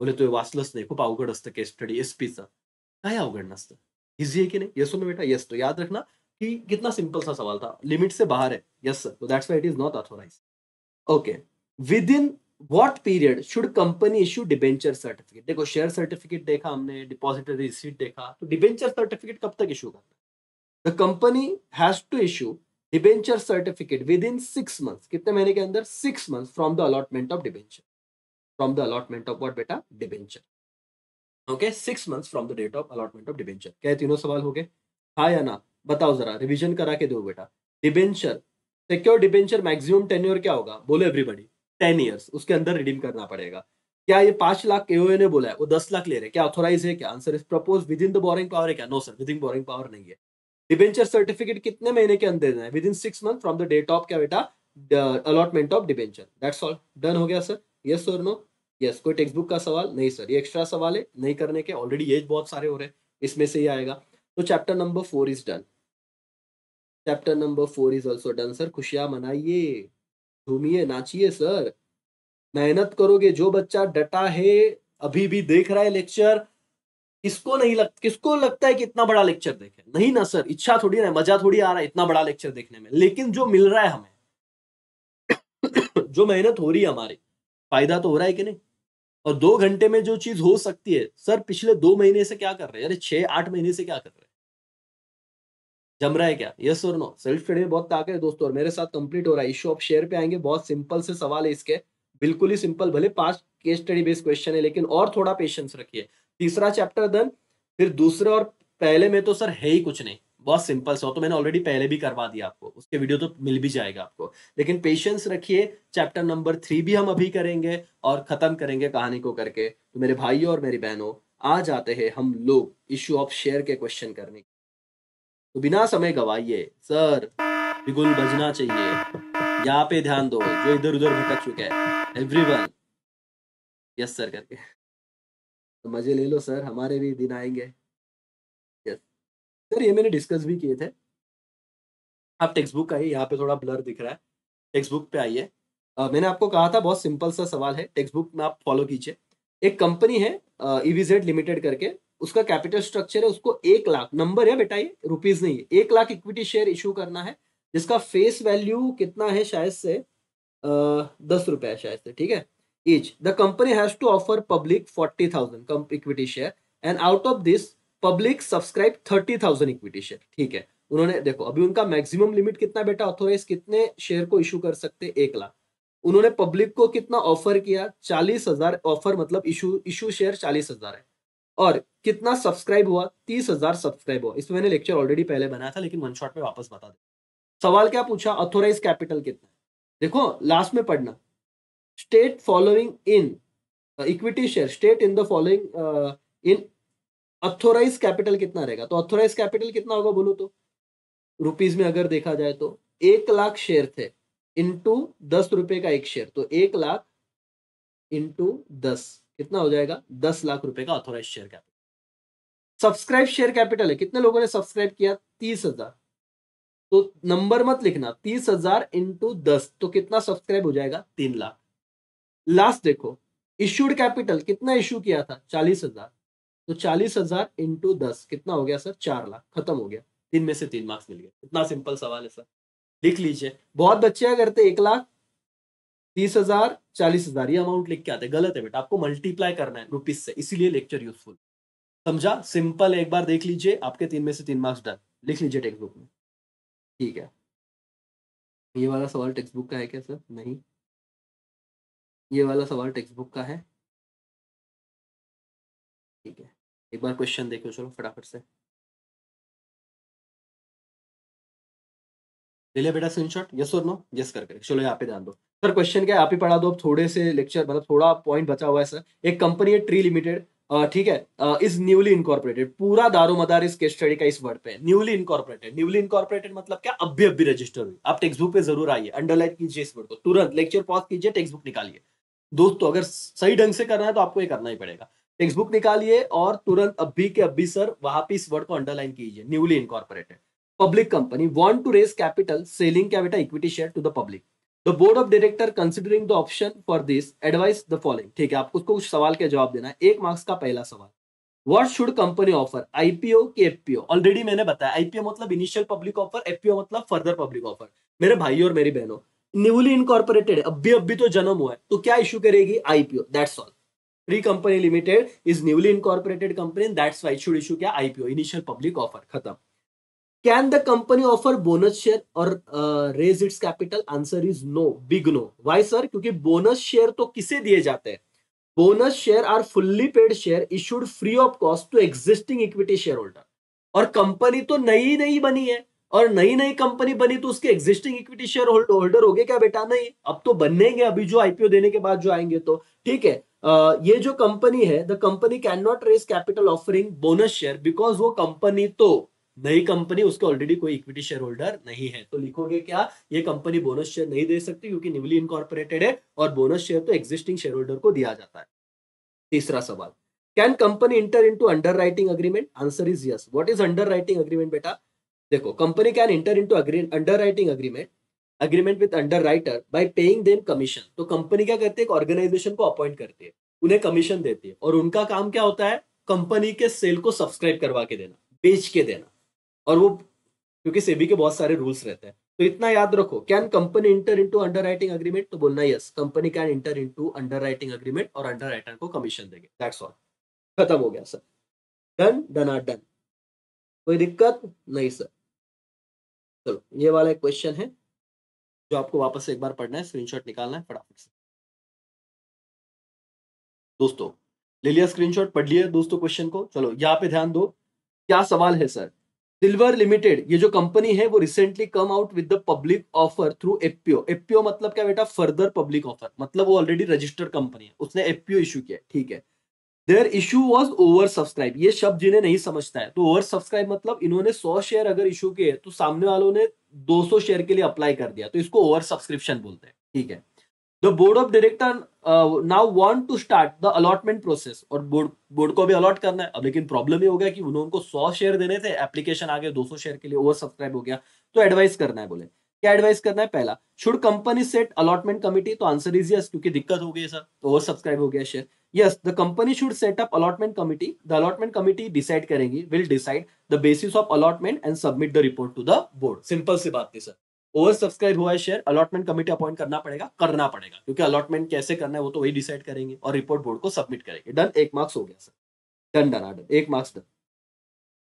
बोले तो वाचलंच नाही, खूप अवघड असतं केस स्टडी एसपीचं। काय अवघड नसतं, इजी है कि नहीं। यस सुनो बेटा, यस। तो याद रखना कि कितना सिंपल सा सवाल था, लिमिट से बाहर है। यस सर, तो that's why it is not authorized. Okay, with in what period should company issue debenture certificate. देखो शेयर सर्टिफिकेट देखा हमने, डिपॉजिटरी रिसीट देखा, तो डिबेंचर सर्टिफिकेट कब तक इशू करना है। The company has to issue debenture certificate with in 6 months. कितने महीने के अंदर, 6 months from the allotment of debenture. From the allotment of what बेटा, debenture. Okay, 6 months from the date of allotment of debenture. क्या ये तीनों सवाल हो गए, हाँ या ना, बताओ जरा, रिवीजन करा के दो बेटा। Debenture, secure debenture maximum tenure क्या होगा, बोलो एवरीबॉडी, 10 ईयर्स, उसके अंदर रिडीम करना पड़ेगा। क्या ये 5 लाख एओए ने बोला है, वो 10 लाख ले रहे, क्या ऑथोराइज है क्या। Answer is propose with in the borrowing power है क्या, no sir, with in borrowing power नहीं है। डिबेंचर सर्टिफिकेट कितने महीने के अंदर देना है, with in 6 month from the date of क्या बेटा, allotment of debenture. That's all, done हो गया सर, यस और नो। यस, कोई टेक्स्ट बुक का सवाल नहीं सर, ये एक्स्ट्रा सवाल है, नहीं करने के, ऑलरेडी ये बहुत सारे हो रहे हैं, इसमें से ही आएगा। तो chapter number 4 is done. Chapter number 4 is also done sir. खुशियां मनाइए, झूमिए, नाचिए सर, मेहनत करोगे। जो बच्चा डटा है, अभी भी देख रहा है लेक्चर, किसको लगता है कि इतना बड़ा लेक्चर देखे, नहीं ना सर, इच्छा थोड़ी ना, मजा थोड़ी आ रहा है इतना बड़ा लेक्चर देखने में, लेकिन जो मिल रहा है हमें जो मेहनत हो रही है हमारी, फायदा तो हो रहा है कि नहीं। और 2 घंटे में जो चीज हो सकती है, सर पिछले 2 महीने से क्या कर रहे हैं, अरे 6-8 महीने से क्या कर रहे हैं, जम रहा है क्या, यस और नो। सेल्फ स्टडी में बहुत ताकत है दोस्तों, और मेरे साथ कंप्लीट हो रहा है। इशू ऑफ शेयर पे आएंगे, बहुत सिंपल से सवाल है इसके, बिल्कुल ही सिंपल, भले 5 केस स्टडी बेस्ड क्वेश्चन है, लेकिन और थोड़ा पेशेंस रखिए। तीसरा चैप्टर डन, फिर दूसरे और पहले में तो सर है ही कुछ नहीं, बहुत सिंपल सा, तो मैंने ऑलरेडी पहले भी करवा दिया आपको, उसके वीडियो तो मिल भी जाएगा आपको, लेकिन पेशेंस रखिए। चैप्टर नंबर 3 भी हम अभी करेंगे और खत्म करेंगे कहानी को करके। तो मेरे भाइयों और मेरी बहनों, आ जाते हैं हम लोग इशू ऑफ शेयर के क्वेश्चन करने। तो बिना समय गवाइए सर, बिगुल बजना चाहिए, यहाँ पे ध्यान दो, जो इधर उधर भटक चुके हैं, एवरीवन यस सर करके, तो मजे ले लो सर, हमारे भी दिन आएंगे। यस सर, ये मैंने डिस्कस भी किए थे। आप टेक्स्ट बुक आइए, यहाँ पे थोड़ा ब्लर दिख रहा है, टेक्स्ट बुक पे आइए। मैंने आपको कहा था बहुत सिंपल सा सवाल है, टेक्स्ट बुक में आप फॉलो कीजिए। एक कंपनी है ईवीजेड लिमिटेड करके, उसका कैपिटल स्ट्रक्चर है, उसको 1 लाख, नंबर है बेटा ये, रुपीज नहीं है, 1 लाख इक्विटी शेयर इशू करना है, जिसका फेस वैल्यू कितना है, शायद से 10 रुपए है शायद से, ठीक है। Each the company has to offer public 40,000 equity share, and out of this public subscribe 30,000 equity share, ठीक है। उन्होंने देखो, अभी उनका मैक्सिमम लिमिट कितना बेटा, ऑथोराइज कितने शेयर को इशू कर सकते, 1 लाख। उन्होंने पब्लिक को कितना ऑफर किया, 40,000 ऑफर, मतलब इशू शेयर 40,000 है। और कितना सब्सक्राइब हुआ, 30,000 सब्सक्राइब हुआ। इसमें मैंने लेक्चर ऑलरेडी पहले बनाया था, लेकिन वन शॉट में वापस बता दे। सवाल क्या पूछा, ऑथोराइज कैपिटल कितना है। देखो लास्ट में पढ़ना, state following in equity share, state in the following in authorize capital कितना रहेगा। तो ऑथोराइज कैपिटल कितना होगा बोलो तो, रुपीज में अगर देखा जाए तो 1 लाख शेयर थे, इंटू 10 रुपए का एक शेयर, तो 1 लाख इंटू 10 कितना हो जाएगा, 10 लाख रुपए का authorize share capital. Subscribe share capital है, कितने लोगों ने सब्सक्राइब किया, 30,000। तो नंबर मत लिखना, 30,000 इंटू 10, तो कितना सब्सक्राइब हो जाएगा, 3 लाख। लास्ट देखो, इश्यूड कैपिटल कितना इश्यू किया था, 40,000। तो 40,000 इंटू 10 कितना हो गया सर? 4 लाख। खत्म हो गया, 3 में से 3 मार्क्स मिल गए। इतना सिंपल सवाल है सर, लिख लीजिए। बहुत बच्चे क्या करते, 1,30,000 40,000 ये अमाउंट लिख के आते, गलत है बेटा, आपको मल्टीप्लाई करना है रुपीज से, इसीलिए लेक्चर यूजफुल। समझा? सिंपल, एक बार देख लीजिए, आपके 3 में से 3 मार्क्स डन। लिख लीजिए टेक्स्ट बुक में, ठीक है। ये वाला सवाल टेक्स्ट बुक का है क्या सर? नहीं। ये वाला सवाल टेक्स्ट बुक का है, ठीक है। एक बार क्वेश्चन देखो, चलो फटाफट से ले लिया बेटा स्क्रीनशॉट, यस और नो? यस करके चलो यहाँ पे ध्यान दो। सर क्वेश्चन क्या है, आप ही पढ़ा दो, अब थोड़े से लेक्चर मतलब थोड़ा पॉइंट बचा हुआ है सर। एक कंपनी है ट्री लिमिटेड, ठीक है, इज न्यूली इनकॉर्पोरेटेड। पूरा दारोमदार इस केस स्टडी का इस वर्ड पे, न्यूली इनकॉर्पोरेटेड। न्यूली इनकॉर्पोरेटेड मतलब क्या? अभी अभी रजिस्टर हुई। आप टेक्स्ट बुक पे जरूर आइए, अंडरलाइन कीजिए इस वर्ड को, तुरंत लेक्चर पॉज कीजिए, टेक्स्ट बुक निकालिए। दोस्तों अगर सही ढंग से करना है तो आपको ये करना ही पड़ेगा। टेक्स्ट बुक निकालिए और तुरंत अभी के अभी सर वहां पे इस वर्ड को अंडरलाइन कीजिए, newly incorporated. Public company want to raise capital, selling क्या बेटा? equity share to the public. The board of director considering the option for this advise the following। ठीक है, आपको कुछ सवाल के जवाब देना है। 1 मार्क्स का पहला सवाल, What should company offer, IPO की FPO? ऑलरेडी मैंने बताया, IPO मतलब इनिशियल पब्लिक ऑफर, FPO मतलब फर्दर पब्लिक ऑफर। मेरे भाई और मेरी बहनों, न्यूली इनकॉर्पोरेटेड अभी अभी तो जन्म हुआ है, तो क्या इशू करेगी? IPO, that's all. Free company limited is newly incorporated company, that's why should issue क्या? IPO, इनिशियल पब्लिक ऑफर, खत्म। Can the company offer bonus share or raise its capital? Answer is no, big no. Why sir? क्योंकि बोनस शेयर तो किसे दिए जाते हैं? Bonus share are fully paid share issued free of cost to existing equity share holder. और कंपनी तो नई नई बनी है, और नई नई कंपनी बनी तो उसके एग्जिस्टिंग इक्विटी शेयर होल्डर हो गए क्या बेटा? नहीं, अब तो बनेंगे, अभी जो आईपीओ देने के बाद जो आएंगे तो, ठीक है। ये जो कंपनी है, the company can not raise capital offering bonus share, because वो कंपनी तो नई कंपनी, उसके ऑलरेडी कोई इक्विटी शेयर होल्डर नहीं है। तो लिखोगे क्या? ये कंपनी बोनस शेयर नहीं दे सकती क्योंकि न्यूली इनकॉर्पोरेटेड है, और बोनस शेयर तो एग्जिस्टिंग शेयर होल्डर को दिया जाता है। तीसरा सवाल, can company enter into under writing agreement? Answer is yes. What is under writing agreement बेटा? देखो, company can enter into under writing agreement with under writer bye paying them commission. तो कंपनी क्या करती है? एक ऑर्गेनाइजेशन को अपॉइंट करती है, उन्हें कमीशन देती है, और उनका काम क्या होता है? कंपनी के सेल को सब्सक्राइब करवा के देना, बेच के देना। और वो, क्योंकि सेबी के बहुत सारे रूल्स रहते हैं, तो इतना याद रखो। Can company enter into under writing agreement? तो बोलना yes, company can enter into under writing agreement, और अंडर राइटर को कमीशन देंगे, दैट्स ऑल। खत्म हो गया sir, done done are done, कोई दिक्कत नहीं सर। चलो ये वाला एक क्वेश्चन है जो आपको वापस से एक बार पढ़ना है, स्क्रीनशॉट निकालना है फटाफट से। दोस्तों ले लिया स्क्रीनशॉट, पढ़ लिया दोस्तों क्वेश्चन को? चलो यहाँ पे ध्यान दो, क्या सवाल है सर? सिल्वर लिमिटेड, ये जो कंपनी है वो recently come out with the public offer through FPO. FPO मतलब क्या बेटा? फर्दर पब्लिक ऑफर, मतलब वो ऑलरेडी रजिस्टर्ड कंपनी है, उसने एफपीओ इशू किया, ठीक है। There issue was over subscribe. ये शब्द जिन्हें नहीं समझता है, तो ओवर सब्सक्राइब मतलब इन्होंने 100 शेयर अगर इशू किए तो सामने वालों ने 200 शेयर के लिए अप्लाई कर दिया, तो इसको ओवर सब्सक्रिप्शन बोलते हैं, ठीक है। The board of director now want to start the allotment process. और बोर्ड को भी अलॉट करना है अब, लेकिन प्रॉब्लम ये हो गया कि उनको 100 शेयर देने थे, एप्लीकेशन आ गया 200 शेयर के लिए, ओवर सब्सक्राइब हो गया, तो एडवाइस करना है। बोले क्या एडवाइस करना है? पहला, should company set allotment committee? तो आंसर इज यस, क्योंकि दिक्कत हो गई सर, ओवर सब्सक्राइब हो गया share. Yes, the company should set up allotment committee. The allotment committee decide करेंगी, will decide the basis of allotment and submit the report to the board. Simple सी बात थी सर, ओवर सब्सक्राइब हुआ है शेयर, अलॉटमेंट कमेटी अपॉइंट करना पड़ेगा, क्योंकि अलॉटमेंट कैसे करना है वो तो वही डिसाइड करेंगे, और रिपोर्ट बोर्ड को सबमिट करेंगे। डन, 1 मार्क्स हो गया sir, done done done, 1 marks done.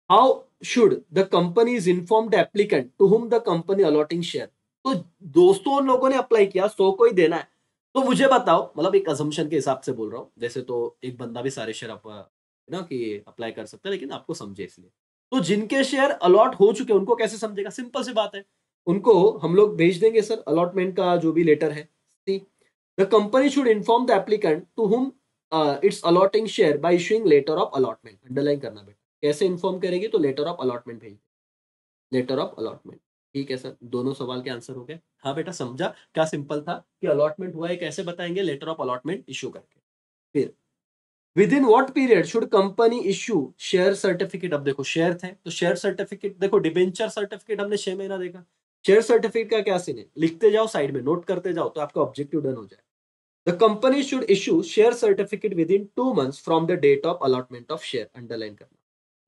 How should the company is informed applicant to whom the company allotting share? तो दोस्तों उन लोगों ने अप्लाई किया, 100 को ही देना है, तो मुझे बताओ, मतलब एक अजम्पशन के हिसाब से बोल रहा हूँ, जैसे तो एक बंदा भी सारे शेयर ना कि अप्लाई कर सकता है, लेकिन आपको समझे इसलिए, तो जिनके शेयर अलॉट हो चुके हैं उनको कैसे समझेगा? सिंपल सी बात है, उनको हम लोग भेज देंगे सर अलॉटमेंट का जो भी लेटर है। The company should inform the applicant to whom it's allotting share by issuing letter of allotment. Underline करना बेटा, कैसे इन्फॉर्म करेगी? तो लेटर ऑफ अलॉटमेंट भेज, लेटर ऑफ अलॉटमेंट, ठीक है सर। दोनों सवाल के आंसर हो गए। हाँ बेटा समझा, क्या सिंपल था कि अलॉटमेंट हुआ है कैसे बताएंगे? लेटर ऑफ अलॉटमेंट इशू करके। फिर with in what period should company issue share certificate? अब देखो शेयर थे तो शेयर सर्टिफिकेट, देखो डिबेंचर सर्टिफिकेट हमने 6 महीना देखा, शेयर सर्टिफिकेट का क्या सीन है? लिखते जाओ साइड में, नोट करते जाओ, तो आपका ऑब्जेक्टिव डन हो जाए। The company should issue share certificate within 2 months from the date of allotment of share, underline करना,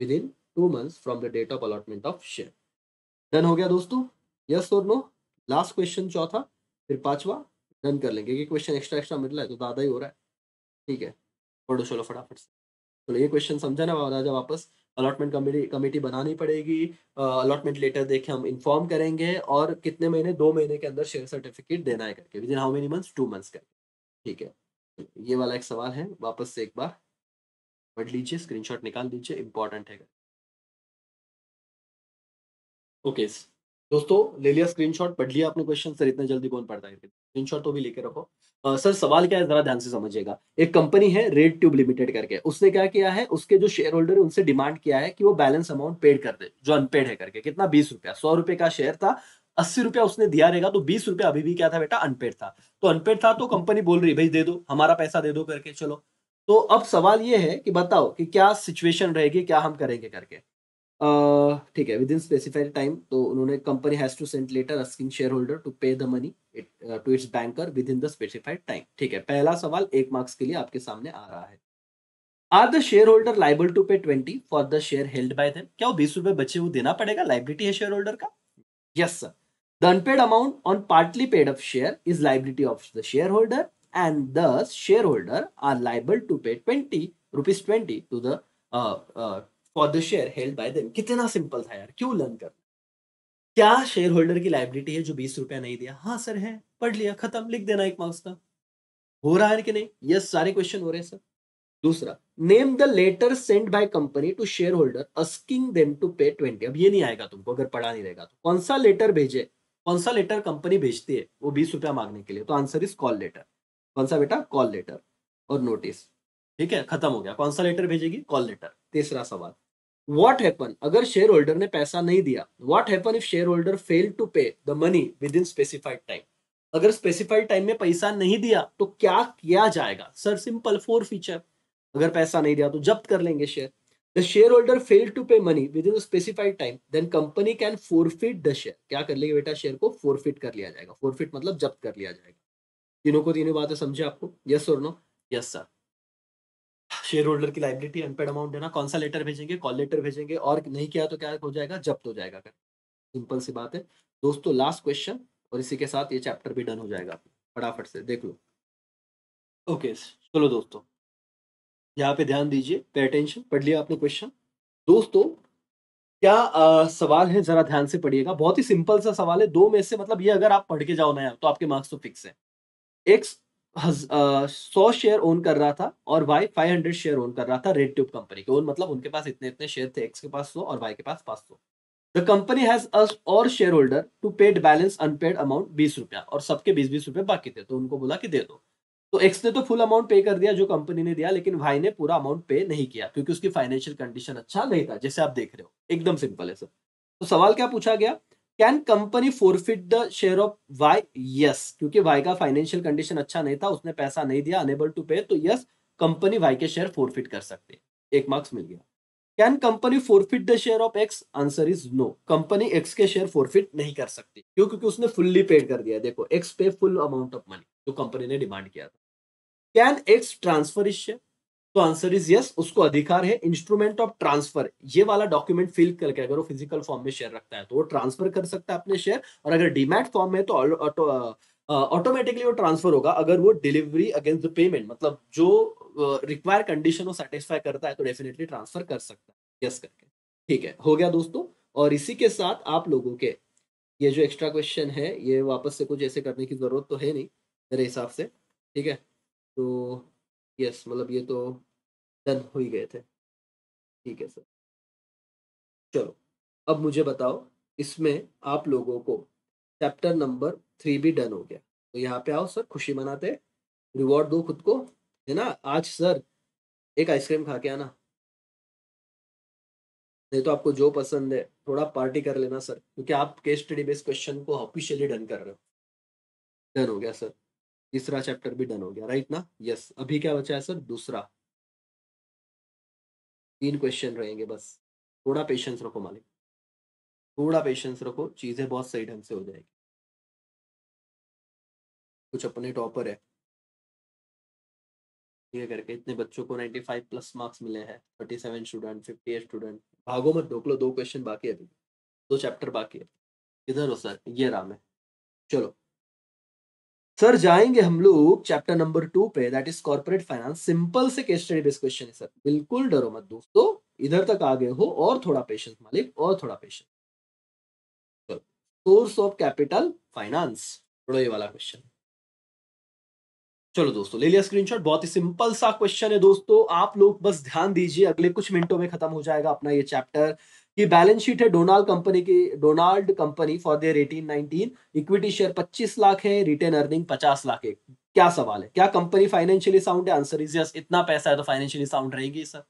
within 2 months from the date of allotment of share. Done हो गया दोस्तों, यस और नो। लास्ट क्वेश्चन चौथा, फिर पांचवा डन कर लेंगे, ये क्वेश्चन एक्स्ट्रा एक्स्ट्रा मिल रहा है तो ज्यादा ही हो रहा है। ठीक है, पढ़ो चलो फटाफट से। चलो ये क्वेश्चन समझा ना राजा, वापस अलॉटमेंट कमेटी कमेटी बनानी पड़ेगी, अलॉटमेंट लेटर देके हम इन्फॉर्म करेंगे और कितने महीने, 2 महीने के अंदर शेयर सर्टिफिकेट देना है करके, with in how many months, 2 months करके। ठीक है, ये वाला एक सवाल है, वापस से एक बार पढ़ लीजिए, स्क्रीनशॉट निकाल लीजिए, इंपॉर्टेंट है। ओके दोस्तों, ले लिया स्क्रीनशॉट, पढ़ लिया आपने क्वेश्चन, सर इतने जल्दी कौन पढ़ता है, स्क्रीनशॉट तो भी लेके रखो। सर सवाल क्या है जरा ध्यान से समझिएगा। एक कंपनी है रेड ट्यूब लिमिटेड करके, उसने क्या किया है, उसके जो शेयर होल्डर है उनसे डिमांड किया है कि वो बैलेंस अमाउंट पेड कर दे, जो अनपेड है करके, कितना, 20 रुपया, 100 रुपए का शेयर था, 80 रुपया उसने दिया रहेगा, तो 20 रुपया अभी भी क्या था बेटा, अनपेड था। तो अनपेड था तो कंपनी बोल रही है भाई दे दो, हमारा पैसा दे दो करके, चलो। तो अब सवाल ये है कि बताओ कि क्या सिचुएशन रहेगी, क्या हम करेंगे करके। ठीक है, विद इन स्पेसिफाइड टाइम, तो उन्होंने, company has to send letter asking share holder to pay the money to its banker with in the specified time. ठीक है, पहला सवाल 1 मार्क्स के लिए आपके सामने आ रहा है। Are the share holder liable to pay 20 for the share held by them, क्या वो 20 रुपए बचे वो देना पड़ेगा, लाइबिलिटी है शेयर होल्डर का। Yes sir, the unpaid amount on partly paid up share is liability of the share holder and thus shareholder are liable to pay 20 rupees to the for the share held by them. कितना सिंपल था यार, क्यों लर्न कर। क्या शेयर होल्डर की लाइबिलिटी है जो 20 रुपया नहीं दिया, हाँ सर है, पढ़ लिया, खत्म, लिख देना 1 मार्क्स का। हो रहा है कि नहीं, यस सारे क्वेश्चन हो रहे हैं सर। दूसरा, name the letter send by company to share holder asking them to pay 20। अब ये नहीं आएगा तुमको अगर पढ़ा नहीं रहेगा तो, कौन सा लेटर भेजे, कौन सा लेटर कंपनी भेजती है वो 20 रुपया मांगने के लिए, तो आंसर इज कॉल लेटर। कौन सा बेटा, कॉल लेटर और नोटिस। ठीक है, खत्म हो गया, कौन सा लेटर भेजेगी, कॉल लेटर। तीसरा सवाल, व्हाट हैपन अगर शेयर होल्डर ने पैसा नहीं दिया, what happen if shareholder fail to pay the money within specified time. अगर स्पेसिफाइड टाइम में पैसा नहीं दिया तो क्या किया जाएगा, सर सिंपल, फोर फीचर। अगर पैसा नहीं दिया तो जब्त कर लेंगे share. The share holder fail to pay money within specified time, then company can forfeit the share, क्या कर लेंगे बेटा, शेयर को फोरफिट कर लिया जाएगा, फोरफिट मतलब जब्त कर लिया जाएगा। तीनों को तीनों बातें समझे आपको, यस और no. Yes sir, share holder की लाइबिलिटी अनपेड अमाउंट देना, कौन सा लेटर भेजेंगे, कॉल लेटर भेजेंगे, और नहीं किया तो क्या हो जाएगा, जब्त हो जाएगा। सिंपल सी बात है दोस्तों, लास्ट क्वेश्चन, और इसी के साथ ये चैप्टर भी डन हो जाएगा, फटाफट से देख लो। ओके चलो दोस्तों, यहाँ पे ध्यान दीजिए, पे अटेंशन, पढ़ लिया आपने क्वेश्चन। दोस्तों, क्या सवाल है जरा ध्यान से पढ़िएगा, बहुत ही सिंपल सा सवाल है, दो में से मतलब ये अगर आप पढ़ के जाओ ना यार तो आपके मार्क्स तो फिक्स है। एक्स 100 शेयर ओन कर रहा था और वाई 500 शेयर ओन कर रहा था रेड ट्यूब कंपनी के, ओन मतलब उनके पास इतने इतने शेयर थे, एक्स के पास 100 और वाई के पास 500। द कंपनी हैज अस और share holder to paid balance unpaid amount 20 रुपया, और सबके 20-20 रुपए बाकी थे, तो उनको बोला कि दे दो। तो एक्स ने तो फुल अमाउंट पे कर दिया जो कंपनी ने दिया, लेकिन भाई ने पूरा अमाउंट पे नहीं किया क्योंकि उसकी फाइनेंशियल कंडीशन अच्छा नहीं था, जैसे आप देख रहे हो, एकदम सिंपल है सर। तो सवाल क्या पूछा गया, can company forfeit the share of Y, yes, क्योंकि वाई का फाइनेंशियल कंडीशन अच्छा नहीं था, उसने पैसा नहीं दिया, अनेबल टू पे, तो यस, कंपनी वाई के शेयर फोरफिट कर सकते हैं, 1 मार्क्स मिल गया। Can company forfeit the share of X, answer is no, company X के शेयर फोरफिट नहीं कर सकती, क्यों, क्योंकि उसने फुल्ली पेड कर दिया, देखो एक्स पे फुल अमाउंट ऑफ मनी जो कंपनी ने डिमांड किया था। Can x transfer is share, तो आंसर इज यस, उसको अधिकार है इंस्ट्रूमेंट ऑफ ट्रांसफर, ये वाला डॉक्यूमेंट फिल करके, अगर वो फिजिकल फॉर्म में शेयर रखता है तो वो ट्रांसफर कर सकता है अपने शेयर, और अगर डीमैट फॉर्म में तो ऑटोमेटिकली वो ट्रांसफर होगा, अगर वो डिलीवरी अगेंस्ट द पेमेंट, मतलब जो रिक्वायर कंडीशन वो सेटिस्फाई करता है तो डेफिनेटली ट्रांसफर कर सकता है, यस करके। ठीक है, हो गया दोस्तों, और इसी के साथ आप लोगों के ये जो एक्स्ट्रा क्वेश्चन है ये वापस से कुछ ऐसे करने की जरूरत तो है नहीं मेरे हिसाब से। ठीक है, तो यस, मतलब ये तो डन हो ही गए थे। ठीक है सर, चलो अब मुझे बताओ, इसमें आप लोगों को चैप्टर नंबर 3 भी डन हो गया, तो यहाँ पे आओ सर, खुशी मनाते, रिवॉर्ड दो खुद को, है ना, आज सर एक आइसक्रीम खा के आना, नहीं तो आपको जो पसंद है थोड़ा पार्टी कर लेना सर, क्योंकि आप केस स्टडी बेस्ड क्वेश्चन को ऑफिशियली डन कर रहे हो। डन हो गया सर, तीसरा चैप्टर भी डन हो गया, राइट ना, यस। अभी क्या बचा है सर, दूसरा, 3 क्वेश्चन रहेंगे बस, थोड़ा पेशेंस रखो मालिक, थोड़ा पेशेंस रखो, चीजें बहुत सही ढंग से हो जाएगी। कुछ अपने टॉपर है, ठीक है करके। इतने बच्चों को 95 प्लस मार्क्स मिले हैं, 37 स्टूडेंट, 58 स्टूडेंट। भागो मत, ढोक लो, 2 क्वेश्चन बाकी है अभी, 2 चैप्टर बाकी है। इधर हो सर, ये रहा मैं। चलो सर, जाएंगे हम लोग चैप्टर नंबर 2 पे, that is corporate finance. Simple से केस स्टडी बेस्ड क्वेश्चन है सर, बिल्कुल डरो मत दोस्तों। इधर तक आ गए हो, और थोड़ा पेशेंस मालिक, और थोड़ा पेशेंस। चलो, सोर्स ऑफ कैपिटल फाइनेंस, थोड़ा ये वाला क्वेश्चन। चलो दोस्तों, ले लिया स्क्रीनशॉट। बहुत ही सिंपल सा क्वेश्चन है दोस्तों, आप लोग बस ध्यान दीजिए, अगले कुछ मिनटों में खत्म हो जाएगा अपना ये चैप्टर। की बैलेंस शीट है Donald company for their 18-19। Equity share 25 lakh है, रिटेन अर्निंग 50 लाख है। क्या सवाल है, क्या कंपनी फाइनेंशियली साउंड है? Answer is yes. इतना पैसा है तो फाइनेंशियली साउंड रहेगी सर,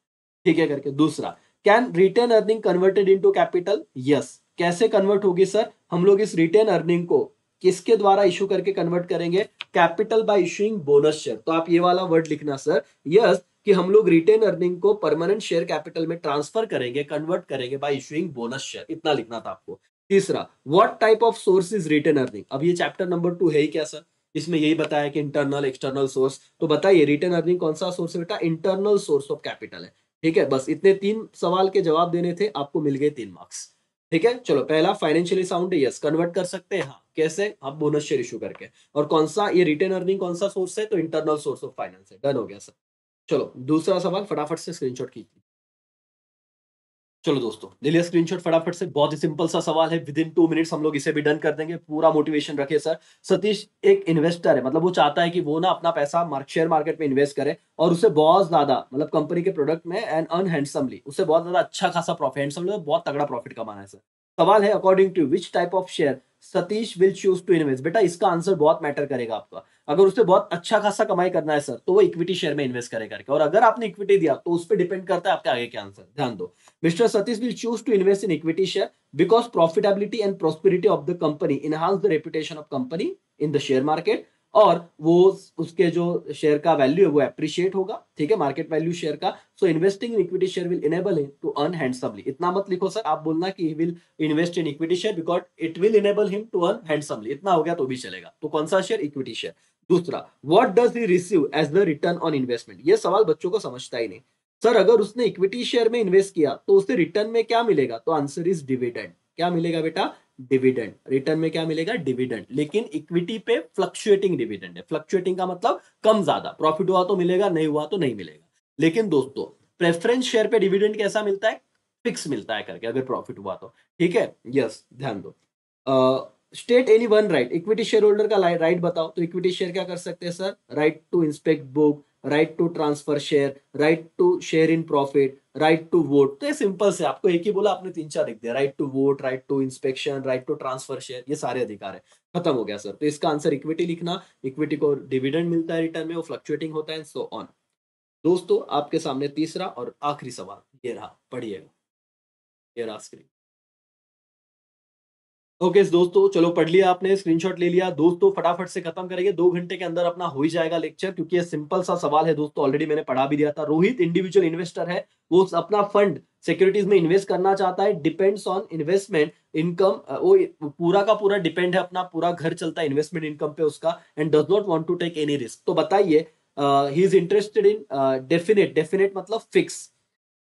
ठीक है करके। दूसरा, can retain earning converted into capital? Yes. कैसे कन्वर्ट होगी सर? हम लोग इस रिटेन अर्निंग को किसके द्वारा इशू करके कन्वर्ट करेंगे? Capital by issuing bonus share. तो आप ये वाला वर्ड लिखना सर, यस, कि हम लोग रिटेन अर्निंग को परमानेंट शेयर कैपिटल में ट्रांसफर करेंगे, कन्वर्ट करेंगे बाय इशूइंग बोनस शेयर। इतना लिखना था आपको। तीसरा, what type of source is retain earning? अब ये चैप्टर नंबर 2 है ही क्या सर? इसमें यही बताया कि इंटरनल एक्सटर्नल सोर्स। तो बताइए रिटेन अर्निंग कौन सा सोर्स है बेटा? इंटरनल सोर्स ऑफ कैपिटल है। ठीक है, बस इतने 3 सवाल के जवाब देने थे, आपको मिल गए 3 मार्क्स। ठीक है, चलो पहला फाइनेंशियली साउंड है, यस। कन्वर्ट कर सकते हैं, हाँ। कैसे? आप बोनस शेयर इशू करके। और कौन सा ये रिटेन अर्निंग कौन सा सोर्स है? तो इंटरनल सोर्स ऑफ फाइनेंस है। डन हो गया सर। चलो दूसरा सवाल फटाफट से स्क्रीनशॉट कीजिए। चलो दोस्तों, ले लिया स्क्रीनशॉट फटाफट से। बहुत ही सिंपल सा सवाल है, विद इन 2 मिनट्स हम लोग इसे भी डन कर देंगे। पूरा मोटिवेशन रखिए सर। सतीश एक इन्वेस्टर है, मतलब वो चाहता है कि वो ना अपना पैसा शेयर मार्केट में इन्वेस्ट करे, और उसे बहुत ज्यादा, मतलब कंपनी के प्रोडक्ट में एंड अर्न हैंडसमली, उसे बहुत ज्यादा अच्छा खासा प्रॉफिट, हैंडसमली बहुत तगड़ा प्रॉफिट कमाना है सर। सवाल है, according to which type of share Satish will choose to invest? बेटा इसका आंसर बहुत मैटर करेगा आपका। अगर उसे बहुत अच्छा खासा कमाई करना है सर, तो वो इक्विटी शेयर में इन्वेस्ट करे करके। और अगर आपने इक्विटी दिया तो उस पर डिपेंड करता है आपके आगे के आंसर। ध्यान दो, Mr. Satish will choose to invest in equity share because profitability and prosperity of the company enhance the reputation of company in the share market, और वो उसके जो शेयर का वैल्यू है वो अप्रिशिएट होगा, ठीक है, मार्केट वैल्यू शेयर का। So investing in equity share will enable him to earn handsomely. इतना मत लिखो सर, आप बोलना कि he will invest in equity share because it will enable him to earn handsomely. इतना हो गया तो भी चलेगा। तो कौन सा शेयर? Equity share. दूसरा, what does he receive as the return on investment? ये सवाल बच्चों को समझता ही नहीं। सर अगर उसने इक्विटी शेयर में इन्वेस्ट किया तो उसे रिटर्न में क्या मिलेगा? तो आंसर इज डिविडेंड। क्या मिलेगा बेटा? डिविडेंड। रिटर्न में क्या मिलेगा? डिविडेंड। लेकिन इक्विटी पे फ्लक्चुएटिंग डिविडेंड है। फ्लक्चुएटिंग का मतलब कम ज्यादा, प्रॉफिट हुआ तो मिलेगा, नहीं हुआ तो नहीं मिलेगा। लेकिन दोस्तों, प्रेफरेंस शेयर पे डिविडेंड कैसा मिलता है? फिक्स मिलता है करके, अगर प्रॉफिट हुआ तो। ठीक है, यस, ध्यान दो। State any one right, equity share holder का राइट बताओ। तो इक्विटी शेयर क्या कर सकते हैं sir? Right to inspect book, right to transfer share, right to share in profit, right to vote. तो ये सिंपल से आपको एक ही बोला, आपने 3-4 लिख दिया। Right to vote, right to inspection, right to transfer share, ये सारे अधिकार है। खत्म हो गया सर। तो इसका आंसर इक्विटी लिखना। इक्विटी को डिविडेंड मिलता है रिटर्न में, वो फ्लक्चुएटिंग होता है, सो ऑन। दोस्तों आपके सामने तीसरा और आखिरी सवाल ये रहा, पढ़िएगा। ये रहा स्क्रीन। ओके दोस्तों, चलो पढ़ लिया आपने, स्क्रीनशॉट ले लिया। दोस्तों फटाफट से खत्म करेंगे, 2 घंटे के अंदर अपना हो ही जाएगा लेक्चर, क्योंकि ये सिंपल सा सवाल है दोस्तों, ऑलरेडी मैंने पढ़ा भी दिया था। रोहित इंडिविजुअल इन्वेस्टर है, वो अपना फंड सिक्योरिटीज में इन्वेस्ट करना चाहता है। डिपेंड्स ऑन इन्वेस्टमेंट इनकम, वो पूरा का पूरा डिपेंड है, अपना पूरा घर चलता है इन्वेस्टमेंट इनकम पे उसका, and does not want to take any risk. तो बताइए, he is interested in definite, definite मतलब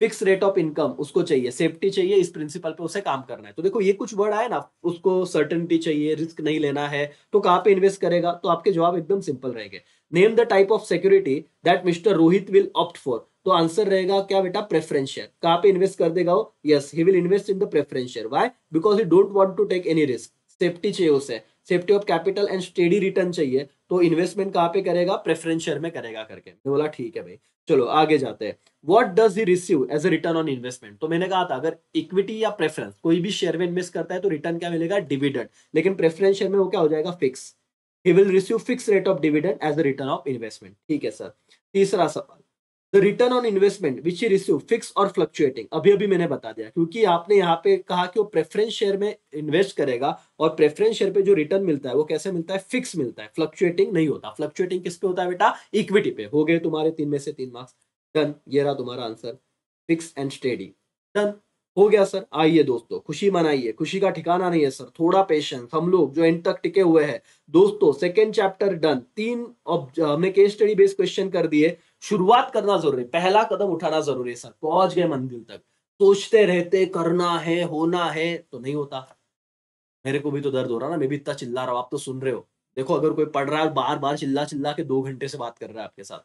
फिक्स रेट ऑफ इनकम उसको चाहिए, सेफ्टी चाहिए, इस प्रिंसिपल पे उसे काम करना है। तो देखो ये कुछ वर्ड आए ना, उसको सर्टेनिटी चाहिए, रिस्क नहीं लेना है, तो कहां पे इन्वेस्ट करेगा? तो आपके जवाब एकदम सिंपल रहेंगे। Name the type of security that mister Rohit will opt for. तो आंसर रहेगा क्या बेटा? Preference share. कहां पे इन्वेस्ट कर देगा वो? Yes, he will invest in the preference share. Why? Because he don't want to take any risk. Safety चाहिए उसे, safety of capital and steady return चाहिए, तो इन्वेस्टमेंट कहां पे करेगा? प्रेफरेंस शेयर में करेगा करके। मैं बोला ठीक है भाई। चलो आगे जाते हैं। What does he receive as a return on investment? तो मैंने कहा था, अगर इक्विटी या प्रेफरेंस कोई भी शेयर में इन्वेस्ट करता है तो रिटर्न क्या मिलेगा? डिविडेंड। लेकिन प्रेफरेंस शेयर में वो क्या हो जाएगा? Fix. He will receive fix rate of dividend as a return of investment. ठीक है सर। तीसरा सवाल, the return on investment which he receive fix और फ्लक्चुएटिंग। अभी अभी मैंने बता दिया, क्योंकि आपने यहाँ पे कहा कि वो प्रेफरेंस शेयर में इन्वेस्ट करेगा, और प्रेफरेंस शेयर पे जो रिटर्न मिलता है वो कैसे मिलता है? फिक्स मिलता है, फ्लक्चुएटिंग नहीं होता। फ्लक्चुएटिंग किस पे होता है बेटा? इक्विटी पे। हो गए तुम्हारे 3 में से 3 मार्क्स। डन, ये रहा तुम्हारा answer, fix and steady. Done हो गया सर। आइए दोस्तों, खुशी मनाइए, खुशी का ठिकाना नहीं है सर, थोड़ा पेशेंस। हम लोग जो एंड तक टिके हुए हैं दोस्तों, सेकेंड चैप्टर डन। 3 हमने केस स्टडी बेस्ड क्वेश्चन कर दिए, शुरुआत करना जरूरी है, पहला कदम उठाना जरूरी है सर। पहुंच गए मंजिल तक, सोचते रहते करना है होना है तो नहीं होता। मेरे को भी तो दर्द हो रहा ना, मैं भी इतना चिल्ला रहा हूँ, आप तो सुन रहे हो। देखो अगर कोई पढ़ रहा है बार बार चिल्ला चिल्ला के 2 घंटे से बात कर रहा है आपके साथ,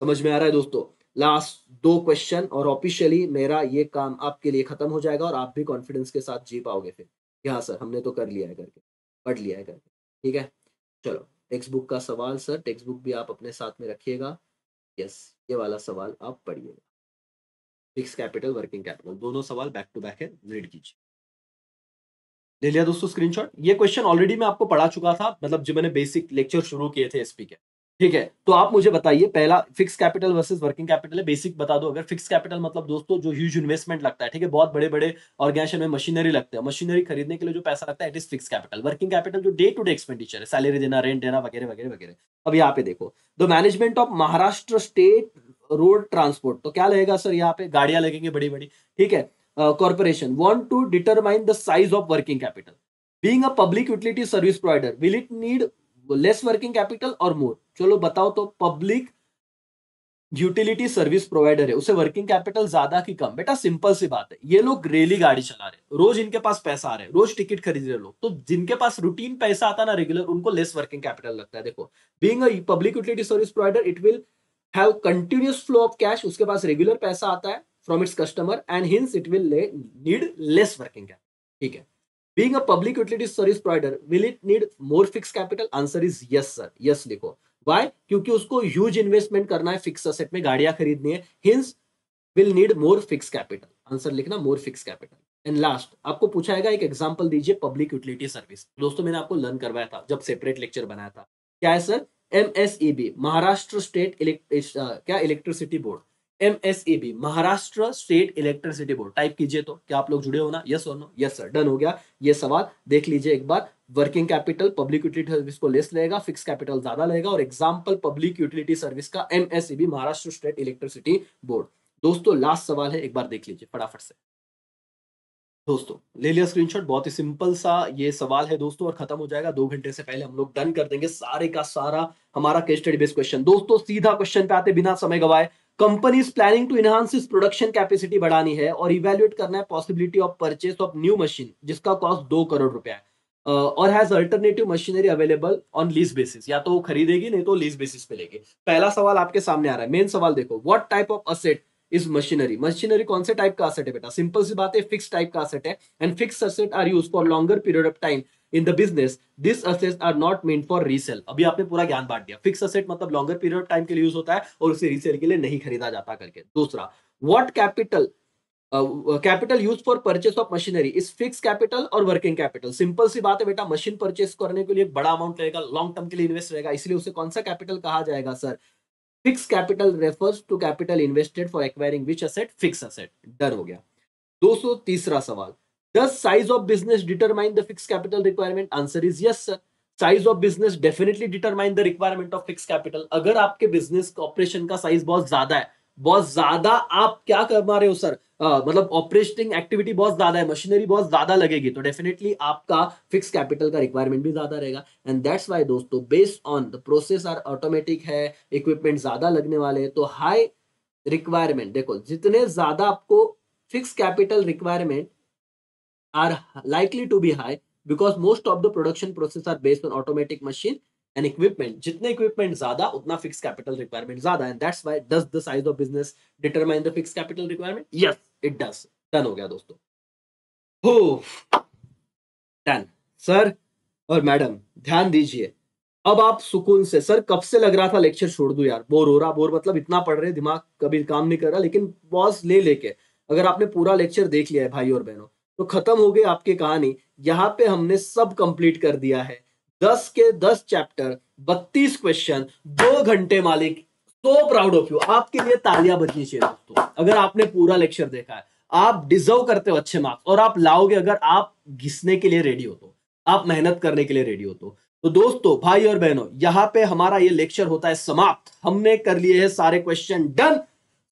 समझ में आ रहा है दोस्तों। लास्ट 2 क्वेश्चन और ऑफिशियली मेरा ये काम आपके लिए खत्म हो जाएगा और आप भी कॉन्फिडेंस के साथ जी पाओगे फिर। हाँ सर हमने तो कर लिया है करके, पढ़ लिया है करके, ठीक है। चलो टेक्स्ट बुक का सवाल सर, टेक्स्ट बुक भी आप अपने साथ में रखिएगा। यस, ये वाला सवाल आप पढ़िएगा। फिक्स कैपिटल वर्किंग कैपिटल दोनों सवाल बैक टू बैक है, रीड कीजिए। ले लिया दोस्तों स्क्रीनशॉट। ये क्वेश्चन ऑलरेडी मैं आपको पढ़ा चुका था, मतलब जब मैंने बेसिक लेक्चर शुरू किए थे एसपी के, ठीक है। तो आप मुझे बताइए, पहला fix capital versus working capital है, बेसिक बता दो। अगर फिक्स कैपिटल मतलब दोस्तों जो ह्यूज इन्वेस्टमेंट लगता है, ठीक है, बहुत बड़े बड़े ऑर्गेनाइजेशन में मशीनरी लगते हैं, मशीनरी खरीदने के लिए जो पैसा लगता है, it is fix capital. Working capital जो डे टू डे एक्सपेंडिचर है, सैलरी देना, रेंट देना, वगैरह वगैरह वगैरह। अब यहाँ पे देखो, the management of Maharashtra state road transport, तो क्या लगेगा सर, यहाँ पे गाड़ियां लगेंगी बड़ी बड़ी, ठीक है। Corporation want to determine the size of working capital. Being a public utility service provider, will it need less working capital or more? चलो बताओ तो, पब्लिक यूटिलिटी सर्विस प्रोवाइडर है, उसे वर्किंग कैपिटल ज्यादा की कम? बेटा सिंपल सी बात है, ये लोग रेली गाड़ी चला रहे, रोज इनके पास पैसा आ रहा है, रोज टिकट खरीद रहे लोग, तो जिनके पास रूटीन पैसा आता ना रेगुलर, उनको लेस वर्किंग कैपिटल लगता है। देखो, being a public utility service provider, it will have continuous flow of cash, उसके पास रेगुलर पैसा आता है from its customer, and hints it will need less working capital, ठीक है। Being a public utility service provider, will it need more fixed capital? Answer is yes sir, yes लिखो। Why? क्योंकि उसको ह्यूज इन्वेस्टमेंट करना है, फिक्स असेट में गाड़ियां खरीदनी है, hints will need more fix capital. Answer लिखना मोर फिक्स कैपिटल। एंड लास्ट आपको पूछाएगा एक एग्जांपल दीजिए पब्लिक यूटिलिटी सर्विस। दोस्तों मैंने आपको लर्न करवाया था जब सेपरेट लेक्चर बनाया था, क्या है सर, एमएसईबी महाराष्ट्र स्टेट क्या electricity board, MSEB Maharashtra state electricity board. Type कीजिए तो क्या आप लोग जुड़े हो ना, यस और नो? यस सर, डन हो गया। ये सवाल देख लीजिए एक बार। Working capital public utility service को लेस लगेगा, फिक्स कैपिटल ज्यादा लगेगा, और एग्जांपल पब्लिक यूटिलिटी सर्विस का MSEB Maharashtra state electricity board. दोस्तों लास्ट सवाल है, एक बार देख लीजिए फटाफट से। दोस्तों ले लिया स्क्रीनशॉट, बहुत ही सिंपल सा ये सवाल है दोस्तों, और खत्म हो जाएगा 2 घंटे से पहले। हम लोग डन कर देंगे सारे का सारा हमारा केस स्टडी बेस्ड क्वेश्चन। दोस्तों सीधा क्वेश्चन पे आते बिना समय गवाए। Company is planning to enhance इस प्रोडक्शन कैपेसिटी बढ़ानी है और इवेल्युएट करना है possibility of purchase of new machine जिसका कॉस्ट 2 करोड़ रुपया है, और has alternative machinery available on lease basis. या तो वो खरीदेगी नहीं तो लीज बेसिस पे लेगी। पहला सवाल आपके सामने आ रहा है, मेन सवाल देखो, what type of asset is machinery. Machinery कौन से टाइप का असेट है बेटा, सिंपल सी बात है, फिक्स टाइप का असेट है, and fix asset are use for longer period of time in the business, this assets are not meant for resale. अभी आपने पूरा ज्ञान बांट दिया, फिक्स असेट मतलब लॉन्गर पीरियड ऑफ टाइम के लिए यूज होता है और उसे रीसेल के लिए नहीं खरीदा जाता करके। दूसरा, what capital capital use for purchase of machinery is fix capital और वर्किंग कैपिटल। सिंपल सी बात है बेटा, मशीन परचेस करने के लिए बड़ा अमाउंट लगेगा, लॉन्ग टर्म के लिए इन्वेस्ट रहेगा, इसलिए उसे कौन सा कैपिटल कहा जाएगा sir, fix capital refers to capital invested for acquiring which asset, fix asset. Done हो गया। 203 सवाल, does size of business determine the fixed capital requirement? Answer is yes sir, size of business definitely determine the requirement of fixed capital। अगर आपके बिजनेस ऑपरेशन का साइज बहुत ज्यादा है, बहुत ज्यादा आप क्या कमा रहे हो सर, मतलब ऑपरेटिंग एक्टिविटी बहुत ज्यादा है, मशीनरी बहुत ज्यादा लगेगी, तो डेफिनेटली आपका फिक्स कैपिटल का रिक्वायरमेंट भी ज्यादा रहेगा। एंड दैट्स वाई दोस्तों, based on the process are automatic है, इक्विपमेंट ज्यादा लगने वाले हैं, तो हाई रिक्वायरमेंट, देखो जितने ज्यादा आपको fixed capital requirement are likely to be high because most of the production process are based on automatic machine and equipment। जितने equipment ज्यादा उतना fixed capital requirement ज्यादा, and that's why does the size of business determine the fixed capital requirement? Yes it does। Done हो गया दोस्तों, हो डन। सर और मैडम ध्यान दीजिए, अब आप सुकून से, सर कब से लग रहा था लेक्चर छोड़ दूं यार, बोर हो रहा, बोर मतलब इतना पढ़ रहे दिमाग कभी काम नहीं कर रहा, लेकिन पॉज ले लेके अगर आपने पूरा लेक्चर देख लिया है भाई और बहनों, तो खत्म हो गई आपकी कहानी। यहाँ पे हमने सब कंप्लीट कर दिया है, 10 के 10 चैप्टर, 32 क्वेश्चन, 2 घंटे मालिक। सो प्राउड ऑफ यू, आपके लिए तालियां बजनी चाहिए दोस्तों। अगर आपने पूरा लेक्चर देखा है, आप डिजर्व करते हो अच्छे मार्क्स, और आप लाओगे अगर आप घिसने के लिए रेडी हो तो, आप मेहनत करने के लिए रेडी हो तो दोस्तों भाई और बहनों, यहां पे हमारा ये लेक्चर होता है समाप्त। हमने कर लिए हैं सारे क्वेश्चन, डन।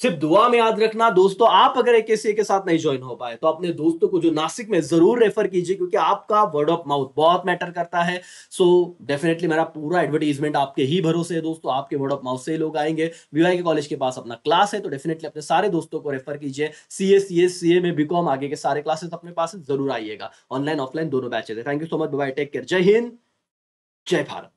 सिर्फ दुआ में याद रखना दोस्तों, आप अगर एक किसी के साथ नहीं ज्वाइन हो पाए तो अपने दोस्तों को जो नासिक में जरूर रेफर कीजिए, क्योंकि आपका वर्ड ऑफ माउथ बहुत मैटर करता है। सो डेफिनेटली मेरा पूरा एडवर्टीजमेंट आपके ही भरोसे है दोस्तों, आपके वर्ड ऑफ माउथ से ही लोग आएंगे। वीवाई के कॉलेज के पास अपना क्लास है, तो डेफिनेटली अपने सारे दोस्तों को रेफर कीजिए। सीए में बीकॉम आगे के सारे क्लासेस अपने पास जरूर आइएगा, ऑनलाइन ऑफलाइन दोनों बैचेस है। Thank you so much, bye, take care, Jai Hind, जय भारत।